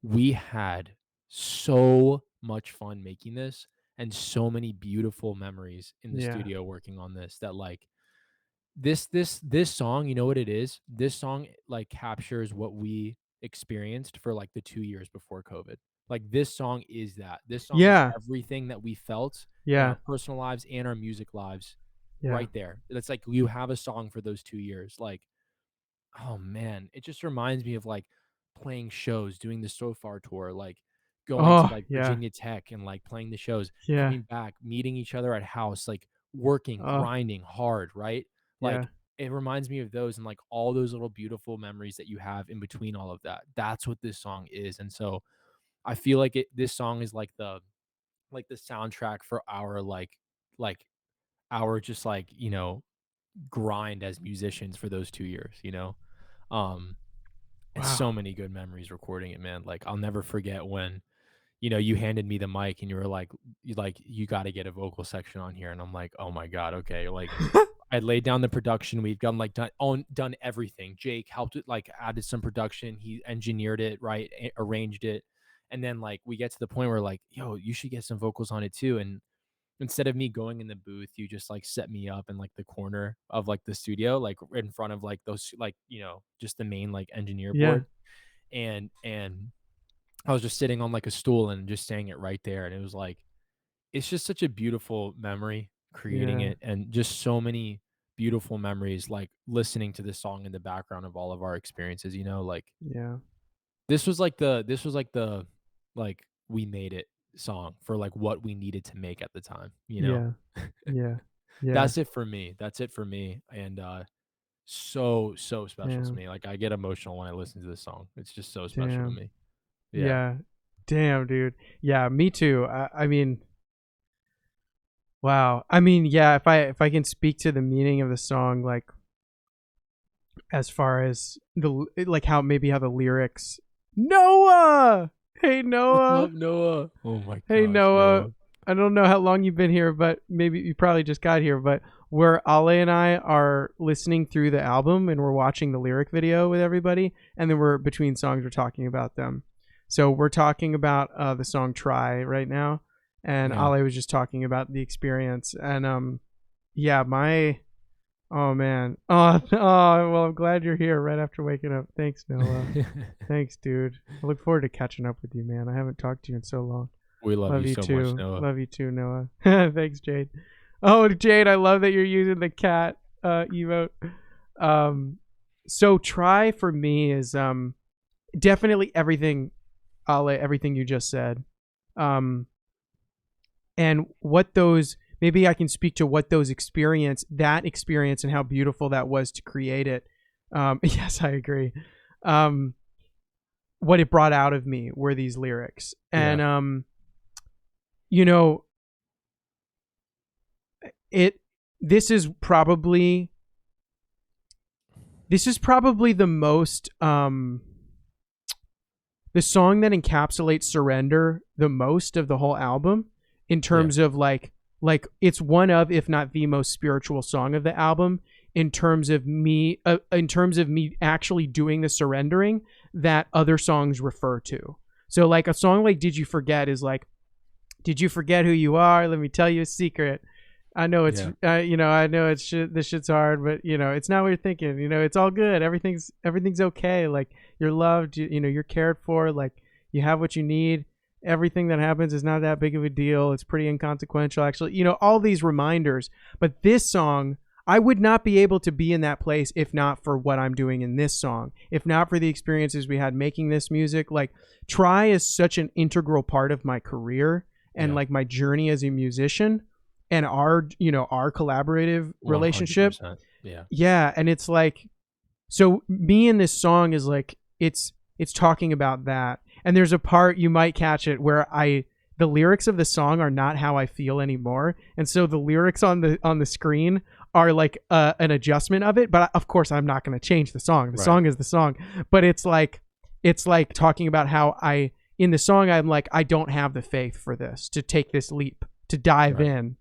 Speaker 3: we had so much fun making this and so many beautiful memories in the
Speaker 1: Yeah.
Speaker 3: studio working on this, that like this song, you know what it is? This song like captures what we experienced for like the 2 years before COVID. Like this song is that. This song is
Speaker 1: Yeah.
Speaker 3: everything that we felt in
Speaker 1: Yeah.
Speaker 3: our personal lives and our music lives
Speaker 1: Yeah.
Speaker 3: right there. It's like you have a song for those 2 years. Like, oh man, it just reminds me of like playing shows, doing the So Far tour, like going to
Speaker 1: Oh,
Speaker 3: like
Speaker 1: yeah.
Speaker 3: Virginia Tech and like playing the shows,
Speaker 1: Yeah.
Speaker 3: coming back, meeting each other at house, like working,
Speaker 1: Oh,
Speaker 3: grinding hard, right?
Speaker 1: yeah.
Speaker 3: Like it reminds me of those and like all those little beautiful memories that you have in between all of that. That's what this song is. And so I feel like this song is like the soundtrack for like our just like, grind as musicians for those 2 years, you know? Um and so
Speaker 1: Wow.
Speaker 3: many good memories recording it, man. Like I'll never forget when, you handed me the mic and you were like you got to get a vocal section on here and I'm like, "Oh my god, okay." Like I laid down the production. We've done everything. Jake helped it, like added some production. He engineered it, right? Arranged it. And then like we get to the point where like, "Yo, you should get some vocals on it too." And instead of me going in the booth, you just like set me up in like the corner of like the studio, like in front of like those like, just the main like engineer
Speaker 1: Yeah.
Speaker 3: board. And I was just sitting on like a stool and just saying it right there. And it was like, it's just such a beautiful memory creating
Speaker 1: Yeah.
Speaker 3: it and just so many beautiful memories like listening to this song in the background of all of our experiences, like
Speaker 1: Yeah.
Speaker 3: this was like the like we made it song for like what we needed to make at the time.
Speaker 1: Yeah. Yeah. Yeah.
Speaker 3: That's it for me. That's it for me. And so special to
Speaker 1: Damn.
Speaker 3: me. Like I get emotional when I listen to this song. It's just so special to
Speaker 1: Damn.
Speaker 3: me. Yeah.
Speaker 1: Yeah. Damn, dude. Yeah, me too. I mean, wow. I mean, yeah, if I can speak to the meaning of the song, like as far as the like how the lyrics Noah! Hey
Speaker 3: What's
Speaker 1: Noah.
Speaker 3: up, Noah? Oh my
Speaker 1: Hey
Speaker 3: gosh,
Speaker 1: Noah.
Speaker 3: Noah.
Speaker 1: I don't know how long you've been here, but maybe you probably just got here, but where Ale and I are listening through the album and we're watching the lyric video with everybody, and then we're between songs we're talking about them. So we're talking about the song Try right now, and
Speaker 3: Yeah.
Speaker 1: Ale was just talking about the experience. And yeah, my oh man. Oh well, I'm glad you're here right after waking up. Thanks, Noah. Thanks, dude. I look forward to catching up with you, man. I haven't talked to you in so long.
Speaker 3: We love
Speaker 1: Love
Speaker 3: you
Speaker 1: you
Speaker 3: so much,
Speaker 1: too.
Speaker 3: Noah.
Speaker 1: Love you too, Noah. Thanks, Jade. Oh, Jade, I love that you're using the cat emote. So Try for me is definitely everything, Ale, everything you just said. Um, and what those maybe I can speak to what that experience and how beautiful that was to create it. Yes, I agree. What it brought out of me were these lyrics. And
Speaker 3: Yeah.
Speaker 1: you know, it this is probably the most the song that encapsulates surrender the most of the whole album in
Speaker 3: Yeah.
Speaker 1: terms of like it's one of, if not the most spiritual song of the album in terms of me actually doing the surrendering that other songs refer to. So like a song like Did You Forget is like, did you forget who you are? Let me tell you a secret. I know it's
Speaker 3: Yeah.
Speaker 1: I know it's shit, this shit's hard, but it's not what you're thinking. It's all good. Everything's okay. Like you're loved, you're cared for, like you have what you need. Everything that happens is not that big of a deal. It's pretty inconsequential actually. All these reminders. But this song, I would not be able to be in that place if not for what I'm doing in this song. If not for the experiences we had making this music. Like Try is such an integral part of my career and
Speaker 3: Yeah.
Speaker 1: like my journey as a musician and our collaborative relationship.
Speaker 3: 100%. Yeah.
Speaker 1: Yeah. And it's like, so me in this song is like, it's talking about that. And there's a part, you might catch it, where the lyrics of the song are not how I feel anymore. And so the lyrics on the screen are like an adjustment of it. But of course I'm not going to change the song. The
Speaker 3: Right.
Speaker 1: song is the song, but it's like talking about how in the song, I'm like, I don't have the faith for this, to take this leap, to dive
Speaker 3: Right.
Speaker 1: in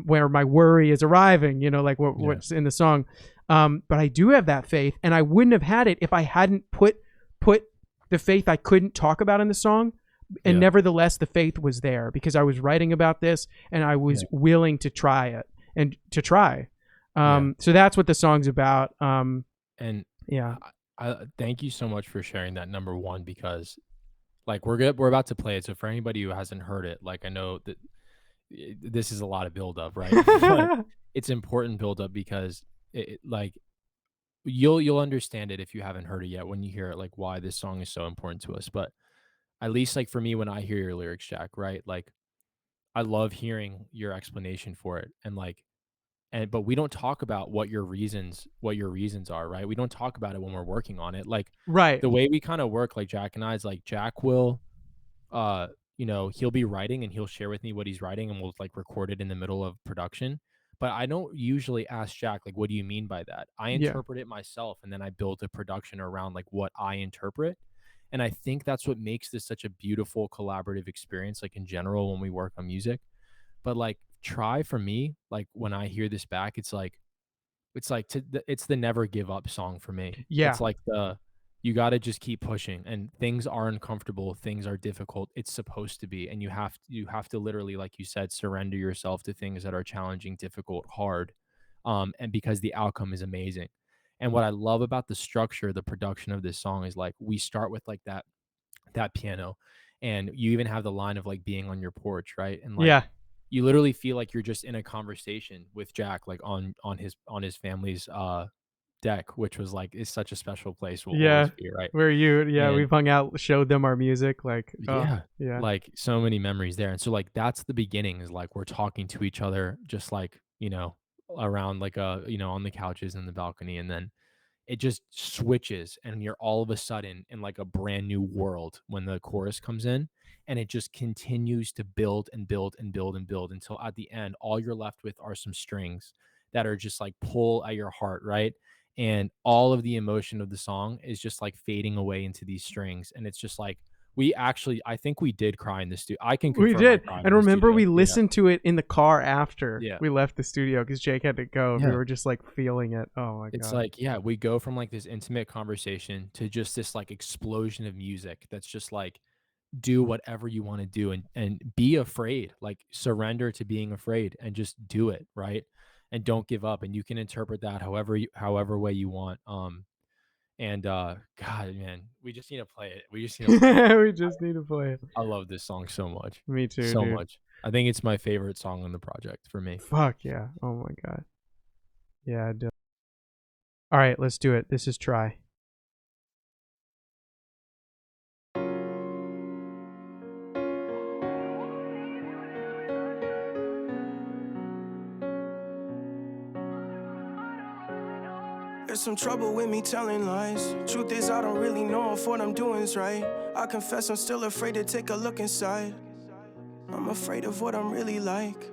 Speaker 1: where my worry is arriving, like what's in the song. But I do have that faith, and I wouldn't have had it if I hadn't put the faith I couldn't talk about in the song. And
Speaker 3: Yeah.
Speaker 1: nevertheless, the faith was there because I was writing about this and I was willing to try it and to try. So that's what the song's about.
Speaker 3: And
Speaker 1: Yeah.
Speaker 3: I thank you so much for sharing that, number one, because like we're about to play it. So for anybody who hasn't heard it, like I know that this is a lot of build up, right? But it's important build up because like you'll understand it if you haven't heard it yet when you hear it, like why this song is so important to us. But at least like for me when I hear your lyrics, Jack, right? Like I love hearing your explanation for it, and like and but we don't talk about what your reasons are, right? We don't talk about it when we're working on it. Like
Speaker 1: Right.
Speaker 3: the way we kind of work, like Jack and I, is like Jack will uh he'll be writing and he'll share with me what he's writing, and we'll like record it in the middle of production. But I don't usually ask Jack like, what do you mean by that? I
Speaker 1: Yeah.
Speaker 3: interpret it myself, and then I build a production around like what I interpret. And I think that's what makes this such a beautiful collaborative experience, like in general when we work on music. But like try for me, like when I hear this back, it's the never give up song for me.
Speaker 1: Yeah.
Speaker 3: It's like the you got to just keep pushing, and things are uncomfortable, things are difficult. It's supposed to be, and you have to literally, like you said, surrender yourself to things that are challenging, difficult, hard, and because the outcome is amazing. And what I love about the structure, the production of this song is like we start with like that piano, and you even have the line of like being on your porch, right? And like
Speaker 1: Yeah.
Speaker 3: you literally feel like you're just in a conversation with Jack, like on his family's deck, which was like is such a special place, will always
Speaker 1: Yeah.
Speaker 3: be, right?
Speaker 1: Where you, yeah,
Speaker 3: And
Speaker 1: we've hung out, showed them our music. Like, oh,
Speaker 3: yeah,
Speaker 1: yeah.
Speaker 3: like so many memories there. And so like that's the beginning, is like we're talking to each other just like, around like on the couches in the balcony, and then it just switches and you're all of a sudden in like a brand new world when the chorus comes in, and it just continues to build and build and build and build until at the end all you're left with are some strings that are just like pull at your heart, right? And all of the emotion of the song is just like fading away into these strings, and it's just like I think we did cry in the studio. I can
Speaker 1: We
Speaker 3: confirm I
Speaker 1: did.
Speaker 3: cried
Speaker 1: And
Speaker 3: in the
Speaker 1: remember,
Speaker 3: studio.
Speaker 1: we
Speaker 3: Yeah.
Speaker 1: listened to it in the car after
Speaker 3: Yeah.
Speaker 1: we left the studio because Jake had to go. We
Speaker 3: Yeah.
Speaker 1: were just like feeling it. Oh my
Speaker 3: It's
Speaker 1: God.
Speaker 3: like, yeah, we go from like this intimate conversation to just this like explosion of music that's just like do whatever you want to do, and be afraid, like surrender to being afraid and just do it, right? And don't give up, and you can interpret that however way you want. And God, man, we just need to play it. We just need to play it.
Speaker 1: We just need to play it.
Speaker 3: I love this song so much.
Speaker 1: Me too,
Speaker 3: So
Speaker 1: dude.
Speaker 3: much. I think it's my favorite song on the project for me.
Speaker 1: Fuck yeah. Oh my God. Yeah. I do. All right, let's do it. This is Try.
Speaker 2: There's some trouble with me telling lies. Truth is, I don't really know if what I'm doing is right. I confess I'm still afraid to take a look inside. I'm afraid of what I'm really like.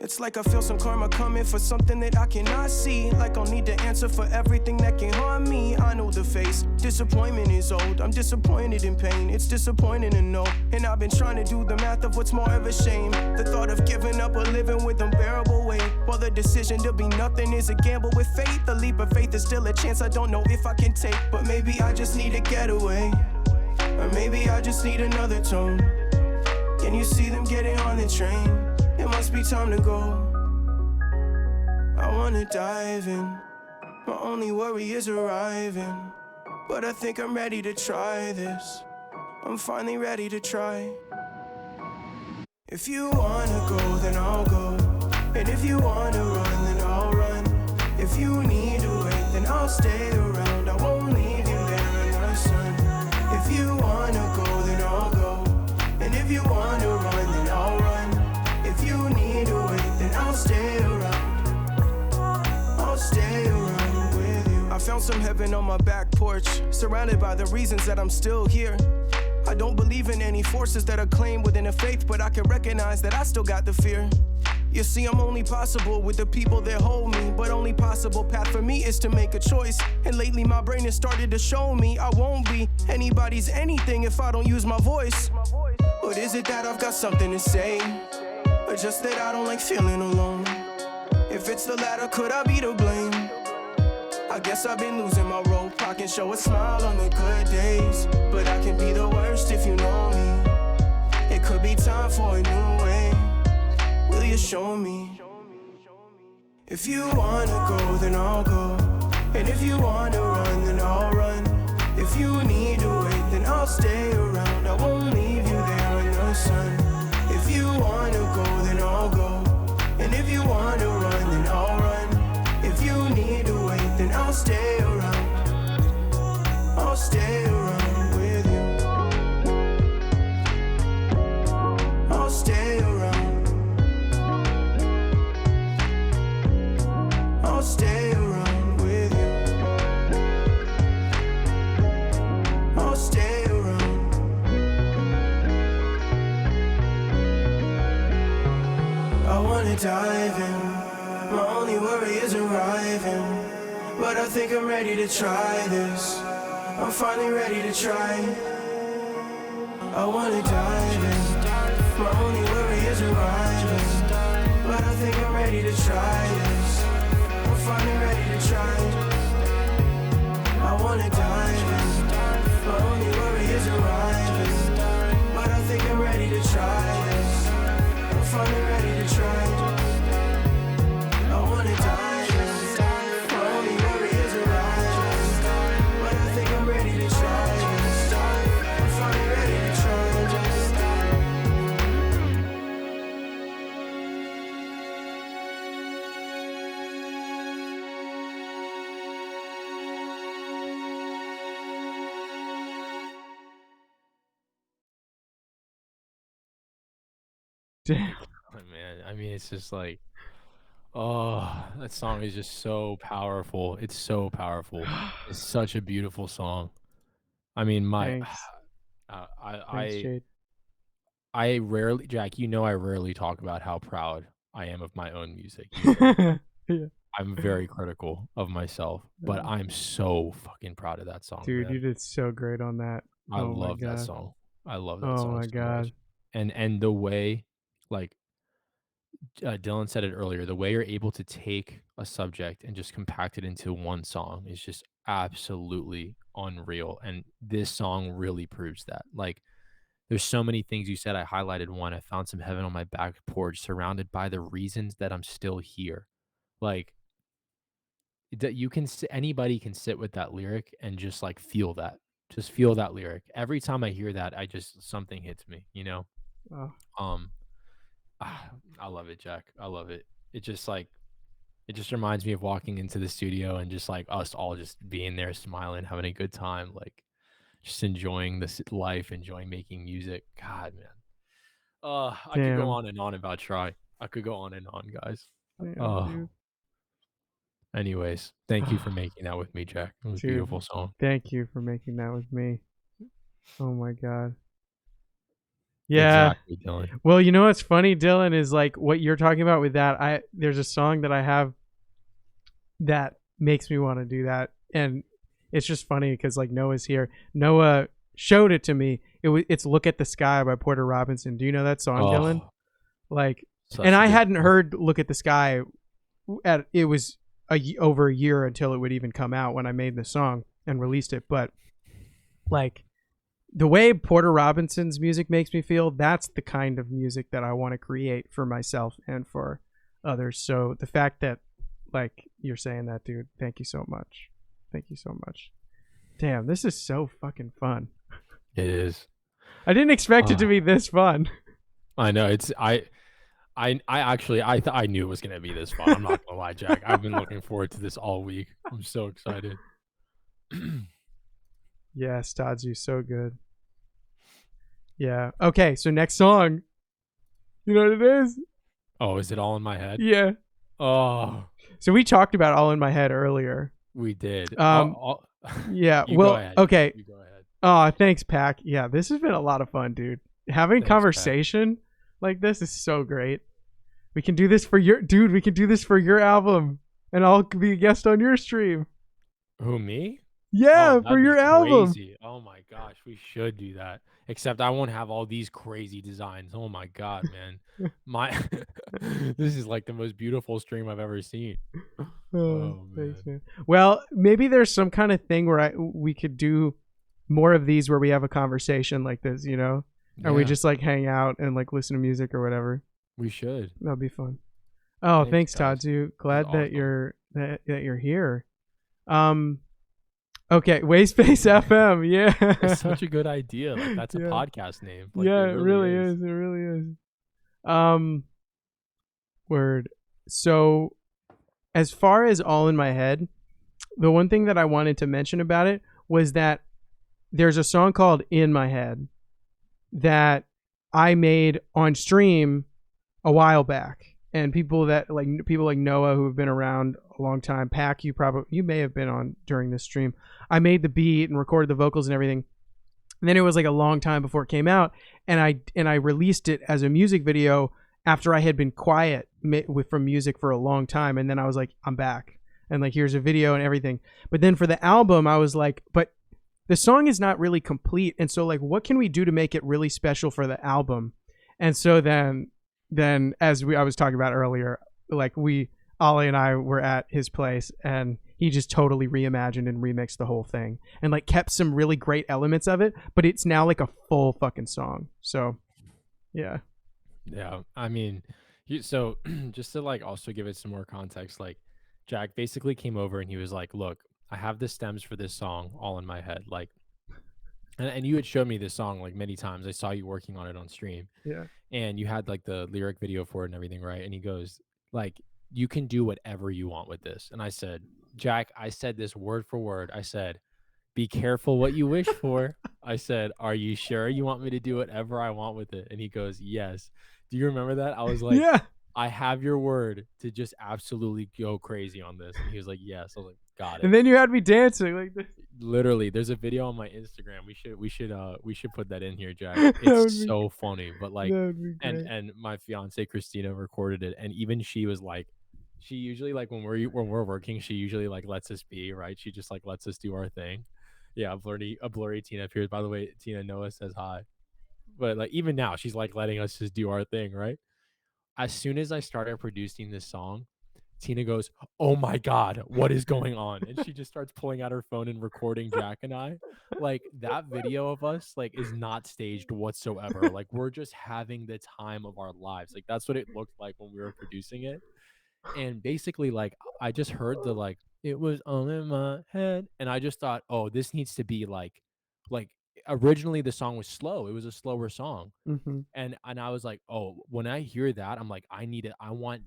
Speaker 2: It's like I feel some karma coming for something that I cannot see. Like I'll need to answer for everything that can harm me. I know the face, disappointment is old. I'm disappointed in pain, it's disappointing to know. And I've been trying to do the math of what's more of a shame. The thought of giving up or living with unbearable weight, while the decision to be nothing is a gamble with faith. The leap of faith is still a chance I don't know if I can take. But maybe I just need a getaway, or maybe I just need another tone. Can you see them getting on the train? It must be time to go. I wanna dive in. My only worry is arriving. But I think I'm ready to try this. I'm finally ready to try. If you wanna go, then I'll go. And if you wanna run, then I'll run. If you need to wait, then I'll stay around. I won't leave you there in the sun. If you wanna go, then I'll go. And if you wanna run, then I'll run. If you need to wait, then I'll stay around. I'll stay around with you. I found some heaven on my back porch, surrounded by the reasons that I'm still here. I don't believe in any forces that are claimed within a faith, but I can recognize that I still got the fear. You see, I'm only possible with the people that hold me, but only possible path for me is to make a choice. And lately my brain has started to show me I won't be anybody's anything if I don't use my voice. But is it that I've got something to say, or just that I don't like feeling alone? If it's the latter, could I be to blame? I guess I've been losing my rope. I can show a smile on the good days, but I can be the worst if you know me. It could be time for a new way. Will you show me? If you wanna go, then I'll go. And if you wanna run, then I'll run. If you need to wait, then I'll stay around. I won't leave you there in the sun. If you wanna go, then I'll go. And if you wanna run, then I'll run. If you need to wait, then I'll stay around. I'll stay around with you. I think I'm ready to try this. I'm finally ready to try. I wanna dive in. My only worry is arriving. But I think I'm ready to try this. I'm finally ready to try. I wanna dive in. My only worry is arriving. But I think I'm ready to try this. I'm finally ready to try. I wanna dive in. My only worry is arriving. But I think I'm ready to try this. I'm finally ready to try.
Speaker 1: Damn.
Speaker 3: Oh, man, I mean, it's just like, oh, that song is just so powerful. It's so powerful. It's such a beautiful song. I mean,
Speaker 1: Thanks. Thanks,
Speaker 3: I
Speaker 1: Jade.
Speaker 3: I rarely, Jack, I rarely talk about how proud I am of my own music. You know,
Speaker 1: Yeah.
Speaker 3: I'm very critical of myself, but I'm so fucking proud of that song,
Speaker 1: Dude,
Speaker 3: man.
Speaker 1: you did so great on that.
Speaker 3: I
Speaker 1: Oh my
Speaker 3: love that
Speaker 1: god.
Speaker 3: song. I love that
Speaker 1: Oh
Speaker 3: song
Speaker 1: my
Speaker 3: so much.
Speaker 1: god.
Speaker 3: And the way, like, Dylan said it earlier, the way you're able to take a subject and just compact it into one song is just absolutely unreal. And this song really proves that. Like, there's so many things you said. I highlighted one. I found some heaven on my back porch, surrounded by the reasons that I'm still here. Like, that you can anybody can sit with that lyric and just like feel that. Just feel that lyric. Every time I hear that, I just something hits me, you know?
Speaker 1: Oh,
Speaker 3: Um I love it, Jack. I love it. It just like it just reminds me of walking into the studio and just like us all just being there smiling, having a good time, like just enjoying this life, enjoying making music. God, man. I could go
Speaker 1: damn.
Speaker 3: on and on about Try. I could go on and on, guys.
Speaker 1: Damn,
Speaker 3: Oh,
Speaker 1: dude.
Speaker 3: anyways, thank you for making that with me, Jack. It was a
Speaker 1: Dude,
Speaker 3: beautiful song.
Speaker 1: thank you for making that with me. Oh my god. Yeah.
Speaker 3: Exactly, Dylan.
Speaker 1: Well, you know what's funny, Dylan, is like what you're talking about with that. There's a song that I have that makes me want to do that, and it's just funny because like Noah's here. Noah showed it to me. It's "Look at the Sky" by Porter Robinson. Do you know that song, Dylan?
Speaker 3: Oh,
Speaker 1: Like,
Speaker 3: such
Speaker 1: and
Speaker 3: a
Speaker 1: I
Speaker 3: good
Speaker 1: hadn't
Speaker 3: song.
Speaker 1: heard "Look at the Sky" it was over a year until it would even come out when I made the song and released it. But like the way Porter Robinson's music makes me feel, that's the kind of music that I want to create for myself and for others. So the fact that like you're saying that, dude, thank you so much. Thank you so much. Damn, this is so fucking fun.
Speaker 3: It is.
Speaker 1: I didn't expect it to be this fun.
Speaker 3: I know. It's I actually I knew it was gonna be this fun. I'm not gonna lie, Jack. I've been looking forward to this all week. I'm so excited.
Speaker 1: Yes, Tadzu, so good. Yeah. Okay, so next song. You know what it is?
Speaker 3: Oh, is it all in my head?
Speaker 1: Yeah.
Speaker 3: Oh,
Speaker 1: So we talked about All in My Head earlier.
Speaker 3: we did.
Speaker 1: Yeah.
Speaker 3: You
Speaker 1: well,
Speaker 3: go ahead.
Speaker 1: okay.
Speaker 3: You go ahead.
Speaker 1: Oh, thanks, Pac. Yeah, this has been a lot of fun, dude. Having
Speaker 3: Thanks,
Speaker 1: conversation like this is so great. We can do this for your dude. We can do this for your album, and I'll be a guest on your stream.
Speaker 3: Who, me?
Speaker 1: Yeah,
Speaker 3: Oh,
Speaker 1: for
Speaker 3: that'd
Speaker 1: your
Speaker 3: be
Speaker 1: album.
Speaker 3: crazy. Oh my gosh, we should do that. Except I won't have all these crazy designs. Oh my god, man. My this is like the most beautiful stream I've ever seen. Oh
Speaker 1: Thanks,
Speaker 3: man.
Speaker 1: man. Well, maybe there's some kind of thing where we could do more of these where we have a conversation like this, you know, and we
Speaker 3: Yeah,
Speaker 1: just like hang out and like listen to music or whatever.
Speaker 3: we should.
Speaker 1: That'd be fun. Oh, thanks,
Speaker 3: guys.
Speaker 1: Tadzu. Glad that
Speaker 3: awesome.
Speaker 1: you're that you're here. Okay, Wayspace FM. Yeah,
Speaker 3: It's such a good idea. Like that's a
Speaker 1: Yeah.
Speaker 3: podcast name. Like,
Speaker 1: yeah, it really is. It really is. Word. So, as far as All in My Head, the one thing that I wanted to mention about it was that there's a song called In My Head that I made on stream a while back. And people like Noah, who have been around a long time, Pac, you may have been on during this stream. I made the beat and recorded the vocals and everything. And then it was like a long time before it came out, and I released it as a music video after I had been quiet from music for a long time. And then I was like, I'm back. and like here's a video and everything. But then for the album, I was like, but the song is not really complete, and so like, what can we do to make it really special for the album? And so then as I was talking about earlier, like Ollie and I were at his place, and he just totally reimagined and remixed the whole thing, and like kept some really great elements of it, but it's now like a full fucking song. So yeah.
Speaker 3: I mean, so just to like also give it some more context, like Jack basically came over and he was like, look, I have the stems for this song all in my head. Like, and you had showed me this song like many times. I saw you working on it on stream.
Speaker 1: Yeah.
Speaker 3: And you had like the lyric video for it and everything, right? And he goes, like, you can do whatever you want with this. And I said, Jack, I said this word for word. I said, be careful what you wish for. I said, are you sure you want me to do whatever I want with it? And he goes, yes. Do you remember that? I was like,
Speaker 1: Yeah.
Speaker 3: I have your word to just absolutely go crazy on this. And he was like, yes. I was like, got it.
Speaker 1: And then you had me dancing like this.
Speaker 3: Literally, there's a video on my Instagram. We should put that in here, Jack. It's so funny. But like, and my fiance Christina recorded it, and even she was like, she usually like when we're working, she usually like lets us be, right? She just like lets us do our thing. Yeah, a blurry Tina appears. By the way, Tina Noah says hi. But like even now, she's like letting us just do our thing, right? As soon as I started producing this song, Tina goes, oh my God, what is going on? And she just starts pulling out her phone and recording Jack and I. Like that video of us like is not staged whatsoever. Like we're just having the time of our lives. Like that's what it looked like when we were producing it. And basically like I just heard the like it was all in my head, and I just thought, oh, this needs to be like originally the song was slow. It was a slower song.
Speaker 1: Mm-hmm.
Speaker 3: And I was like, oh, when I hear that, I'm like, I need it. I want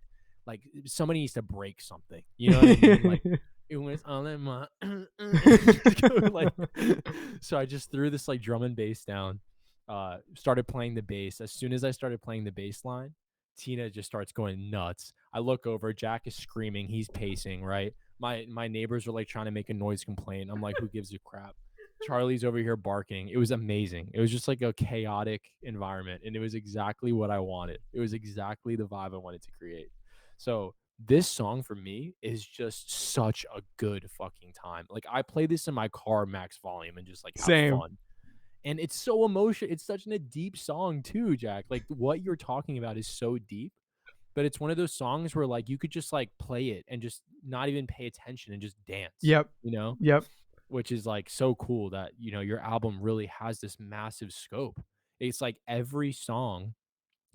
Speaker 3: like somebody needs to break something. You know what I mean? Like it was all in my like so I just threw this like drum and bass down, started playing the bass. As soon as I started playing the bass line, Tina just starts going nuts. I look over, Jack is screaming, he's pacing, right? My neighbors are like trying to make a noise complaint. I'm like, who gives a crap? Charlie's over here barking. It was amazing. It was just like a chaotic environment, and it was exactly what I wanted. It was exactly the vibe I wanted to create. So this song for me is just such a good fucking time. Like I play this in my car max volume and just like have fun. And it's so emotional. It's such a deep song too, Jack. Like what you're talking about is so deep, but it's one of those songs where like you could just like play it and just not even pay attention and just dance.
Speaker 1: Yep.
Speaker 3: You know?
Speaker 1: Yep.
Speaker 3: Which is like so cool that, you know, your album really has this massive scope. It's like every song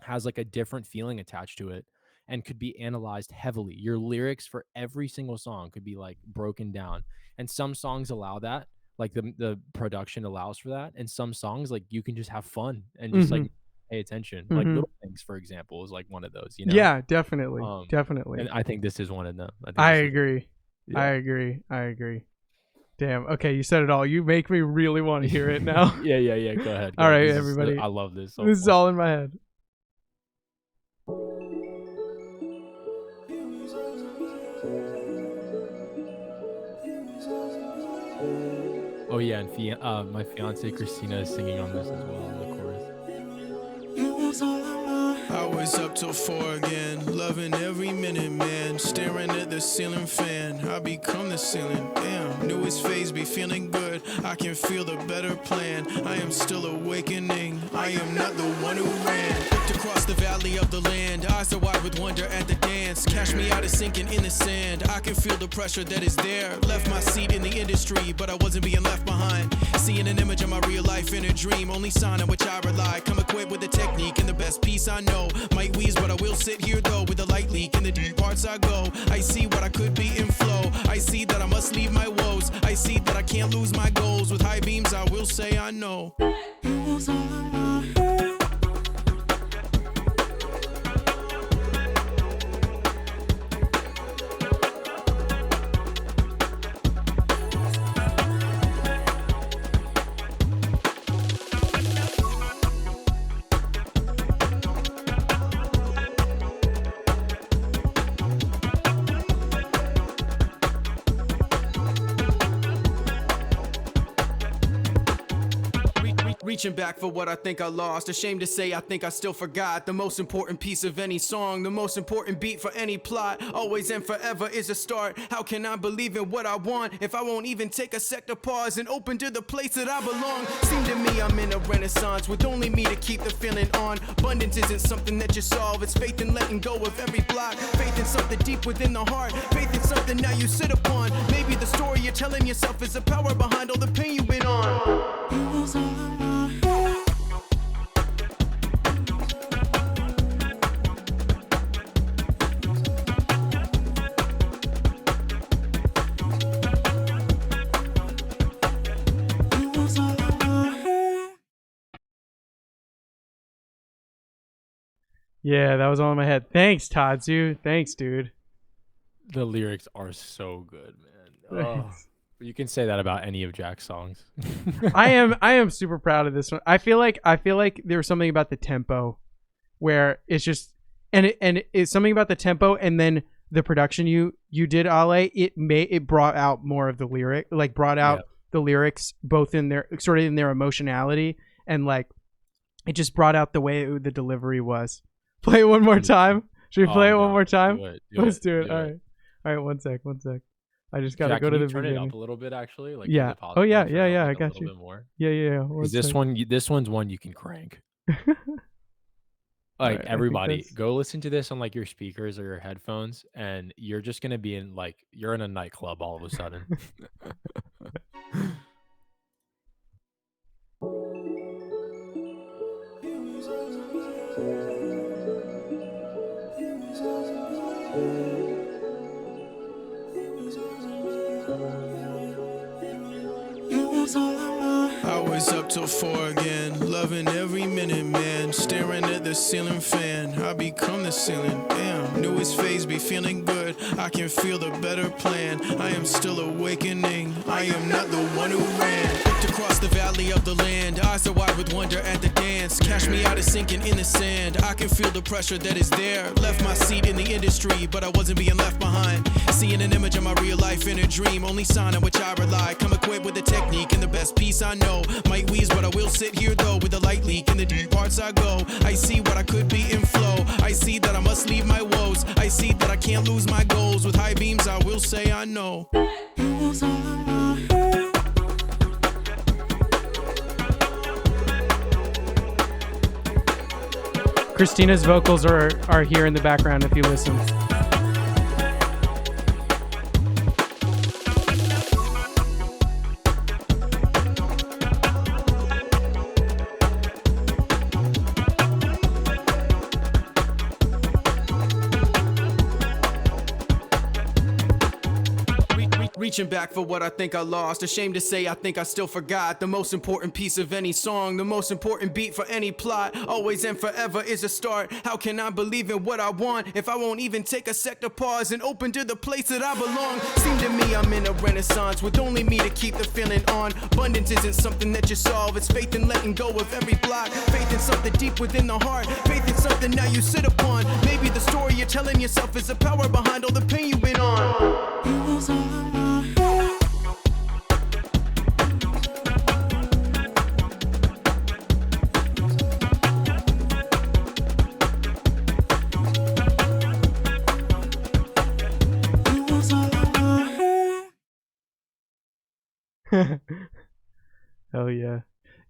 Speaker 3: has like a different feeling attached to it and could be analyzed heavily. Your lyrics for every single song could be like broken down. And some songs allow that, like the production allows for that. And some songs like you can just have fun and just like pay attention. Like Little Things, for example, is like one of those, you know?
Speaker 1: Yeah, definitely. Definitely.
Speaker 3: And I think this is one of them.
Speaker 1: I agree. Yeah. I agree. Damn. Okay, you said it all. You make me really want to hear it now.
Speaker 3: Yeah. Go ahead.
Speaker 1: All right, everybody.
Speaker 3: I love this. So
Speaker 1: this is all in my head.
Speaker 3: Oh yeah, and my fiance Christina is singing on this as well in the chorus.
Speaker 2: I was up till 4 again, loving every minute, man. Staring at the ceiling fan, I become the ceiling. Damn, newest phase be feeling good. I can feel the better plan. I am still awakening. I am not the one who ran to cross the valley of the land. Eyes are wide with wonder at the dance. Cash me out is sinking in the sand. I can feel the pressure that is there. Left my seat in the industry, but I wasn't being left behind. Seeing an image of my real life in a dream, only sign on which I rely. Come equipped with the technique and the best piece I know. Might wheeze, but I will sit here though with a light leak. In the deep parts I go, I see what I could be in flow. I see that I must leave my woes. I see that I can't lose my goals. With high beams I will say I know. Reaching back for what I think I lost. Ashamed to say I think I still forgot the most important piece of any song, the most important beat for any plot. Always and forever is a start. How can I believe in what I want if I won't even take a sec to pause and open to the place that I belong? Seem to me I'm in a renaissance with only me to keep the feeling on. Abundance isn't something that you solve. It's faith in letting go of every block. Faith in something deep within the heart. Faith in something now you sit upon. Maybe the story you're telling yourself is the power behind all the pain you've been on.
Speaker 1: Yeah, that was all in my head. Thanks, Tadzu. Thanks, dude.
Speaker 3: The lyrics are so good, man. Oh, you can say that about any of Jack's songs.
Speaker 1: I am super proud of this one. I feel like there was something about the tempo where it's just and it's something about the tempo and then the production you did, Ale. It brought out more of the lyric, like brought out the lyrics both in their sort of in their emotionality and like it just brought out the way the delivery was. Play it one more time. Should we play it one more time? Let's do it. All right. One sec. I just gotta go to the
Speaker 3: turn
Speaker 1: beginning.
Speaker 3: it up a little bit, actually. Like,
Speaker 1: yeah. Oh yeah. I got you.
Speaker 3: A little bit more.
Speaker 1: Yeah.
Speaker 3: This one's one you can crank. Like, everybody, go listen to this on like your speakers or your headphones, and you're just gonna be in like you're in a nightclub all of a sudden.
Speaker 2: I was up till 4 again, loving every minute, man. Staring at the ceiling fan, I become the ceiling. Damn, knew his face be feeling good. I can feel the better plan. I am still awakening. I am not the one who ran. Looked across the valley of the land, eyes are wide with wonder at the dance. Cash me out is sinking in the sand. I can feel the pressure that is there. Left my seat in the industry, but I wasn't being left behind. Seeing an image of my real life in a dream, only sign on which I rely. Come equipped with the technique and the best piece I know. Might wheeze, but I will sit here though with the light leak in the deep parts I go. I see what I could be in flow. I see that I must leave my woes. I see that I can't lose my goals. With high beams I will say I know.
Speaker 1: Christina's vocals are here in the background if you listen.
Speaker 2: Reaching back for what I think I lost. Ashamed to say I think I still forgot the most important piece of any song, the most important beat for any plot. Always and forever is a start. How can I believe in what I want if I won't even take a sec to pause and open to the place that I belong? Seem to me I'm in a renaissance with only me to keep the feeling on. Abundance isn't something that you solve. It's faith in letting go of every block. Faith in something deep within the heart. Faith in something now you sit upon. Maybe the story you're telling yourself is the power behind all the pain you've been on.
Speaker 1: Hell yeah.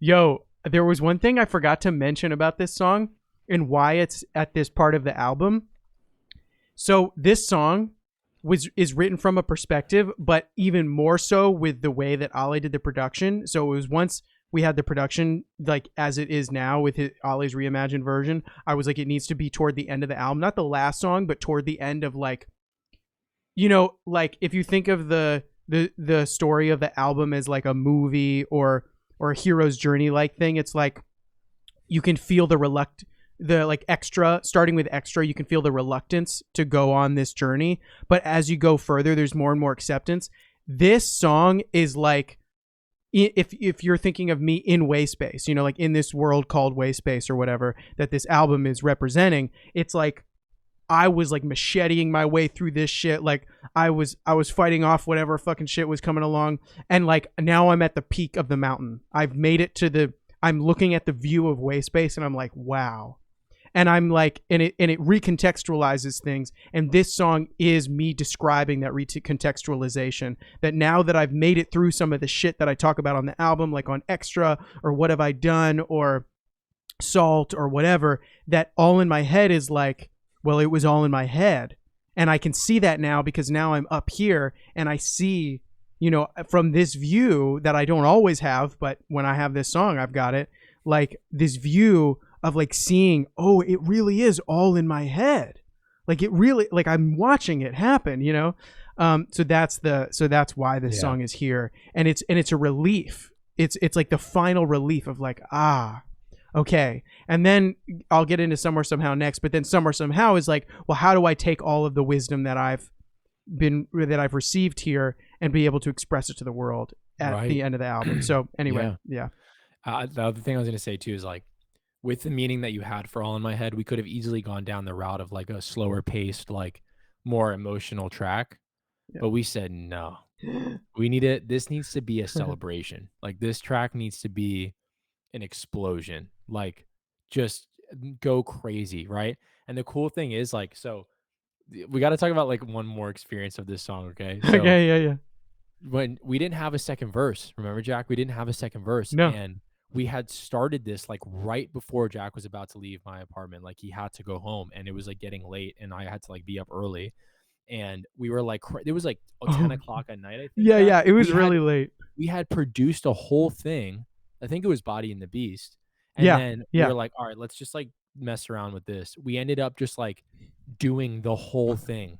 Speaker 1: Yo, there was one thing I forgot to mention about this song and why it's at this part of the album. So this song is written from a perspective, but even more so with the way that Ale did the production. So it was once we had the production like as it is now with Ali's reimagined version, I was like, it needs to be toward the end of the album, not the last song, but toward the end of like, you know, like if you think of the story of the album as like a movie or a hero's journey like thing, it's like you can feel starting with extra, you can feel the reluctance to go on this journey, but as you go further there's more and more acceptance. This song is like, if you're thinking of me in Wayspace, you know, like in this world called Wayspace or whatever that this album is representing, it's like I was like macheting my way through this shit. Like I was fighting off whatever fucking shit was coming along. And like now I'm at the peak of the mountain. I've made it to I'm looking at the view of Wayspace and I'm like, wow. And I'm like, and it recontextualizes things. And this song is me describing that recontextualization. That now that I've made it through some of the shit that I talk about on the album, like on Extra or What Have I Done or Salt or whatever, that all in my head is like, well, it was all in my head. And I can see that now because now I'm up here and I see, you know, from this view that I don't always have, but when I have this song, I've got it, like this view of like seeing, oh, it really is all in my head. Like it really, like I'm watching it happen, you know? So that's why this song is here. And it's a relief. It's like the final relief of like, okay. And then I'll get into Somewhere Somehow next, but then Somewhere Somehow is like, well, how do I take all of the wisdom that I've received here and be able to express it to the world at the end of the album? So anyway, yeah.
Speaker 3: The other thing I was going to say too is like, with the meaning that you had for All in My Head, we could have easily gone down the route of like a slower paced, like more emotional track.
Speaker 1: Yeah.
Speaker 3: But we said, no, we need it. This needs to be a celebration. Like this track needs to be an explosion, like just go crazy. Right. And the cool thing is like, so we got to talk about like one more experience of this song. Okay. So
Speaker 1: Okay. Yeah.
Speaker 3: when we didn't have a second verse, remember, Jack, we didn't have a second verse.
Speaker 1: No.
Speaker 3: And we had started this like right before Jack was about to leave my apartment. Like he had to go home and it was like getting late and I had to like be up early. And we were like, it was like 10 o'clock at night, I think.
Speaker 1: Yeah,
Speaker 3: Jack.
Speaker 1: yeah. It was really late.
Speaker 3: We had produced a whole thing. I think it was Body and the Beast. And then we were like, all right, let's just like mess around with this. We ended up just like doing the whole thing.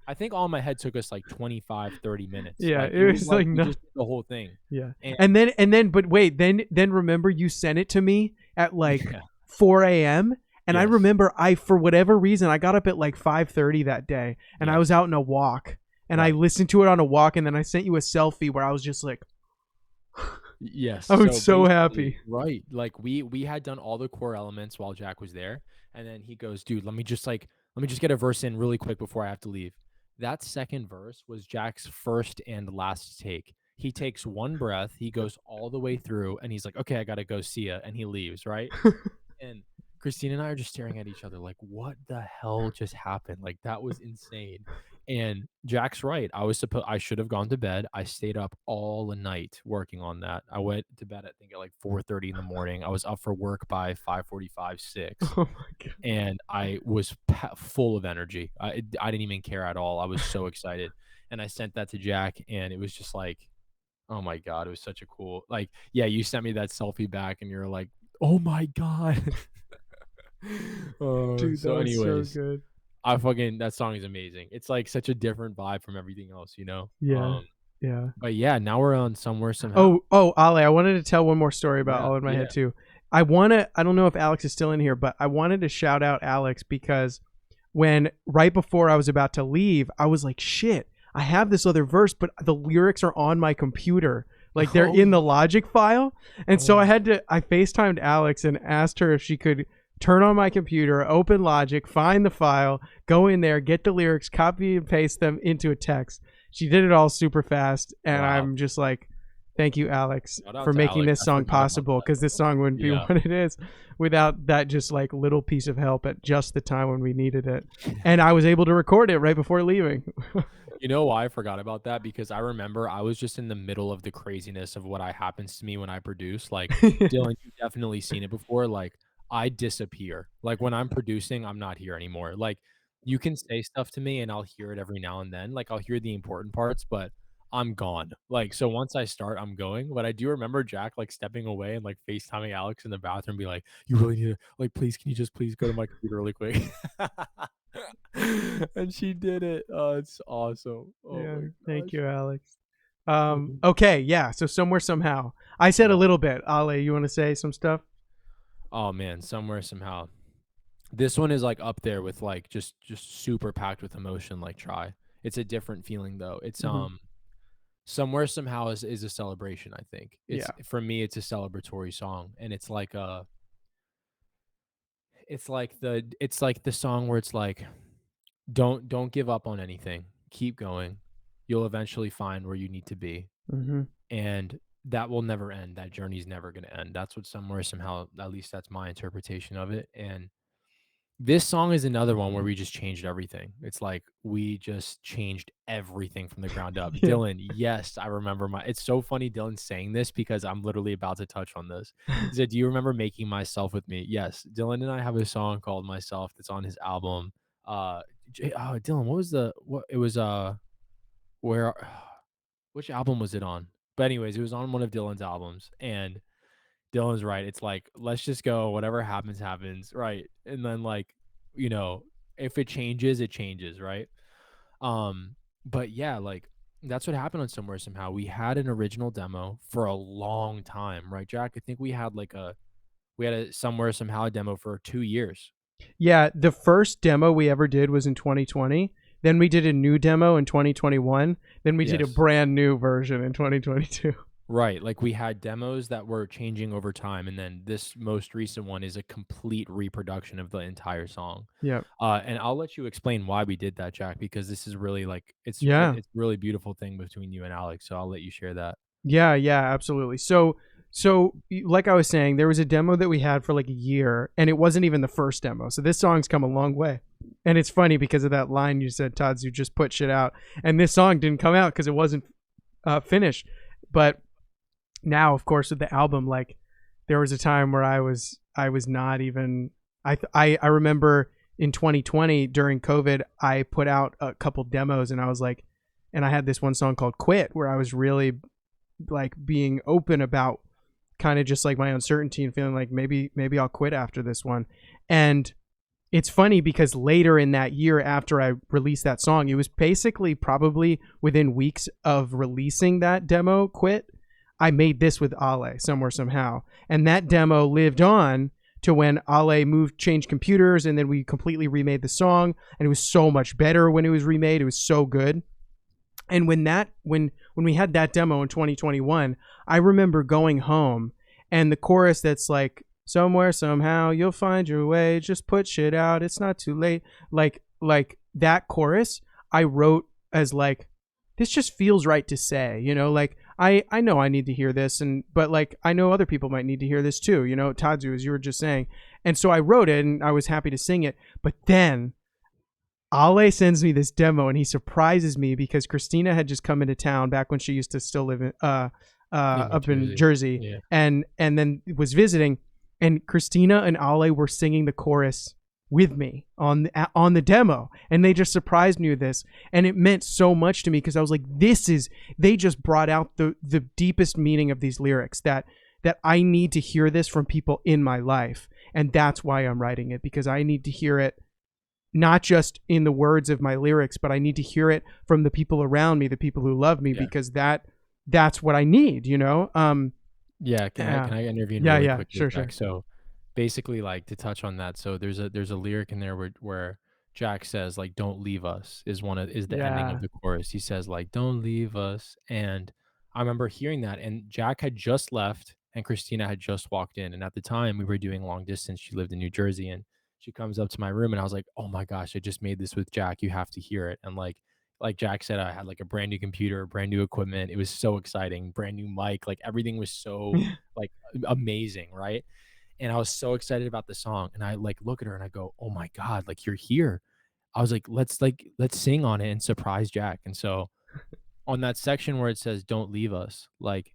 Speaker 3: I think All in My Head took us like 25, 30 minutes.
Speaker 1: Yeah,
Speaker 3: like,
Speaker 1: it was like
Speaker 3: we
Speaker 1: no.
Speaker 3: just did the whole thing.
Speaker 1: Yeah. And then, but wait, then remember you sent it to me at like 4 a.m. And I remember for whatever reason, I got up at like 5:30 that day and I was out on a walk and I listened to it on a walk and then I sent you a selfie where I was just like,
Speaker 3: yes.
Speaker 1: I was so happy.
Speaker 3: Right. Like we had done all the core elements while Jack was there. And then he goes, dude, let me just get a verse in really quick before I have to leave. That second verse was Jack's first and last take. He takes one breath, he goes all the way through, and he's like, okay, I gotta go see ya, and he leaves, right? And Christine and I are just staring at each other like, what the hell just happened? Like, that was insane. And Jack's right. I should have gone to bed. I stayed up all the night working on that. I went to bed, I think, at like 4:30 in the morning. I was up for work by 5:45, 6.
Speaker 1: Oh my God.
Speaker 3: And I was full of energy. I didn't even care at all. I was so excited. And I sent that to Jack, and it was just like, oh my God, it was such a cool, like, yeah, you sent me that selfie back, and you're like, oh my God.
Speaker 1: Dude,
Speaker 3: so
Speaker 1: that was
Speaker 3: anyways,
Speaker 1: so good.
Speaker 3: that song is amazing. It's like such a different vibe from everything else, you know?
Speaker 1: Yeah. Yeah.
Speaker 3: But yeah, now we're on Somewhere Somehow.
Speaker 1: Oh, Ale, I wanted to tell one more story about All in My Head too. I don't know if Alex is still in here, but I wanted to shout out Alex because right before I was about to leave, I was like, shit, I have this other verse, but the lyrics are on my computer. Like they're in the Logic file. And so I FaceTimed Alex and asked her if she could turn on my computer, open Logic, find the file, go in there, get the lyrics, copy and paste them into a text. She did it all super fast. And I'm just like, thank you, Alex, for making this song possible, because this song wouldn't be what it is without that just like little piece of help at just the time when we needed it. And I was able to record it right before leaving.
Speaker 3: You know why I forgot about that? Because I remember I was just in the middle of the craziness of what happens to me when I produce. Like, Dylan, you've definitely seen it before. Like, I disappear. Like, when I'm producing, I'm not here anymore. Like, you can say stuff to me and I'll hear it every now and then. Like, I'll hear the important parts, but I'm gone. Like, so once I start, I'm going. But I do remember Jack like stepping away and like FaceTiming Alex in the bathroom, be like, you really need to, like, please, can you just please go to my computer really quick? And she did it. Oh, it's awesome. Oh
Speaker 1: yeah,
Speaker 3: my
Speaker 1: thank
Speaker 3: gosh.
Speaker 1: you, Alex. Okay, yeah. So Somewhere Somehow. I said a little bit. Ale, you want to say some stuff?
Speaker 3: Oh man, Somewhere Somehow. This one is like up there with like just super packed with emotion. Like Try. It's a different feeling though. It's Somewhere Somehow is a celebration. I think. For me, it's a celebratory song, and it's like it's like the song where it's like, don't give up on anything. Keep going. You'll eventually find where you need to be.
Speaker 1: Mm-hmm.
Speaker 3: And that will never end. That journey's never going to end. That's what somewhere somehow, at least that's my interpretation of it. And this song is another one where we just changed everything. It's like we just changed everything from the ground up.
Speaker 1: Yeah.
Speaker 3: Dylan, yes, I remember it's so funny Dylan saying this because I'm literally about to touch on this. He said, "Do you remember making Myself with me?" Yes, Dylan and I have a song called Myself that's on his album. Dylan, what it was where which album was it on? But anyways, it was on one of Dylan's albums, and Dylan's right. It's like, let's just go. Whatever happens, happens. Right. And then like, you know, if it changes, it changes. Right. But yeah, like that's what happened on Somewhere Somehow. We had an original demo for a long time, right, Jack? I think we had a Somewhere Somehow demo for 2 years.
Speaker 1: Yeah, the first demo we ever did was in 2020. Then we did a new demo in 2021. Then we did a
Speaker 3: Yes.
Speaker 1: brand new version in 2022.
Speaker 3: Right. Like we had demos that were changing over time. And then this most recent one is a complete reproduction of the entire song.
Speaker 1: Yeah.
Speaker 3: And I'll let you explain why we did that, Jack, because this is really like,
Speaker 1: Yeah.
Speaker 3: it's a really beautiful thing between you and Alex. So I'll let you share that.
Speaker 1: Yeah, absolutely. So like I was saying, there was a demo that we had for like a year, and it wasn't even the first demo. So this song's come a long way. And it's funny because of that line you said, Todd, you just put shit out. And this song didn't come out because it wasn't finished. But now, of course, with the album, like there was a time where I was not even, I remember in 2020 during COVID, I put out a couple demos, and I was like, and I had this one song called Quit, where I was really like being open about kind of just like my uncertainty and feeling like maybe I'll quit after this one. And it's funny because later in that year after I released that song, it was basically probably within weeks of releasing that demo, Quit, I made this with Ale, Somewhere Somehow. And that demo lived on to when Ale changed computers, and then we completely remade the song, and it was so much better when it was remade. It was so good. And when we had that demo in 2021, I remember going home, and the chorus that's like, somewhere, somehow, you'll find your way, just put shit out, it's not too late. Like that chorus, I wrote as like, this just feels right to say, you know, like I know I need to hear this, but like I know other people might need to hear this too, you know, Tadzu, as you were just saying. And so I wrote it, and I was happy to sing it. But then Ale sends me this demo, and he surprises me because Christina had just come into town back when she used to still live in up in Jersey,
Speaker 3: Yeah.
Speaker 1: and then was visiting, and Christina and Ale were singing the chorus with me on the demo, and they just surprised me with this, and it meant so much to me because I was like, they just brought out the deepest meaning of these lyrics that I need to hear this from people in my life, and that's why I'm writing it, because I need to hear it not just in the words of my lyrics, but I need to hear it from the people around me, the people who love me, because that's what I need, you know? Can
Speaker 3: I intervene really quickly?
Speaker 1: Sure.
Speaker 3: So basically, like, to touch on that, so there's a lyric in there where Jack says like, "Don't leave us" is the ending of the chorus. He says like, "Don't leave us," and I remember hearing that, and Jack had just left, and Christina had just walked in, and at the time we were doing long distance. She lived in New Jersey, and she comes up to my room, and I was like, "Oh my gosh, I just made this with Jack. You have to hear it." And like Jack said, I had like a brand new computer, brand new equipment. It was so exciting, brand new mic, like everything was so like amazing, right? And I was so excited about the song, and I like look at her and I go, "Oh my God, like you're here." I was like, let's sing on it and surprise Jack. And so on that section where it says, "Don't leave us," like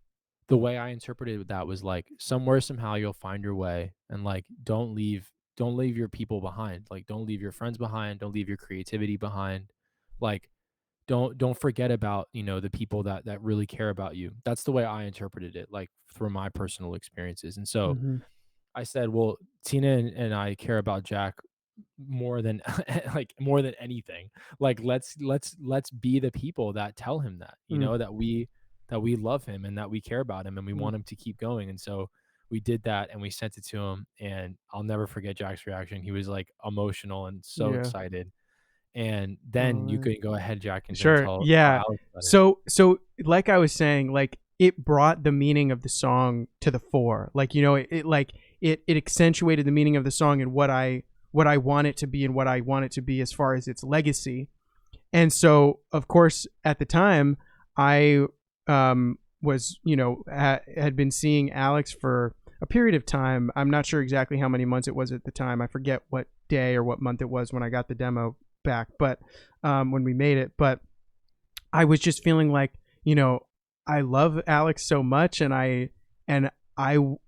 Speaker 3: the way I interpreted that was like, somewhere, somehow you'll find your way, and like, don't leave your people behind. Like, don't leave your friends behind. Don't leave your creativity behind. Like, don't forget about, you know, the people that really care about you. That's the way I interpreted it, like through my personal experiences. And so I said, well, Tina and I care about Jack more than more than anything. Like, let's be the people that tell him that, you know, that we love him and that we care about him and we want him to keep going. And so we did that, and we sent it to him, and I'll never forget Jack's reaction. He was like emotional and so excited. And then you can go ahead, Jack, and tell Alex about it.
Speaker 1: So like I was saying, like it brought the meaning of the song to the fore. Like, you know, it accentuated the meaning of the song and what I want it to be and what I want it to be as far as its legacy. And so, of course, at the time, I was had been seeing Alex for a period of time. I'm not sure exactly how many months it was at the time. I forget what day or what month it was when I got the demo back, but when we made it. But I was just feeling like, I love Alex so much, and I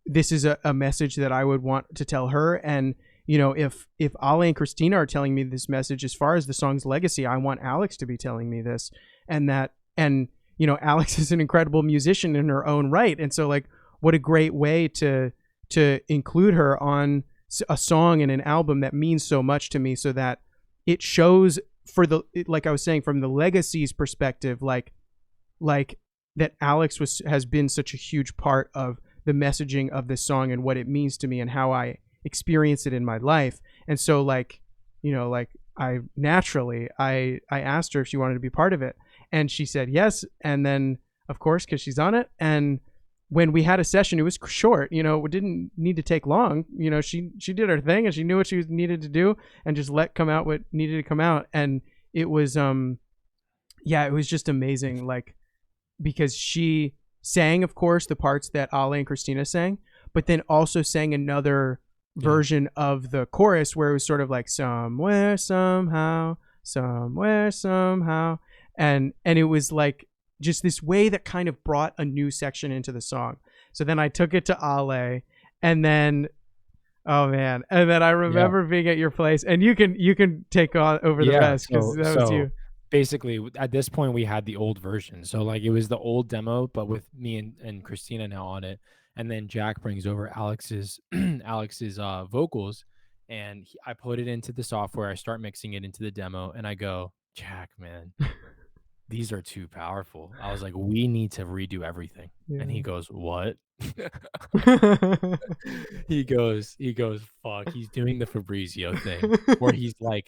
Speaker 1: this is a message that I would want to tell her. And if Ale and Christina are telling me this message as far as the song's legacy, I want Alex to be telling me this. And Alex is an incredible musician in her own right, and so like, what a great way to include her on a song and an album that means so much to me, so that it shows like I was saying, from the legacy's perspective, like that Alex has been such a huge part of the messaging of this song and what it means to me and how I experience it in my life. And so like, I naturally, I asked her if she wanted to be part of it, and she said yes. And then of course, cause she's on it. And when we had a session, it was short, it didn't need to take long. She did her thing, and she knew what she needed to do, and just let come out what needed to come out. And it was, it was just amazing. Like, because she sang, of course, the parts that Ale and Christina sang, but then also sang another version of the chorus where it was sort of like somewhere, somehow, somewhere, somehow. And it was like just this way that kind of brought a new section into the song. So then I took it to Ale, and then, oh man. And then I remember being at your place, and you can take on over the rest, because that was you.
Speaker 3: Basically, at this point, we had the old version. So like, it was the old demo, but with me and Christina now on it. And then Jack brings over Alex's vocals, and I put it into the software. I start mixing it into the demo, and I go, Jack, man, these are too powerful. I was like, we need to redo everything. Yeah. And he goes, what? he goes, fuck, he's doing the Fabrizio thing where he's like,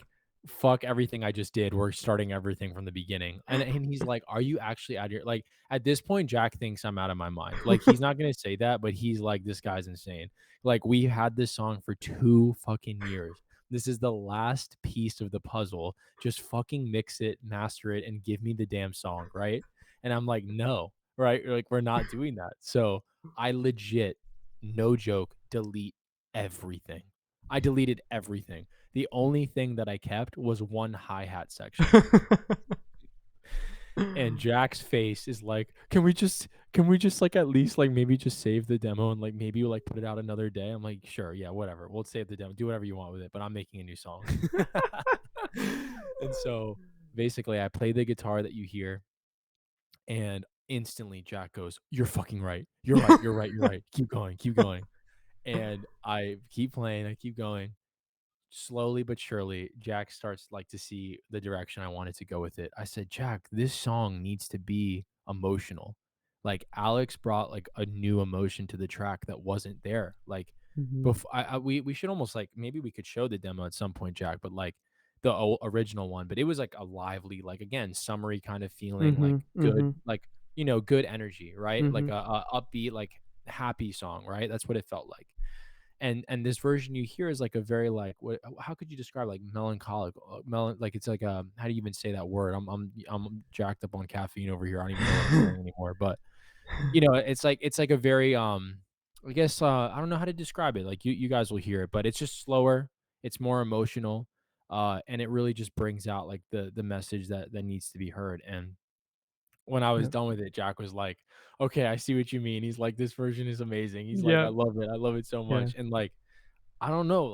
Speaker 3: fuck everything I just did. We're starting everything from the beginning. And he's like, are you actually out here? Like, at this point, Jack thinks I'm out of my mind. Like, he's not going to say that, but he's like, this guy's insane. Like, we had this song for 2 fucking years. This is the last piece of the puzzle. Just fucking mix it, master it, and give me the damn song, right? And I'm like, no, right? Like, we're not doing that. So I legit, no joke, delete everything. I deleted everything. The only thing that I kept was one hi-hat section. And Jack's face is like, can we just like at least like maybe just save the demo and like maybe like put it out another day? I'm like, sure, yeah, whatever. We'll save the demo. Do whatever you want with it, but I'm making a new song. And so basically I play the guitar that you hear, and instantly Jack goes, you're fucking right. You're right. You're right. You're right. Keep going. Keep going. And I keep playing. I keep going. Slowly but surely, Jack starts like to see the direction I wanted to go with it. I said, Jack, this song needs to be emotional. Like, Alex brought like a new emotion to the track that wasn't there. Like, before, we should almost like, maybe we could show the demo at some point, Jack, but like the original one. But it was like a lively, like, again, summery kind of feeling, like good, like, good energy, right? Like a upbeat, like happy song, right? That's what it felt like. And this version you hear is like a very like, how could you describe, like, melancholic, like, it's like how do you even say that word? I'm jacked up on caffeine over here. I don't even know what I'm saying anymore. But it's like a very I guess I don't know how to describe it. Like, you guys will hear it, but it's just slower. It's more emotional, and it really just brings out like the message that needs to be heard. And when I was done with it, Jack was like, okay, I see what you mean. He's like, this version is amazing. He's like, I love it. I love it so much. And like, I don't know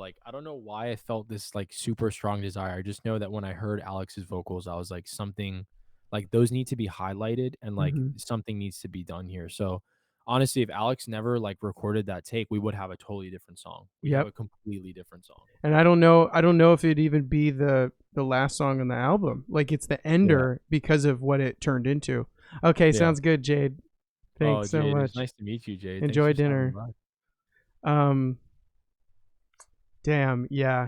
Speaker 3: why I felt this like super strong desire. I just know that when I heard Alex's vocals, I was like, something like those need to be highlighted, and like something needs to be done here. So honestly, if Alex never like recorded that take, we would have a totally different song. We have a completely different song.
Speaker 1: And I don't know if it'd even be the last song on the album. Like, it's the ender because of what it turned into. Okay, sounds good, Jade. Thanks so
Speaker 3: Jade,
Speaker 1: much.
Speaker 3: It's nice to meet you, Jade.
Speaker 1: Enjoy dinner. Damn, yeah.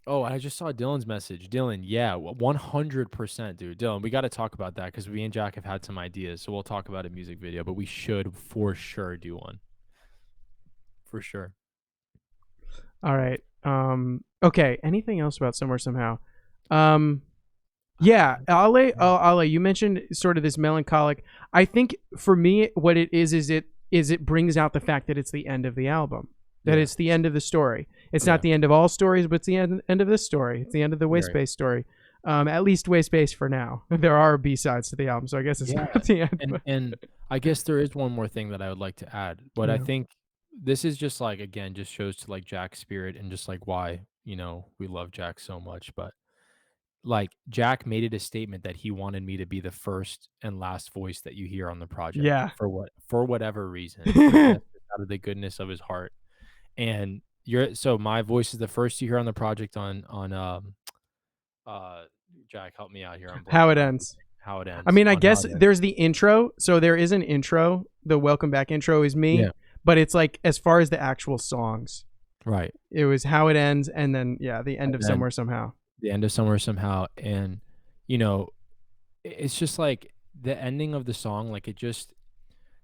Speaker 3: Oh, I just saw Dylan's message. Dylan, yeah, 100%, dude. Dylan, we got to talk about that because we and Jack have had some ideas. So we'll talk about a music video, but we should for sure do one. For sure.
Speaker 1: All right. Okay. Anything else about Somewhere Somehow? Yeah, Ale,
Speaker 3: Yeah.
Speaker 1: Ale, you mentioned sort of this melancholic. I think for me, what it is it brings out the fact that it's the end of the album, that
Speaker 3: Yeah.
Speaker 1: it's the end of the story. It's not
Speaker 3: Yeah.
Speaker 1: the end of all stories, but it's the end of this story. It's the end of the
Speaker 3: Right.
Speaker 1: Wayspace story. At least Wayspace for now. There are B sides to the album, so I guess it's
Speaker 3: Yeah.
Speaker 1: not the end.
Speaker 3: And
Speaker 1: But
Speaker 3: and I guess there is one more thing that I would like to add. But I
Speaker 1: yeah,
Speaker 3: think this is just like, again, just shows to like Jack's spirit and just like why, we love Jack so much. But like Jack made it a statement that he wanted me to be the first and last voice that you hear on the project
Speaker 1: yeah.
Speaker 3: for whatever reason. I guess just out of the goodness of his heart. And so my voice is the first you hear on the project on uh Jack, help me out here. I'm
Speaker 1: How it
Speaker 3: blanking on
Speaker 1: ends.
Speaker 3: everything. How it
Speaker 1: I
Speaker 3: ends.
Speaker 1: mean, I
Speaker 3: On how
Speaker 1: guess
Speaker 3: it ends.
Speaker 1: there's the intro. So there is an intro. The welcome back intro is me,
Speaker 3: Yeah.
Speaker 1: but it's like as far as the actual songs,
Speaker 3: Right.
Speaker 1: it was how it ends, and then yeah, the end
Speaker 3: And
Speaker 1: of
Speaker 3: then
Speaker 1: somewhere somehow.
Speaker 3: the end of somewhere somehow. And you know, it's just like the ending of the song, like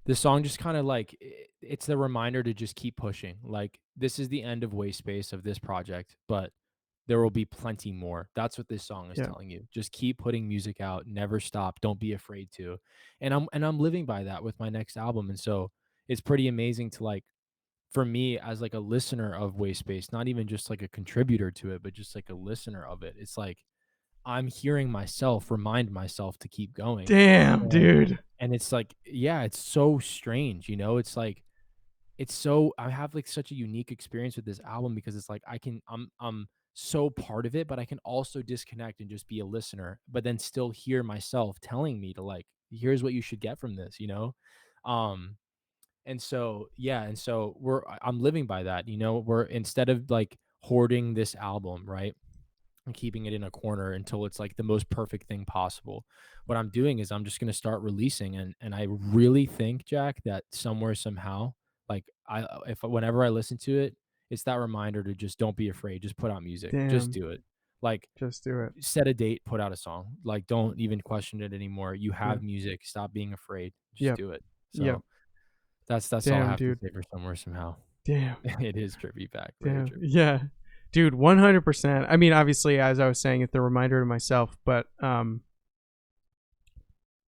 Speaker 3: the song just kind of like it's the reminder to just keep pushing. Like this is the end of Wayspace of this project, but there will be plenty more. That's what this song is
Speaker 1: Yeah,
Speaker 3: telling you. Just keep putting music out, never stop, don't be afraid to. And I'm living by that with my next album. And so it's pretty amazing to like for me as like a listener of Wayspace, not even just like a contributor to it, but just like a listener of it. It's like I'm hearing myself remind myself to keep going.
Speaker 1: damn,
Speaker 3: And
Speaker 1: dude.
Speaker 3: and it's like, yeah, it's so strange, It's like it's so I have like such a unique experience with this album because it's like I'm so part of it, but I can also disconnect and just be a listener, but then still hear myself telling me to like, here's what you should get from this. Um and so yeah, and so I'm living by that. We're instead of like hoarding this album, right? And keeping it in a corner until it's like the most perfect thing possible. What I'm doing is I'm just going to start releasing and I really think Jack that somewhere somehow like I if whenever I listen to it, it's that reminder to just don't be afraid, just put out music. Just
Speaker 1: Damn,
Speaker 3: do it. Like
Speaker 1: just do it.
Speaker 3: set a date, put out a song. Like don't even question it anymore. You
Speaker 1: Yeah,
Speaker 3: have music, stop being afraid. Just
Speaker 1: yep,
Speaker 3: do it.
Speaker 1: yep.
Speaker 3: So that's all I
Speaker 1: Damn,
Speaker 3: have to
Speaker 1: dude.
Speaker 3: say for somewhere somehow.
Speaker 1: Damn,
Speaker 3: It is trippy back, very
Speaker 1: damn.
Speaker 3: trippy.
Speaker 1: Yeah, dude. 100%. I mean, obviously, as I was saying, it's a reminder to myself, but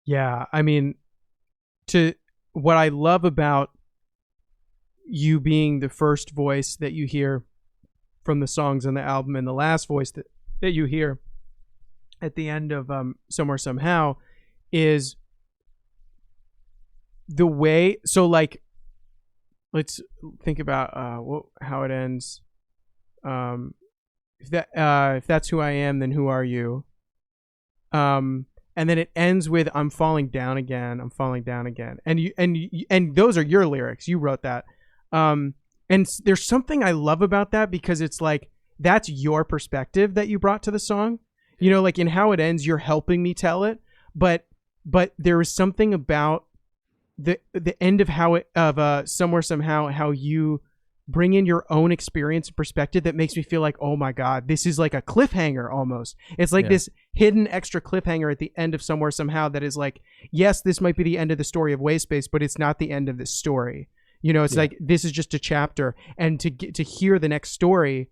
Speaker 1: yeah. I mean, to what I love about you being the first voice that you hear from the songs on the album and the last voice that you hear at the end of somewhere somehow is the way. So like let's think about how it ends. If that's who I am, then who are you? And then it ends with I'm falling down again. I'm falling down again. And those are your lyrics. You wrote that. And there's something I love about that because it's like that's your perspective that you brought to the song. Like in how it ends, you're helping me tell it, but there is something about the end of how it of somewhere somehow how you bring in your own experience and perspective that makes me feel like, oh my god, this is like a cliffhanger almost. It's like
Speaker 3: Yeah.
Speaker 1: this hidden extra cliffhanger at the end of somewhere somehow that is like, yes, this might be the end of the story of Wayspace, but it's not the end of this story. It's
Speaker 3: Yeah.
Speaker 1: like this is just a chapter, and to hear the next story,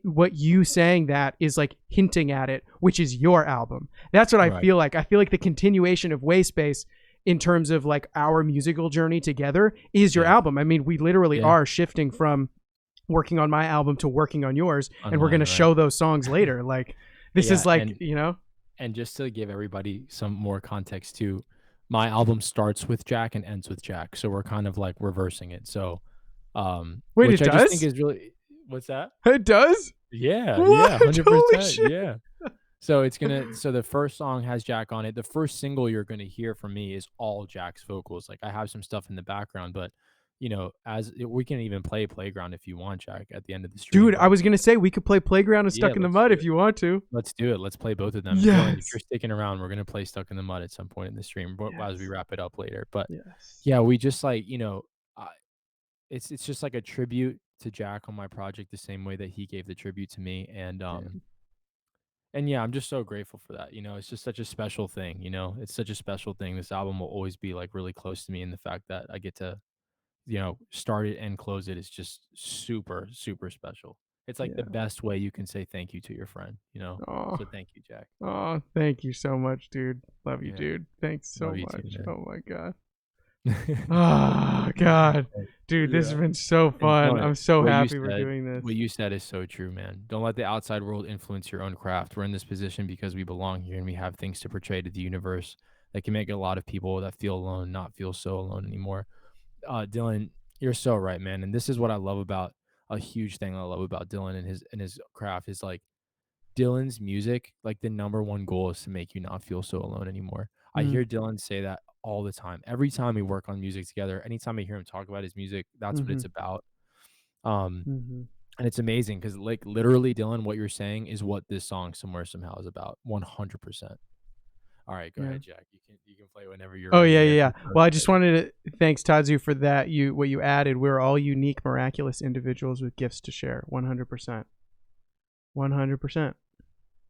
Speaker 1: what you saying that is like hinting at it, which is your album. That's what I
Speaker 3: Right.
Speaker 1: feel like. I feel like the continuation of Wayspace in terms of like our musical journey together is your
Speaker 3: Yeah.
Speaker 1: album. I mean, we literally
Speaker 3: Yeah.
Speaker 1: are shifting from working on my album to working on yours, and we're
Speaker 3: Online,
Speaker 1: going to
Speaker 3: right.
Speaker 1: show those songs later. Like this
Speaker 3: Yeah,
Speaker 1: is like, you know,
Speaker 3: and just to give everybody some more context too, my album starts with Jack and ends with Jack, so we're kind of like reversing it. So,
Speaker 1: wait,
Speaker 3: which
Speaker 1: it
Speaker 3: I just think
Speaker 1: does?
Speaker 3: is really what's that?
Speaker 1: It does?
Speaker 3: Yeah, yeah,
Speaker 1: What? Holy
Speaker 3: 100%,
Speaker 1: shit.
Speaker 3: yeah. So the first song has Jack on it. The first single you're gonna hear from me is all Jack's vocals. Like I have some stuff in the background, but we can even play Playground if you want, Jack, at the end of the stream.
Speaker 1: Dude, I
Speaker 3: But
Speaker 1: was going to say we could play Playground and
Speaker 3: yeah,
Speaker 1: Stuck in the
Speaker 3: let's
Speaker 1: Mud
Speaker 3: do
Speaker 1: if
Speaker 3: it.
Speaker 1: you want to.
Speaker 3: Let's do it. Let's play both of them. Dylan, if you're
Speaker 1: Yes.
Speaker 3: sticking around, we're gonna play Stuck in the Mud at some point in the stream as we
Speaker 1: Yes.
Speaker 3: wrap it up later. But
Speaker 1: Yes.
Speaker 3: yeah, we just like uh, it's just like a tribute to Jack on my project, the same way that he gave the tribute to me,
Speaker 1: Damn.
Speaker 3: and yeah, I'm just so grateful for that. It's just such a special thing. It's such a special thing. This album will always be like really close to me, and the fact that I get to start it and close it is just super super special. It's like the
Speaker 1: Yeah.
Speaker 3: best way you can say thank you to your friend, you know?
Speaker 1: Oh,
Speaker 3: So thank you, Jack.
Speaker 1: oh, thank you so much, dude. Love you,
Speaker 3: Yeah.
Speaker 1: dude. Thanks so
Speaker 3: Love you too,
Speaker 1: much.
Speaker 3: man.
Speaker 1: Oh my god. Oh god. Dude, this has
Speaker 3: Yeah.
Speaker 1: been so
Speaker 3: And
Speaker 1: fun.
Speaker 3: Dylan,
Speaker 1: I'm so happy we're doing this.
Speaker 3: what you said is so true, man. Don't let the outside world influence your own craft. We're in this position because we belong here and we have things to portray to the universe that can make a lot of people that feel alone not feel so alone anymore. Dylan, you're so right, man. And this is what I love about a huge thing I love about Dylan and his craft is like Dylan's music, like the number one goal is to make you not feel so alone anymore. I
Speaker 1: Mm,
Speaker 3: hear Dylan say that all the time. Every time we work on music together, anytime I hear him talk about his music, that's what it's
Speaker 1: mhm.
Speaker 3: about. Um,
Speaker 1: Mhm.
Speaker 3: and it's amazing because like literally, Dylan, what you're saying is what this song somewhere somehow is about. 100%. All right, go
Speaker 1: Yeah.
Speaker 3: ahead, Jack. You can play whenever you're
Speaker 1: Oh
Speaker 3: ready,
Speaker 1: yeah,
Speaker 3: man.
Speaker 1: yeah, yeah.
Speaker 3: I'm so
Speaker 1: Well, I just
Speaker 3: excited.
Speaker 1: wanted to thanks Tadzu for that. What you added. We're all unique, miraculous individuals with gifts to share. 100%. 100%.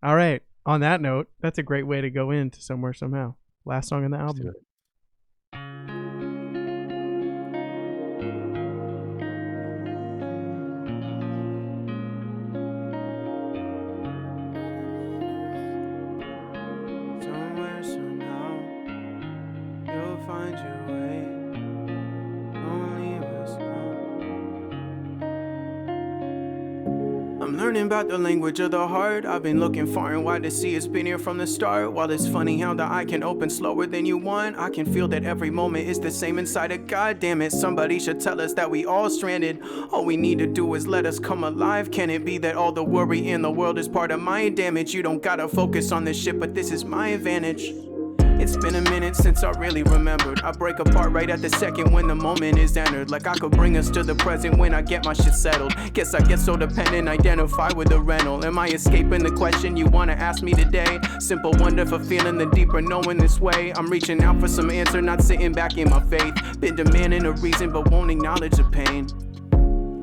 Speaker 1: All right. On that note, that's a great way to go into somewhere somehow. Last song on the
Speaker 3: Let's do
Speaker 1: album.
Speaker 3: it.
Speaker 2: Somewhere, somehow, you'll find your way. Don't leave us now. I'm learning about the language of the heart. I've been looking far and wide to see it's been here from the start. While it's funny how the eye can open slower than you want, I can feel that every moment is the same inside of. God damn it, somebody should tell us that we all stranded. All we need to do is let us come alive. Can it be that all the worry in the world is part of my damage? You don't gotta focus on this shit, but this is my advantage. It's been a minute since I really remembered. I break apart right at the second when the moment is entered. Like I could bring us to the present when I get my shit settled. Guess I get so dependent, identify with the rental. Am I escaping the question you wanna ask me today? Simple wonder for feeling the deeper knowing this way. I'm reaching out for some answer, not sitting back in my faith. Been demanding a reason, but won't acknowledge the pain.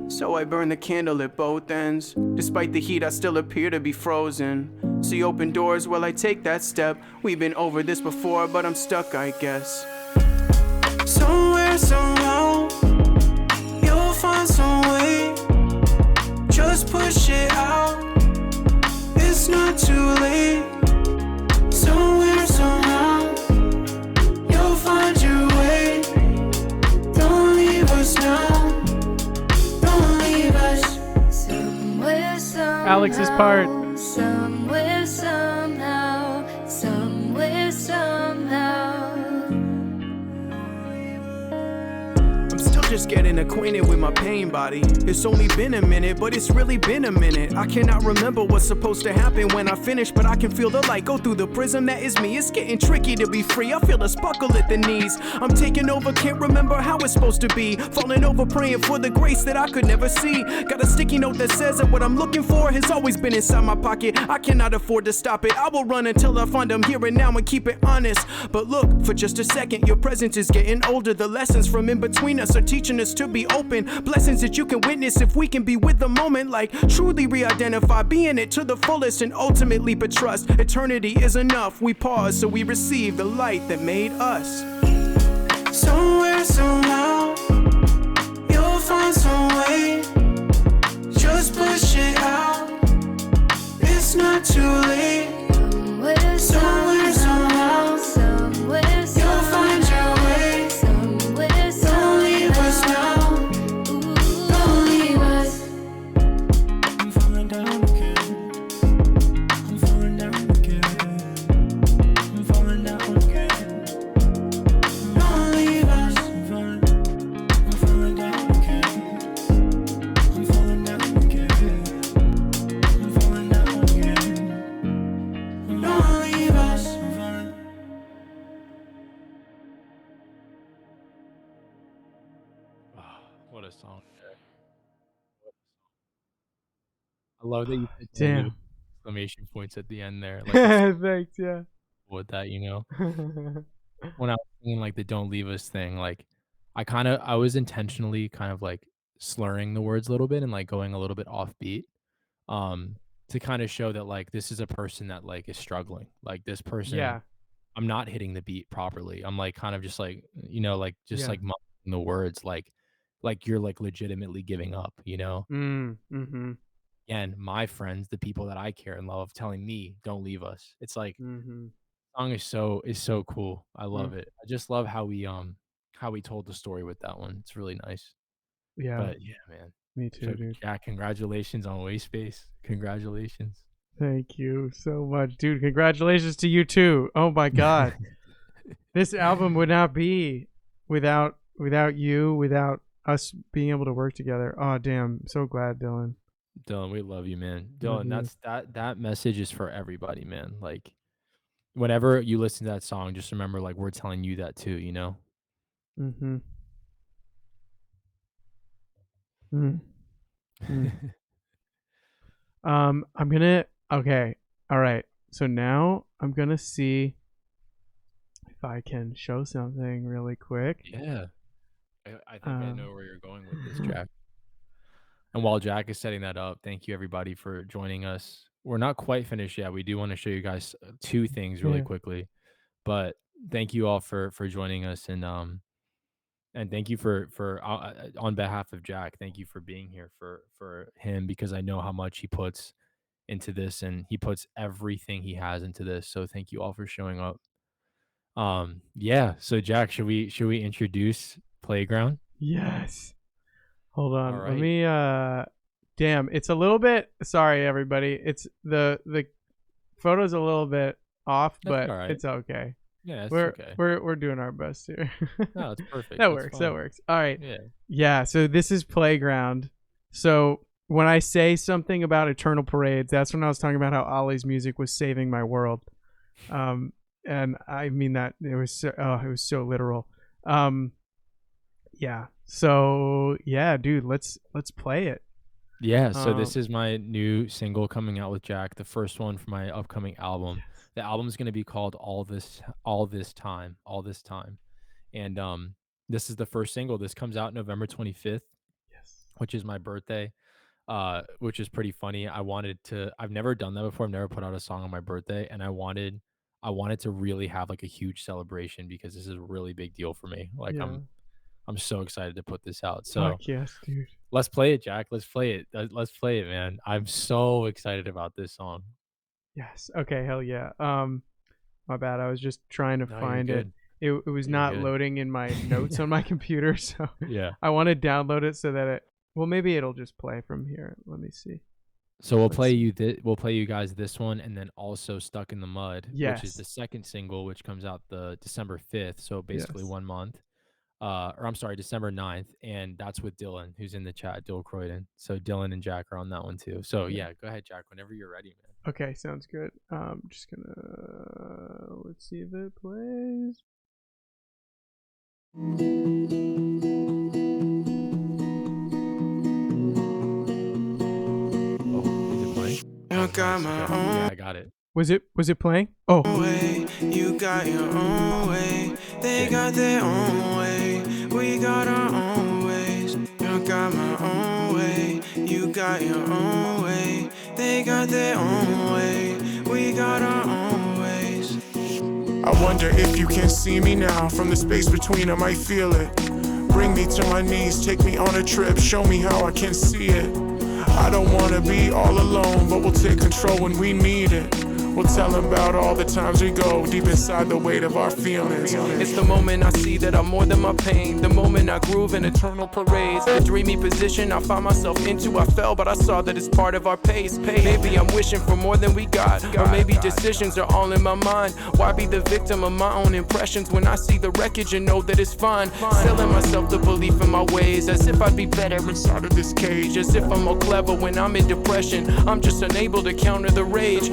Speaker 2: So I burn the candle at both ends. Despite the heat, I still appear to be frozen. See open doors while I take that step. We've been over this before, but I'm stuck, I guess. Somewhere, somehow, you'll find some way. Just push it out. It's not too late. Somewhere, somehow, you'll find your way. Don't leave us now.
Speaker 4: Somewhere, somehow,
Speaker 1: Alex's part.
Speaker 4: Somewhere, somehow, somewhere, somehow.
Speaker 2: I'm still just getting acquainted with my pain body. It's only been a minute, but it's really been a minute. I cannot remember what's supposed to happen when I finish, but I can feel the light go through the prism that is me. It's getting tricky to be free. I feel us buckle at the knees. I'm taking over, can't remember how it's supposed to be. Falling over, praying for the grace that I could never see. Got a sticky note that says that what I'm looking for has always been inside my pocket. I cannot afford to stop it. I will run until I find them here and now and keep it honest. But look, for just a second, your presence is getting older. The lessons from in between us are teaching us to be open. Blessings that you can witness if we can be with the moment. Like truly re-identify, being it to the fullest and ultimately but trust. Eternity is enough. We pause so we receive the light that made us. Somewhere, somehow, you'll find some way. Just push it out. It's not too late.
Speaker 4: Somewhere, somehow, somewhere,
Speaker 2: You'll find your way.
Speaker 4: somewhere,
Speaker 2: Don't leave us now. Don't leave us. I'm falling down again. I'm falling down again. I'm falling down again. Don't leave us. I'm falling down again. I'm falling down again. I'm falling down again. Don't leave us.
Speaker 3: What a song, Jack. I love that you put don't leave
Speaker 1: Damn.
Speaker 3: exclamation points at the end there. Like it's
Speaker 1: Thanks, yeah.
Speaker 3: with that, you know. When I was singing like the "Don't Leave Us" thing, like I was intentionally kind of like slurring the words a little bit and like going a little bit off beat, um, to kind of show that like this is a person that like is struggling. Like this person,
Speaker 1: Yeah.
Speaker 3: I'm not hitting the beat properly. I'm like kind of just like like just
Speaker 1: Yeah.
Speaker 3: like mumbling the words like you're like legitimately giving up.
Speaker 1: Mhm.
Speaker 3: and my friends, the people that I care and love, telling me, "Don't leave us." It's like
Speaker 1: Mm-hmm.
Speaker 3: song is so cool. I
Speaker 1: Mm.
Speaker 3: love it. I just love how we told the story with that one. It's really nice.
Speaker 1: Yeah,
Speaker 3: But yeah, man.
Speaker 1: me too,
Speaker 3: So
Speaker 1: dude.
Speaker 3: Jack, congratulations on Wayspace. Congratulations.
Speaker 1: Thank you so much, dude. Congratulations to you too. Oh my god. This album would not be without you, without us being able to work together. Oh damn, so glad, Dylan.
Speaker 3: Dylan, we love you, man.
Speaker 1: Love
Speaker 3: Dylan,
Speaker 1: you.
Speaker 3: that message is for everybody, man. Like whenever you listen to that song, just remember like we're telling you that too, you know?
Speaker 1: Mm-hmm. Mm. Mm. I'm gonna okay. All right. So now I'm gonna see if I can show something really quick.
Speaker 3: Yeah. I think I
Speaker 1: Um,
Speaker 3: know where you're going with this, Jack. And while Jack is setting that up, thank you everybody for joining us. We're not quite finished yet. We do want to show you guys two things really
Speaker 1: yeah.
Speaker 3: quickly. But thank you all for joining us and thank you for on behalf of Jack, thank you for being here for him because I know how much he puts into this and he puts everything he has into this. So thank you all for showing up. Yeah, so Jack, should we introduce Playground?
Speaker 1: Yes. Hold
Speaker 3: All
Speaker 1: on. Let
Speaker 3: right.
Speaker 1: me damn, it's a little bit sorry everybody. It's the photo's a little bit off,
Speaker 3: That's
Speaker 1: but
Speaker 3: all right.
Speaker 1: it's okay.
Speaker 3: Yeah, it's
Speaker 1: We're
Speaker 3: okay.
Speaker 1: we're doing our best here.
Speaker 3: No, it's perfect.
Speaker 1: That
Speaker 3: That's
Speaker 1: works.
Speaker 3: fine.
Speaker 1: That works. All right.
Speaker 3: Yeah.
Speaker 1: Yeah, so this is Playground. So when I say something about Eternal Parades, that's when I was talking about how Ollie's music was saving my world. And I mean that it was so literal. Yeah. So yeah, dude, let's play it.
Speaker 3: Yeah, so this is my new single coming out with Jack, the first one for my upcoming album. The album is going to be called All This Time. And this is the first single. This comes out November 25th,
Speaker 1: Yes.
Speaker 3: which is my birthday. Which is pretty funny. I've never done that before. I've never put out a song on my birthday and I wanted to really have like a huge celebration because this is a really big deal for me. Like
Speaker 1: Yeah.
Speaker 3: I'm so excited to put this out. So
Speaker 1: Fuck yes, dude.
Speaker 3: let's play it, Jack. Let's play it. Let's play it, man. I'm so excited about this song.
Speaker 1: Yes. Okay, hell yeah. My bad. I was just trying to
Speaker 3: No, you're
Speaker 1: find it.
Speaker 3: good.
Speaker 1: It was
Speaker 3: You're
Speaker 1: not
Speaker 3: good.
Speaker 1: loading in my notes on my computer, so
Speaker 3: Yeah.
Speaker 1: I want to download it so that maybe it'll just play from here. Let me see.
Speaker 3: So we'll
Speaker 1: Let's
Speaker 3: play
Speaker 1: see.
Speaker 3: we'll play you guys this one and then also Stuck in the Mud, which is
Speaker 1: Yes.
Speaker 3: the second single, which comes out the December 5th. So basically
Speaker 1: Yes.
Speaker 3: 1 month. Or I'm sorry, December 9th. And that's with Dylan, who's in the chat, Dill Croydon. So Dylan and Jack are on that one too. So yeah, go ahead, Jack, whenever you're ready, man.
Speaker 1: Okay, sounds good. Just gonna let's see if it plays.
Speaker 3: Oh, is it playing?
Speaker 2: I got my own
Speaker 3: Yeah, I got it.
Speaker 1: Was it playing? Oh.
Speaker 2: way. You got your own way. They got their own way. We got our own ways. I got my own way. You got your own way. They got their own way. We got our own ways. I wonder if you can see me now. From the space between, I might feel it. Bring me to my knees, take me on a trip, show me how I can see it. I don't wanna be all alone, but we'll take control when we need it. We'll tell them about all the times we go deep inside the weight of our feelings. It's the moment I see that I'm more than my pain. The moment I groove in eternal parades. The dreamy position I found myself into. I fell, but I saw that it's part of our pace. Maybe I'm wishing for more than we got. Or maybe decisions are all in my mind. Why be the victim of my own impressions when I see the wreckage and know that it's fine? Selling myself the belief in my ways. As if I'd be better inside of this cage. As if I'm more clever when I'm in depression. I'm just unable to counter the rage.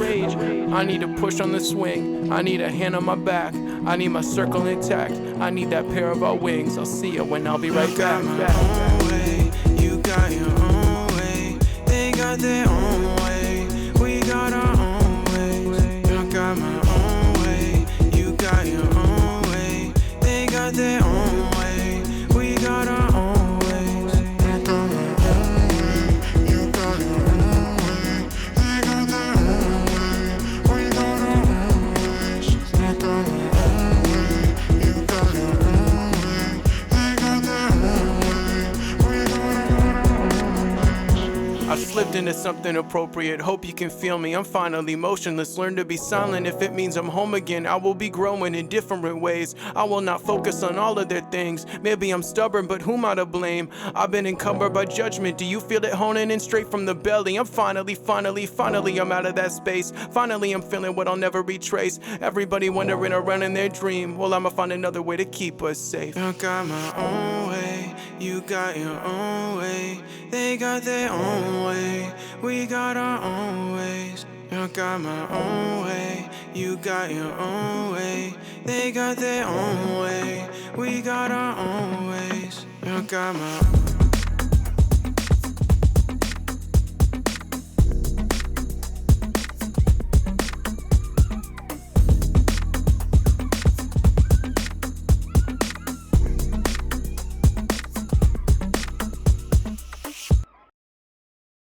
Speaker 2: I need a push on the swing. I need a hand on my back. I need my circle intact. I need that pair of our wings. I'll see you when I'll be right back. You got my own way. You got your own way. They got their own way. We got our own ways. I got my own way. You got your own way. They got their own way. We got our own ways. I got my own way. You got your own way. They got their own way. We got our own ways. I got my own way. You got your own way. They got their own way. We got our own ways. I slipped into something appropriate. Hope you can feel me. I'm finally motionless. Learn to be silent if it means I'm home again. I will be growing in different ways. I will not focus on all of their things. Maybe I'm stubborn, but who am I to blame? I've been encumbered by judgment. Do you feel it honing in straight from the belly? I'm finally, I'm out of that space. Finally, I'm feeling what I'll never retrace. Everybody wandering around in their dream. Well, I'ma find another way to keep us safe. I got my own way. You got your own way. They got their own way. We got our own ways. I got my own way. You got your own way. They got their own way. We got our own ways. I got my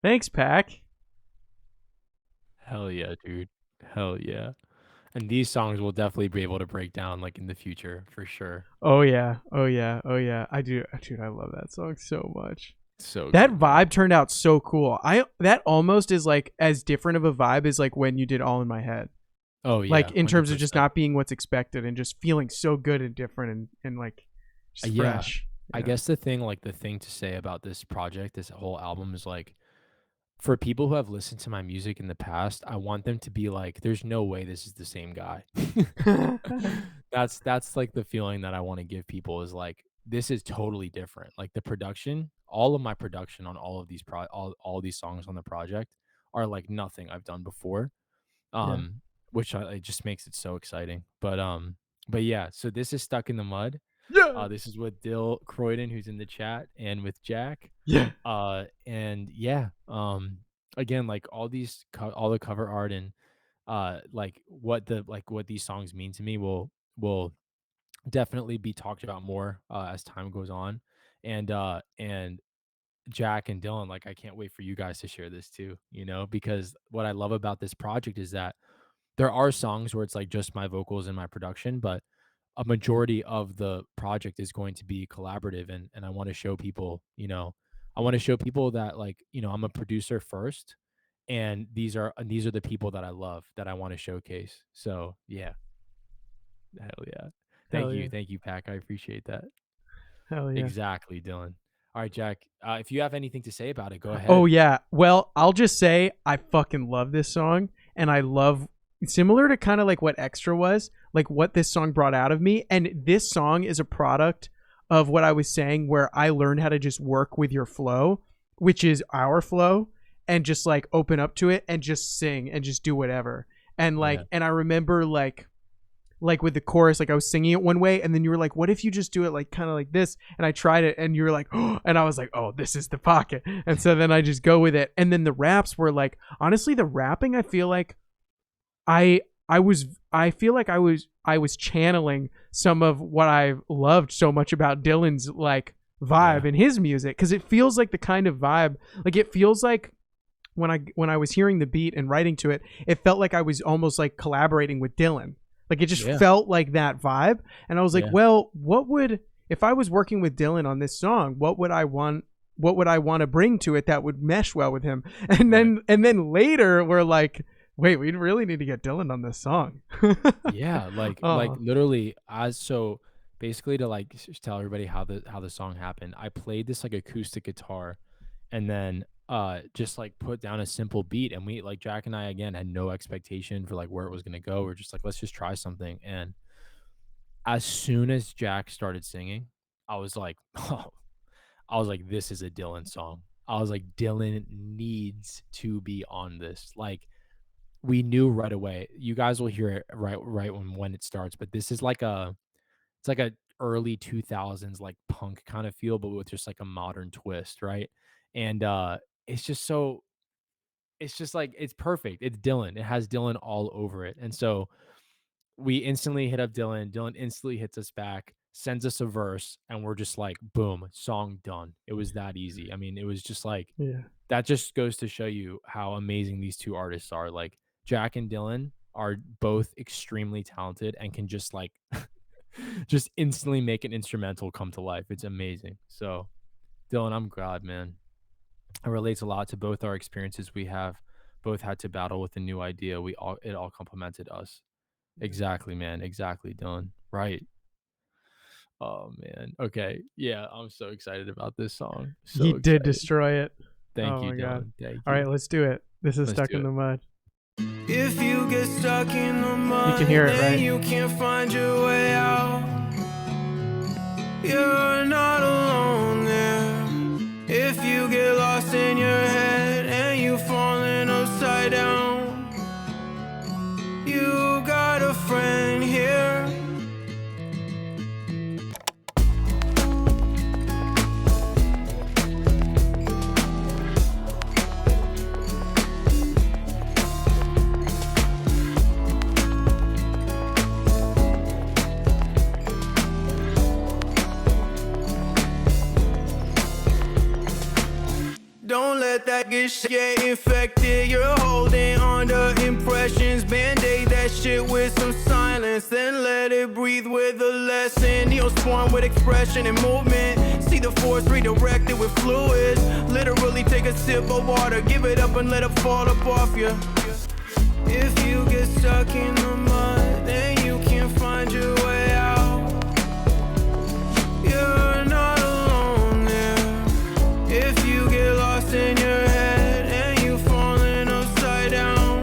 Speaker 1: Thanks, Pack.
Speaker 3: Hell yeah, dude. Hell yeah. And these songs will definitely be able to break down like in the future for sure.
Speaker 1: Oh yeah, oh yeah, oh yeah. I do, dude. I love that song so much.
Speaker 3: So
Speaker 1: That
Speaker 3: good,
Speaker 1: vibe turned out so cool. That almost is like as different of a vibe as like when you did All in My Head.
Speaker 3: Oh yeah.
Speaker 1: Like in terms of just
Speaker 3: 100%.
Speaker 1: not being what's expected and just feeling so good and different and like just
Speaker 3: Yeah.
Speaker 1: fresh.
Speaker 3: I guess the thing to say about this project, this whole album is like for people who have listened to my music in the past, I want them to be like, there's no way this is the same guy. That's like the feeling that I want to give people is like this is totally different. Like the production, all of my production on all of these all these songs on the project are like nothing I've done before.
Speaker 1: Yeah.
Speaker 3: Which it just makes it so exciting. But yeah, so this is Stuck in the Mud.
Speaker 1: Yeah.
Speaker 3: This is with Dill Croydon, who's in the chat, and with Jack.
Speaker 1: Yeah.
Speaker 3: And yeah, again, like all all the cover art and like what these songs mean to me will definitely be talked about more as time goes on. And Jack and Dylan, like I can't wait for you guys to share this too, because what I love about this project is that there are songs where it's like just my vocals and my production, but a majority of the project is going to be collaborative and I want to show people, I want to show people that like, I'm a producer first and these are the people that I love that I want to showcase. So, yeah. Hell yeah.
Speaker 1: Hell yeah.
Speaker 3: Thank you, Pack. I appreciate that.
Speaker 1: Hell yeah.
Speaker 3: Exactly, Dylan. All right, Jack. If you have anything to say about it, go ahead.
Speaker 1: Oh yeah. Well, I'll just say I fucking love this song and I love similar to kind of like what Extra was, like what this song brought out of me. And this song is a product of what I was saying where I learned how to just work with your flow, which is our flow, and just like open up to it and just sing and just do whatever. And like,
Speaker 3: Yeah.
Speaker 1: and I remember like with the chorus, like I was singing it one way and then you were like, what if you just do it like kind of like this? And I tried it and you were like, oh, and I was like, oh, this is the pocket. And so then I just go with it. And then the raps were like, honestly, the rapping, I feel like I feel like I was channeling some of what I loved so much about Dylan's like vibe in his music, because it feels like the kind of vibe, like it feels like when I was hearing the beat and writing to it, it felt like I was almost like collaborating with Dylan. Like it just felt like that vibe. And I was like, well, if I was working with Dylan on this song, what would I want to bring to it that would mesh well with him? And then later we're like, wait, we really need to get Dylan on this song.
Speaker 3: Yeah, like literally so basically to like tell everybody how the song happened, I played this like acoustic guitar and then just like put down a simple beat, and we like Jack and I again had no expectation for like where it was gonna go. We're just like, let's just try something. And as soon as Jack started singing, I was like, this is a Dylan song. I was like, Dylan needs to be on this. Like we knew right away. You guys will hear it right when it starts, but this is like it's like a early 2000s like punk kind of feel, but with just like a modern twist, right? And it's just like it's perfect. It's Dylan. It has Dylan all over it. And so we instantly hit up Dylan. Dylan instantly hits us back, sends us a verse, and we're just like, boom, song done. It was that easy. I mean, it was just like that just goes to show you how amazing these two artists are. Like Jack and Dylan are both extremely talented and can just like just instantly make an instrumental come to life. It's amazing. So Dylan, I'm glad, man. It relates a lot to both our experiences. We have both had to battle with a new idea. It all complemented us. Exactly, man. Exactly, Dylan. Right. Oh man. Okay. Yeah, I'm so excited about this song.
Speaker 1: He
Speaker 3: So
Speaker 1: did
Speaker 3: excited.
Speaker 1: destroy it.
Speaker 3: Thank
Speaker 1: Oh
Speaker 3: you,
Speaker 1: my god.
Speaker 3: Dylan. Thank
Speaker 1: All right,
Speaker 3: you.
Speaker 1: let's do it. This is
Speaker 3: Let's
Speaker 1: Stuck
Speaker 3: do
Speaker 1: in
Speaker 3: it.
Speaker 1: the Mud.
Speaker 2: If you get stuck in the mud,
Speaker 1: You can hear it,
Speaker 2: then
Speaker 1: right?
Speaker 2: you can't find your way out. You're not alone there. If you get lost in your head and you falling upside down, you got a friend here. Don't let that get infected. You're holding on to impressions. Band-aid that shit with some silence. Then let it breathe with a lesson. Neosporin with expression and movement. See the force redirected with fluids. Literally take a sip of water. Give it up and let it fall up off you. If you get stuck in the mud, then you can't find your way out. You're not alone there. If you get lost in your head and you falling upside down,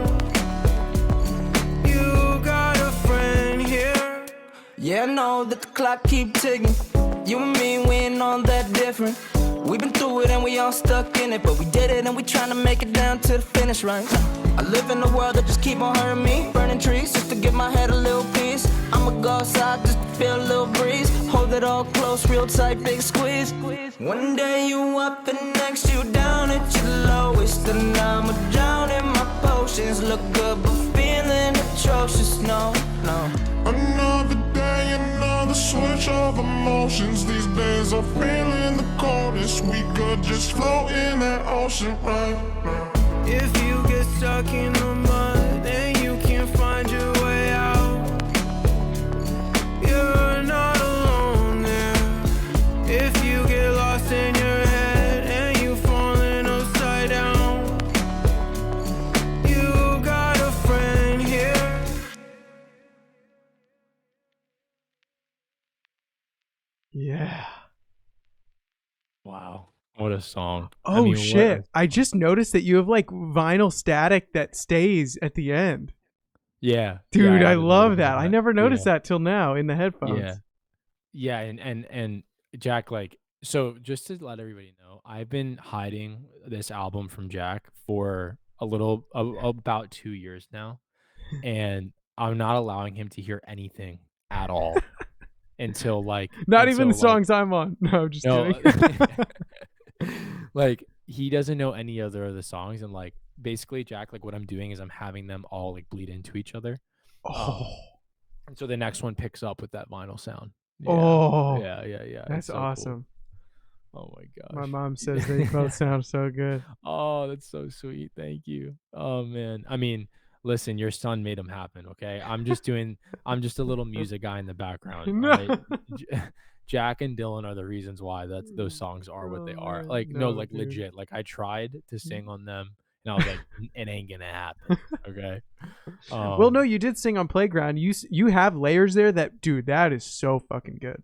Speaker 2: you got a friend here.
Speaker 6: Yeah, I know that the clock keep ticking. You and me, we ain't all that different. We've been through it and we all stuck in it, but we did it and we tryna make it down to the finish line. I live in a world that just keep on hurting me. Burning trees just to give my head a little peace. I'ma go outside just to feel a little breeze. Hold it all close, real tight, big squeeze. One day you up, the next you down at your lowest. And I'ma drown in my potions. Look good but feeling atrocious, no, no.
Speaker 7: Another day, another switch of emotions. These days I'm feeling the coldest. We could just float in that ocean right now.
Speaker 2: If you get stuck in the mud, then you can't find your way out. You're not alone there. If you get lost in your head and you falling upside down, you got a friend here.
Speaker 1: Yeah.
Speaker 3: Wow. What a song.
Speaker 1: Oh
Speaker 3: what
Speaker 1: shit.
Speaker 3: a-
Speaker 1: I just noticed that you have like vinyl static that stays at the end.
Speaker 3: Yeah.
Speaker 1: Dude,
Speaker 3: yeah,
Speaker 1: I
Speaker 3: added a little
Speaker 1: love
Speaker 3: bit of
Speaker 1: that. I never noticed
Speaker 3: Yeah.
Speaker 1: that till now in the headphones.
Speaker 3: Yeah. Yeah, and Jack, like, so just to let everybody know, I've been hiding this album from Jack for about 2 years now, and I'm not allowing him to hear anything at all until
Speaker 1: Not even the songs I'm on. No, I'm just
Speaker 3: no,
Speaker 1: kidding.
Speaker 3: like he doesn't know any other of the songs, and like basically Jack, like what I'm doing is I'm having them all like bleed into each other.
Speaker 1: Oh.
Speaker 3: And so the next one picks up with that vinyl sound. Yeah.
Speaker 1: Oh.
Speaker 3: Yeah.
Speaker 1: That's
Speaker 3: It's so
Speaker 1: awesome.
Speaker 3: Cool. Oh my gosh.
Speaker 1: My mom says they both sound so good.
Speaker 3: Oh, that's so sweet. Thank you. Oh man. I mean, listen, your son made them happen, okay? I'm just a little music guy in the background. All right. Jack and Dylan are the reasons why those songs are what they
Speaker 1: Oh,
Speaker 3: are.
Speaker 1: man.
Speaker 3: Like
Speaker 1: No,
Speaker 3: like
Speaker 1: dude.
Speaker 3: legit. Like I tried to sing on them and I was like, it ain't gonna happen. Okay.
Speaker 1: Well, no, you did sing on Playground. You have layers there that, dude, that is so fucking good.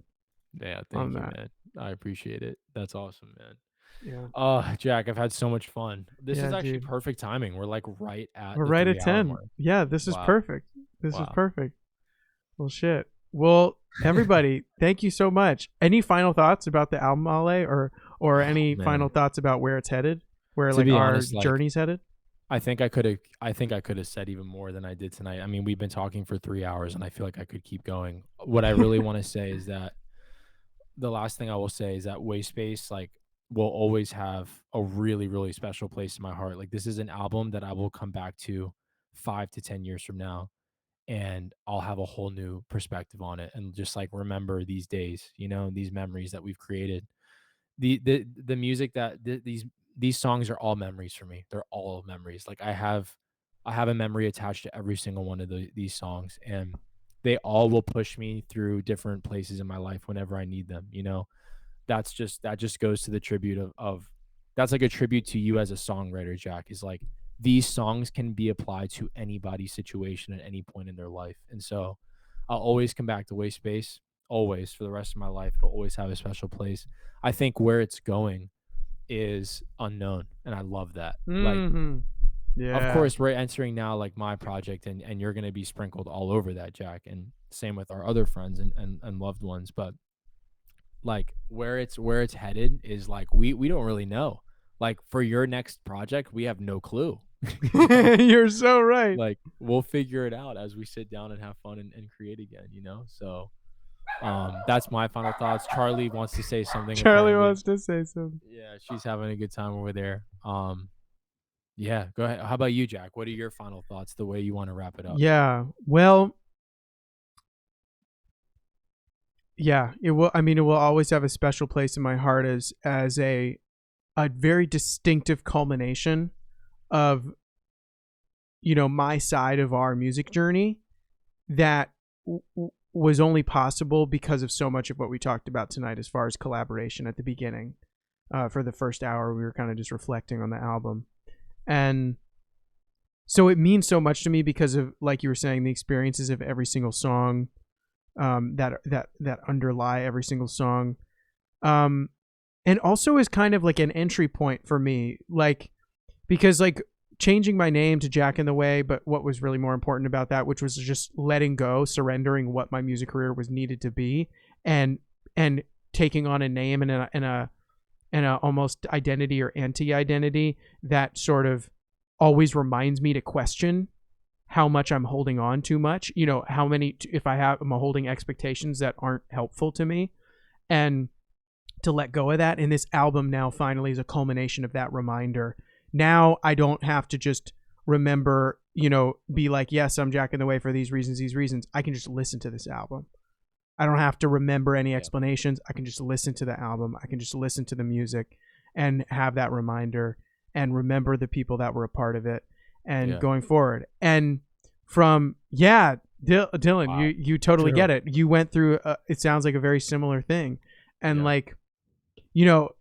Speaker 3: Yeah,
Speaker 1: on
Speaker 3: thank you,
Speaker 1: that.
Speaker 3: man. I appreciate it. That's awesome, man.
Speaker 1: Yeah.
Speaker 3: Jack, I've had so much fun. This
Speaker 1: Yeah,
Speaker 3: is actually
Speaker 1: dude.
Speaker 3: perfect timing. We're like right at
Speaker 1: We're
Speaker 3: the
Speaker 1: right at
Speaker 3: 3 hour
Speaker 1: 10.
Speaker 3: mark.
Speaker 1: Yeah, this is
Speaker 3: Wow.
Speaker 1: perfect. This is
Speaker 3: Wow.
Speaker 1: perfect. Well, shit. Well, everybody, thank you so much. Any final thoughts about the album, Ale, or any
Speaker 3: man.
Speaker 1: final thoughts about where it's headed? Where
Speaker 3: To
Speaker 1: like
Speaker 3: be
Speaker 1: our
Speaker 3: honest, like,
Speaker 1: journey's headed?
Speaker 3: I think I could have said even more than I did tonight. I mean, we've been talking for 3 hours and I feel like I could keep going. What I really want to say is that the last thing I will say is that Wayspace like will always have a really, really special place in my heart. Like this is an album that I will come back to 5 to 10 years from now and I'll have a whole new perspective on it and just like remember these days, these memories that we've created. The music that these songs are all memories for me. They're all memories. Like I have a memory attached to every single one of these songs, and they all will push me through different places in my life whenever I need them. That just goes to the tribute of that's like a tribute to you as a songwriter, Jack, is like these songs can be applied to anybody's situation at any point in their life. And so I'll always come back to Wayspace, always for the rest of my life. It'll always have a special place. I think where it's going is unknown, and I love that. Like,
Speaker 1: Mm-hmm.
Speaker 3: of
Speaker 1: Yeah.
Speaker 3: course, we're entering now like my project, and you're going to be sprinkled all over that, Jack. And same with our other friends and loved ones. But like where it's headed is like we don't really know. Like for your next project, we have no clue. You know?
Speaker 1: You're so right.
Speaker 3: Like we'll figure it out as we sit down and have fun and create again, so that's my final thoughts. Charlie wants to say something.
Speaker 1: Charlie
Speaker 3: Apparently.
Speaker 1: wants to say something.
Speaker 3: Yeah, she's having a good time over there. Yeah, go ahead. How about you, Jack? What are your final thoughts, the way you want to wrap it up?
Speaker 1: Yeah. Well, yeah, it will. I mean, it will always have a special place in my heart as a very distinctive culmination of my side of our music journey that was only possible because of so much of what we talked about tonight as far as collaboration at the beginning. For the first hour, we were kind of just reflecting on the album, and so it means so much to me because of, like you were saying, the experiences of every single song, that underlie every single song, and also is kind of like an entry point for me, like, because like changing my name to Jack in the Way, but what was really more important about that, which was just letting go, surrendering what my music career was needed to be, and taking on a name and a almost identity or anti-identity that sort of always reminds me to question how much I'm holding on too much, how many, if I'm holding expectations that aren't helpful to me, and to let go of that. And this album now finally is a culmination of that reminder. Now I don't have to just remember, be like, yes, I'm Jack in the Way for these reasons. I can just listen to this album. I don't have to remember any explanations. I can just listen to the album. I can just listen to the music and have that reminder and remember the people that were a part of it and going forward. And from, Dylan,
Speaker 3: Wow.
Speaker 1: you totally
Speaker 3: True.
Speaker 1: get it. You went through, it sounds like a very similar thing. And like,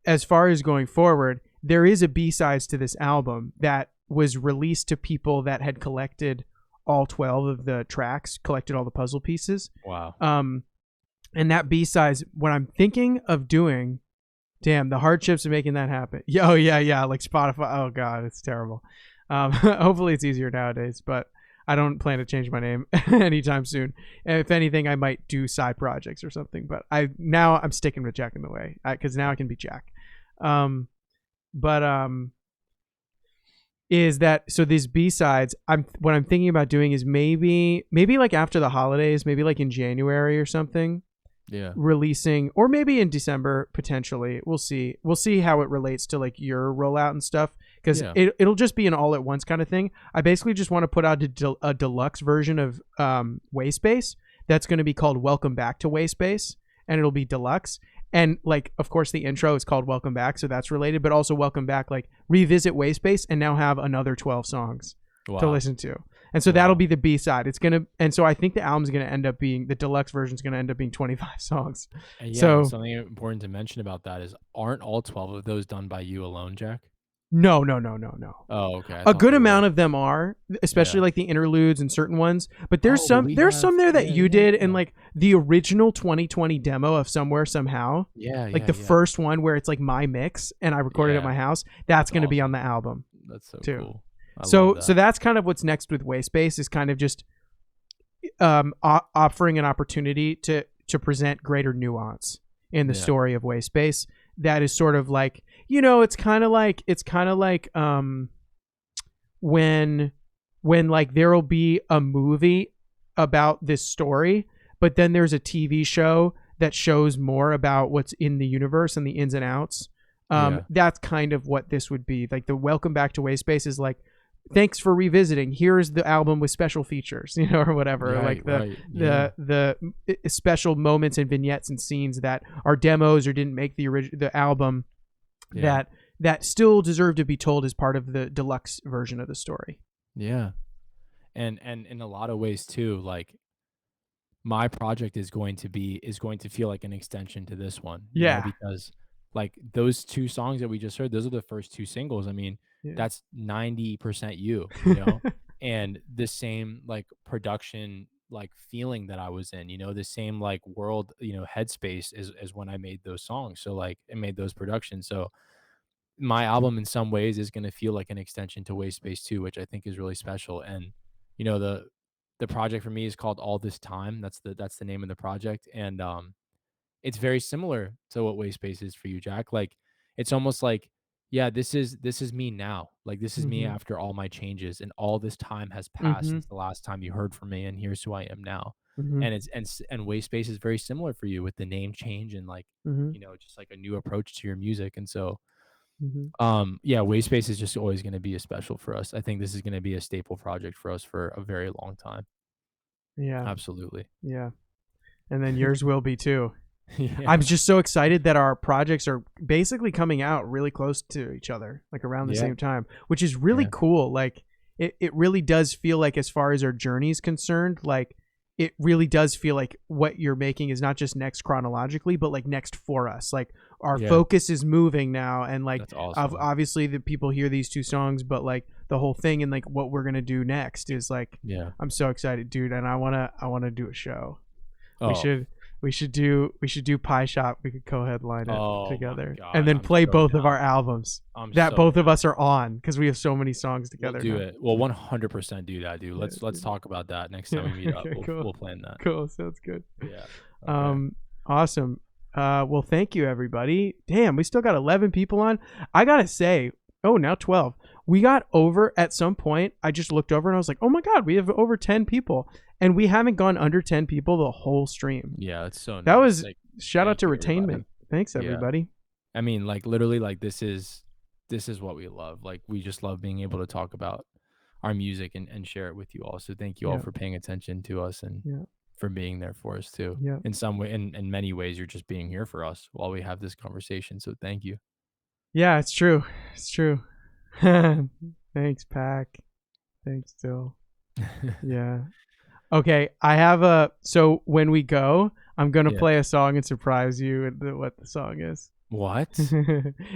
Speaker 1: as far as going forward, there is a B-sides to this album that was released to people that had collected all 12 of the tracks, collected all the puzzle pieces.
Speaker 3: Wow.
Speaker 1: And that B-sides, what I'm thinking of doing, damn, the hardships of making that happen. Yeah, like Spotify. Oh God, it's terrible. Hopefully it's easier nowadays, but I don't plan to change my name anytime soon. And if anything, I might do side projects or something, but I'm sticking with Jack in the Way, because now I can be Jack. Is that so? These B-sides, what I'm thinking about doing is maybe like after the holidays, maybe like in January or something.
Speaker 3: Yeah.
Speaker 1: Releasing, or maybe in December potentially. We'll see how it relates to like your rollout and stuff, because it'll just be an all at once kind of thing. I basically just want to put out a deluxe version of Wayspace that's going to be called Welcome Back to Wayspace, and it'll be deluxe. And like, of course, the intro is called Welcome Back, so that's related, but also Welcome Back, like revisit Wayspace and now have another 12 songs to listen to. And so that'll be the B-side. And so I think the album's going to end up being, the deluxe version's going to end up being 25 songs.
Speaker 3: And
Speaker 1: so
Speaker 3: something important to mention about that is, aren't all 12 of those done by you alone, Jack?
Speaker 1: No.
Speaker 3: Oh, okay.
Speaker 1: A good amount of them are, especially like the interludes and certain ones. But there's some there that you did, and like the original 2020 demo of Somewhere Somehow. Like the first one where it's like my mix and I recorded at my house. That's going to be on the album.
Speaker 3: That's so
Speaker 1: too.
Speaker 3: Cool.
Speaker 1: So that's kind of what's next with Wayspace, is kind of just offering an opportunity to present greater nuance in the story of Wayspace. That is sort of like, it's kind of like when like there'll be a movie about this story, but then there's a TV show that shows more about what's in the universe and the ins and outs. That's kind of what this would be. Like the Welcome Back to Wayspace is like, thanks for revisiting. Here's the album with special features, or whatever.
Speaker 3: Right,
Speaker 1: the special moments and vignettes and scenes that are demos or didn't make the album, that still deserve to be told as part of the deluxe version of the story.
Speaker 3: Yeah, and in a lot of ways too, like my project is going to feel like an extension to this one. Because like those two songs that we just heard, those are the first two singles. I mean,
Speaker 1: Yeah.
Speaker 3: that's 90% you know, and the same like production, like feeling that I was in, the same like world, headspace as when I made those songs. So like it made those productions. So my album in some ways is going to feel like an extension to Wayspace too, which I think is really special. And the project for me is called All This Time. That's the name of the project. And it's very similar to what Wayspace is for you, Jack. Like it's almost like, yeah, this is me now. Like this is me
Speaker 1: Mhm.
Speaker 3: after all my changes, and all this time has passed
Speaker 1: Mhm.
Speaker 3: since the last time you heard from me, and here's who I am now.
Speaker 1: Mhm.
Speaker 3: And and Wayspace is very similar for you with the name change and like,
Speaker 1: Mhm.
Speaker 3: just like a new approach to your music. And so
Speaker 1: Mhm.
Speaker 3: yeah, Wayspace is just always going to be a special for us. I think this is going to be a staple project for us for a very long time.
Speaker 1: Yeah.
Speaker 3: Absolutely.
Speaker 1: Yeah. And then yours will be too.
Speaker 3: Yeah.
Speaker 1: I'm just so excited that our projects are basically coming out really close to each other, like around the
Speaker 3: Yeah.
Speaker 1: same time, which is really
Speaker 3: Yeah.
Speaker 1: cool. Like it really does feel like, as far as our journey is concerned, like it really does feel like what you're making is not just next chronologically, but like next for us. Like our
Speaker 3: Yeah.
Speaker 1: focus is moving now, and like
Speaker 3: That's awesome.
Speaker 1: obviously the people hear these two songs, but like the whole thing and like what we're gonna do next is like,
Speaker 3: Yeah.
Speaker 1: I'm so excited, dude, and I wanna do a show.
Speaker 3: Oh.
Speaker 1: We should do Pie Shop. We could co-headline it
Speaker 3: Oh my
Speaker 1: together,
Speaker 3: God,
Speaker 1: and then
Speaker 3: I'm
Speaker 1: play
Speaker 3: so
Speaker 1: both of
Speaker 3: down.
Speaker 1: our albums
Speaker 3: I'm
Speaker 1: that
Speaker 3: so
Speaker 1: both of
Speaker 3: down.
Speaker 1: us are on, because we have so many songs
Speaker 3: We'll
Speaker 1: together
Speaker 3: do
Speaker 1: now.
Speaker 3: it. We'll 100% do that, dude.
Speaker 1: Yeah,
Speaker 3: Let's
Speaker 1: dude.
Speaker 3: talk about that next time we meet up.
Speaker 1: Okay, cool.
Speaker 3: We'll plan that.
Speaker 1: Cool, sounds good.
Speaker 3: Yeah. Okay.
Speaker 1: Awesome. Well, thank you, everybody. Damn, we still got 11 people on. I gotta say, now 12. We got over at some point. I just looked over and I was like, oh my God, we have over 10 people, and we haven't gone under 10 people the whole stream.
Speaker 3: Yeah, it's so nice.
Speaker 1: That was
Speaker 3: like,
Speaker 1: shout out
Speaker 3: thank
Speaker 1: to
Speaker 3: you, everybody.
Speaker 1: Retainment. Thanks,
Speaker 3: Yeah.
Speaker 1: everybody.
Speaker 3: I mean, like literally, like this is what we love. Like we just love being able to talk about our music and share it with you all. So thank you all
Speaker 1: Yeah.
Speaker 3: for paying attention to us and
Speaker 1: Yeah.
Speaker 3: for being there for us too.
Speaker 1: Yeah.
Speaker 3: In some way, in many ways, you're just being here for us while we have this conversation. So thank you.
Speaker 1: Yeah, it's true. It's true. Thanks, Pack. Thanks, Dill. Yeah. Okay, I have so when we go, I'm gonna
Speaker 3: Yeah.
Speaker 1: play a song and surprise you with what the song is.
Speaker 3: What?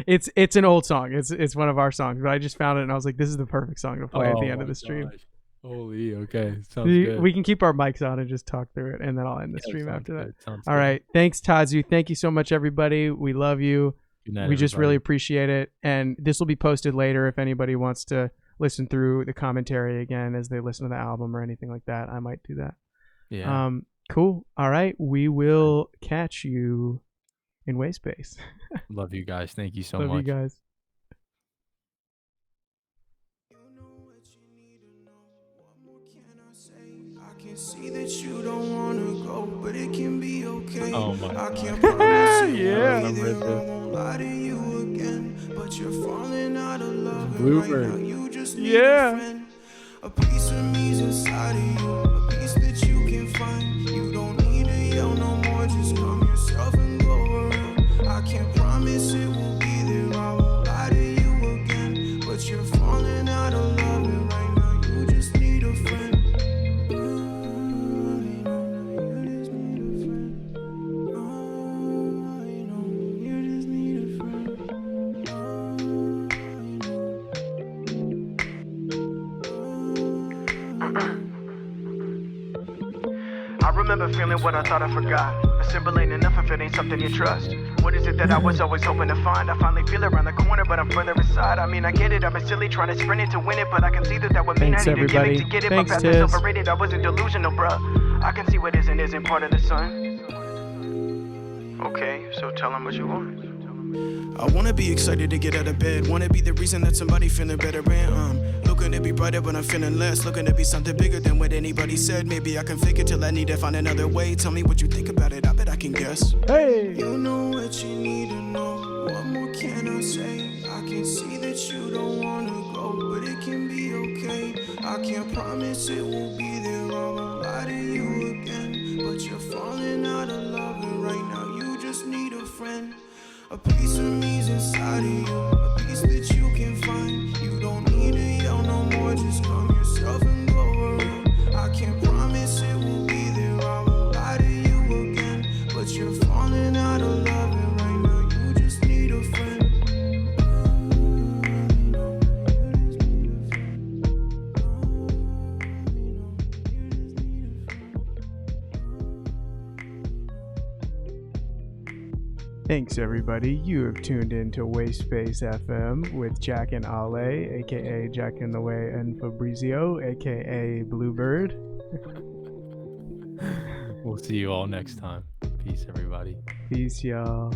Speaker 1: It's an old song. It's one of our songs, but I just found it and I was like, this is the perfect song to play at the end of
Speaker 3: my
Speaker 1: the stream.
Speaker 3: gosh. Holy, okay. Sounds good.
Speaker 1: We can keep our mics on and just talk through it, and then I'll end the
Speaker 3: Yeah,
Speaker 1: stream
Speaker 3: sounds
Speaker 1: after that.
Speaker 3: good. Sounds
Speaker 1: All
Speaker 3: good.
Speaker 1: right. Thanks, Tazu. Thank you so much, everybody. We love you.
Speaker 3: Good night,
Speaker 1: We just
Speaker 3: everybody.
Speaker 1: really appreciate it. And this will be posted later if anybody wants to listen through the commentary again as they listen to the album or anything like that. I might do that.
Speaker 3: Yeah.
Speaker 1: Cool. All right. We will catch you in Wayspace.
Speaker 3: Love you guys. Thank you so
Speaker 1: Love
Speaker 3: much.
Speaker 1: you guys.
Speaker 2: I can see that you don't wanna go, but it can be okay.
Speaker 3: Oh my
Speaker 2: I
Speaker 3: God.
Speaker 2: can't promise it
Speaker 1: Yeah.
Speaker 2: will be there.
Speaker 3: Remember
Speaker 2: I won't lie to you again, but you're falling out of love, and
Speaker 3: Bluebird.
Speaker 2: right now you just need
Speaker 1: Yeah.
Speaker 2: a friend. A piece of me's inside of you, a piece that you can find. You don't need to yell no more, just calm yourself and go around. I can't promise it will be there. I won't lie to you again, but you're falling out of love, and right now you just need a friend.
Speaker 8: I remember feeling what I thought I forgot. A symbol ain't enough if it ain't something you trust. What is it that I was always hoping to find? I finally feel it around the corner, but I'm further inside. I mean, I get it, I've been silly trying to sprint it to win it, but I can see that would mean
Speaker 1: Thanks,
Speaker 8: I need
Speaker 1: everybody.
Speaker 8: a gimmick to get it.
Speaker 1: Thanks,
Speaker 8: My path
Speaker 1: Tiz.
Speaker 8: is overrated, I wasn't delusional, bruh. I can see what is and isn't part of the sun. Okay, so tell them what you want.
Speaker 2: I wanna be excited to get out of bed. Wanna be the reason that somebody feeling better. And looking to be brighter, but I'm feeling less. Looking to be something bigger than what anybody said. Maybe I can fake it till I need to find another way. Tell me what you think about it. I bet I can guess.
Speaker 1: Hey.
Speaker 2: You know what you need to know. What more can I say? I can see that you don't wanna go, but it can be okay. I can't promise it will be there. I won't lie to you again, but you're falling out of love, and right now you just need a friend. A piece of me's inside of you, a piece that you can find. You don't need to yell no more, just calm yourself and go around. I can't promise it will be there. I won't lie to you again, but you're falling out of love, and right now you just need a
Speaker 1: Thanks, everybody. You have tuned in to Wayspace FM with Jack and Ale, aka Jack in the Way, and Fabrizio, aka Bluebird.
Speaker 3: We'll see you all next time. Peace, everybody.
Speaker 1: Peace, y'all.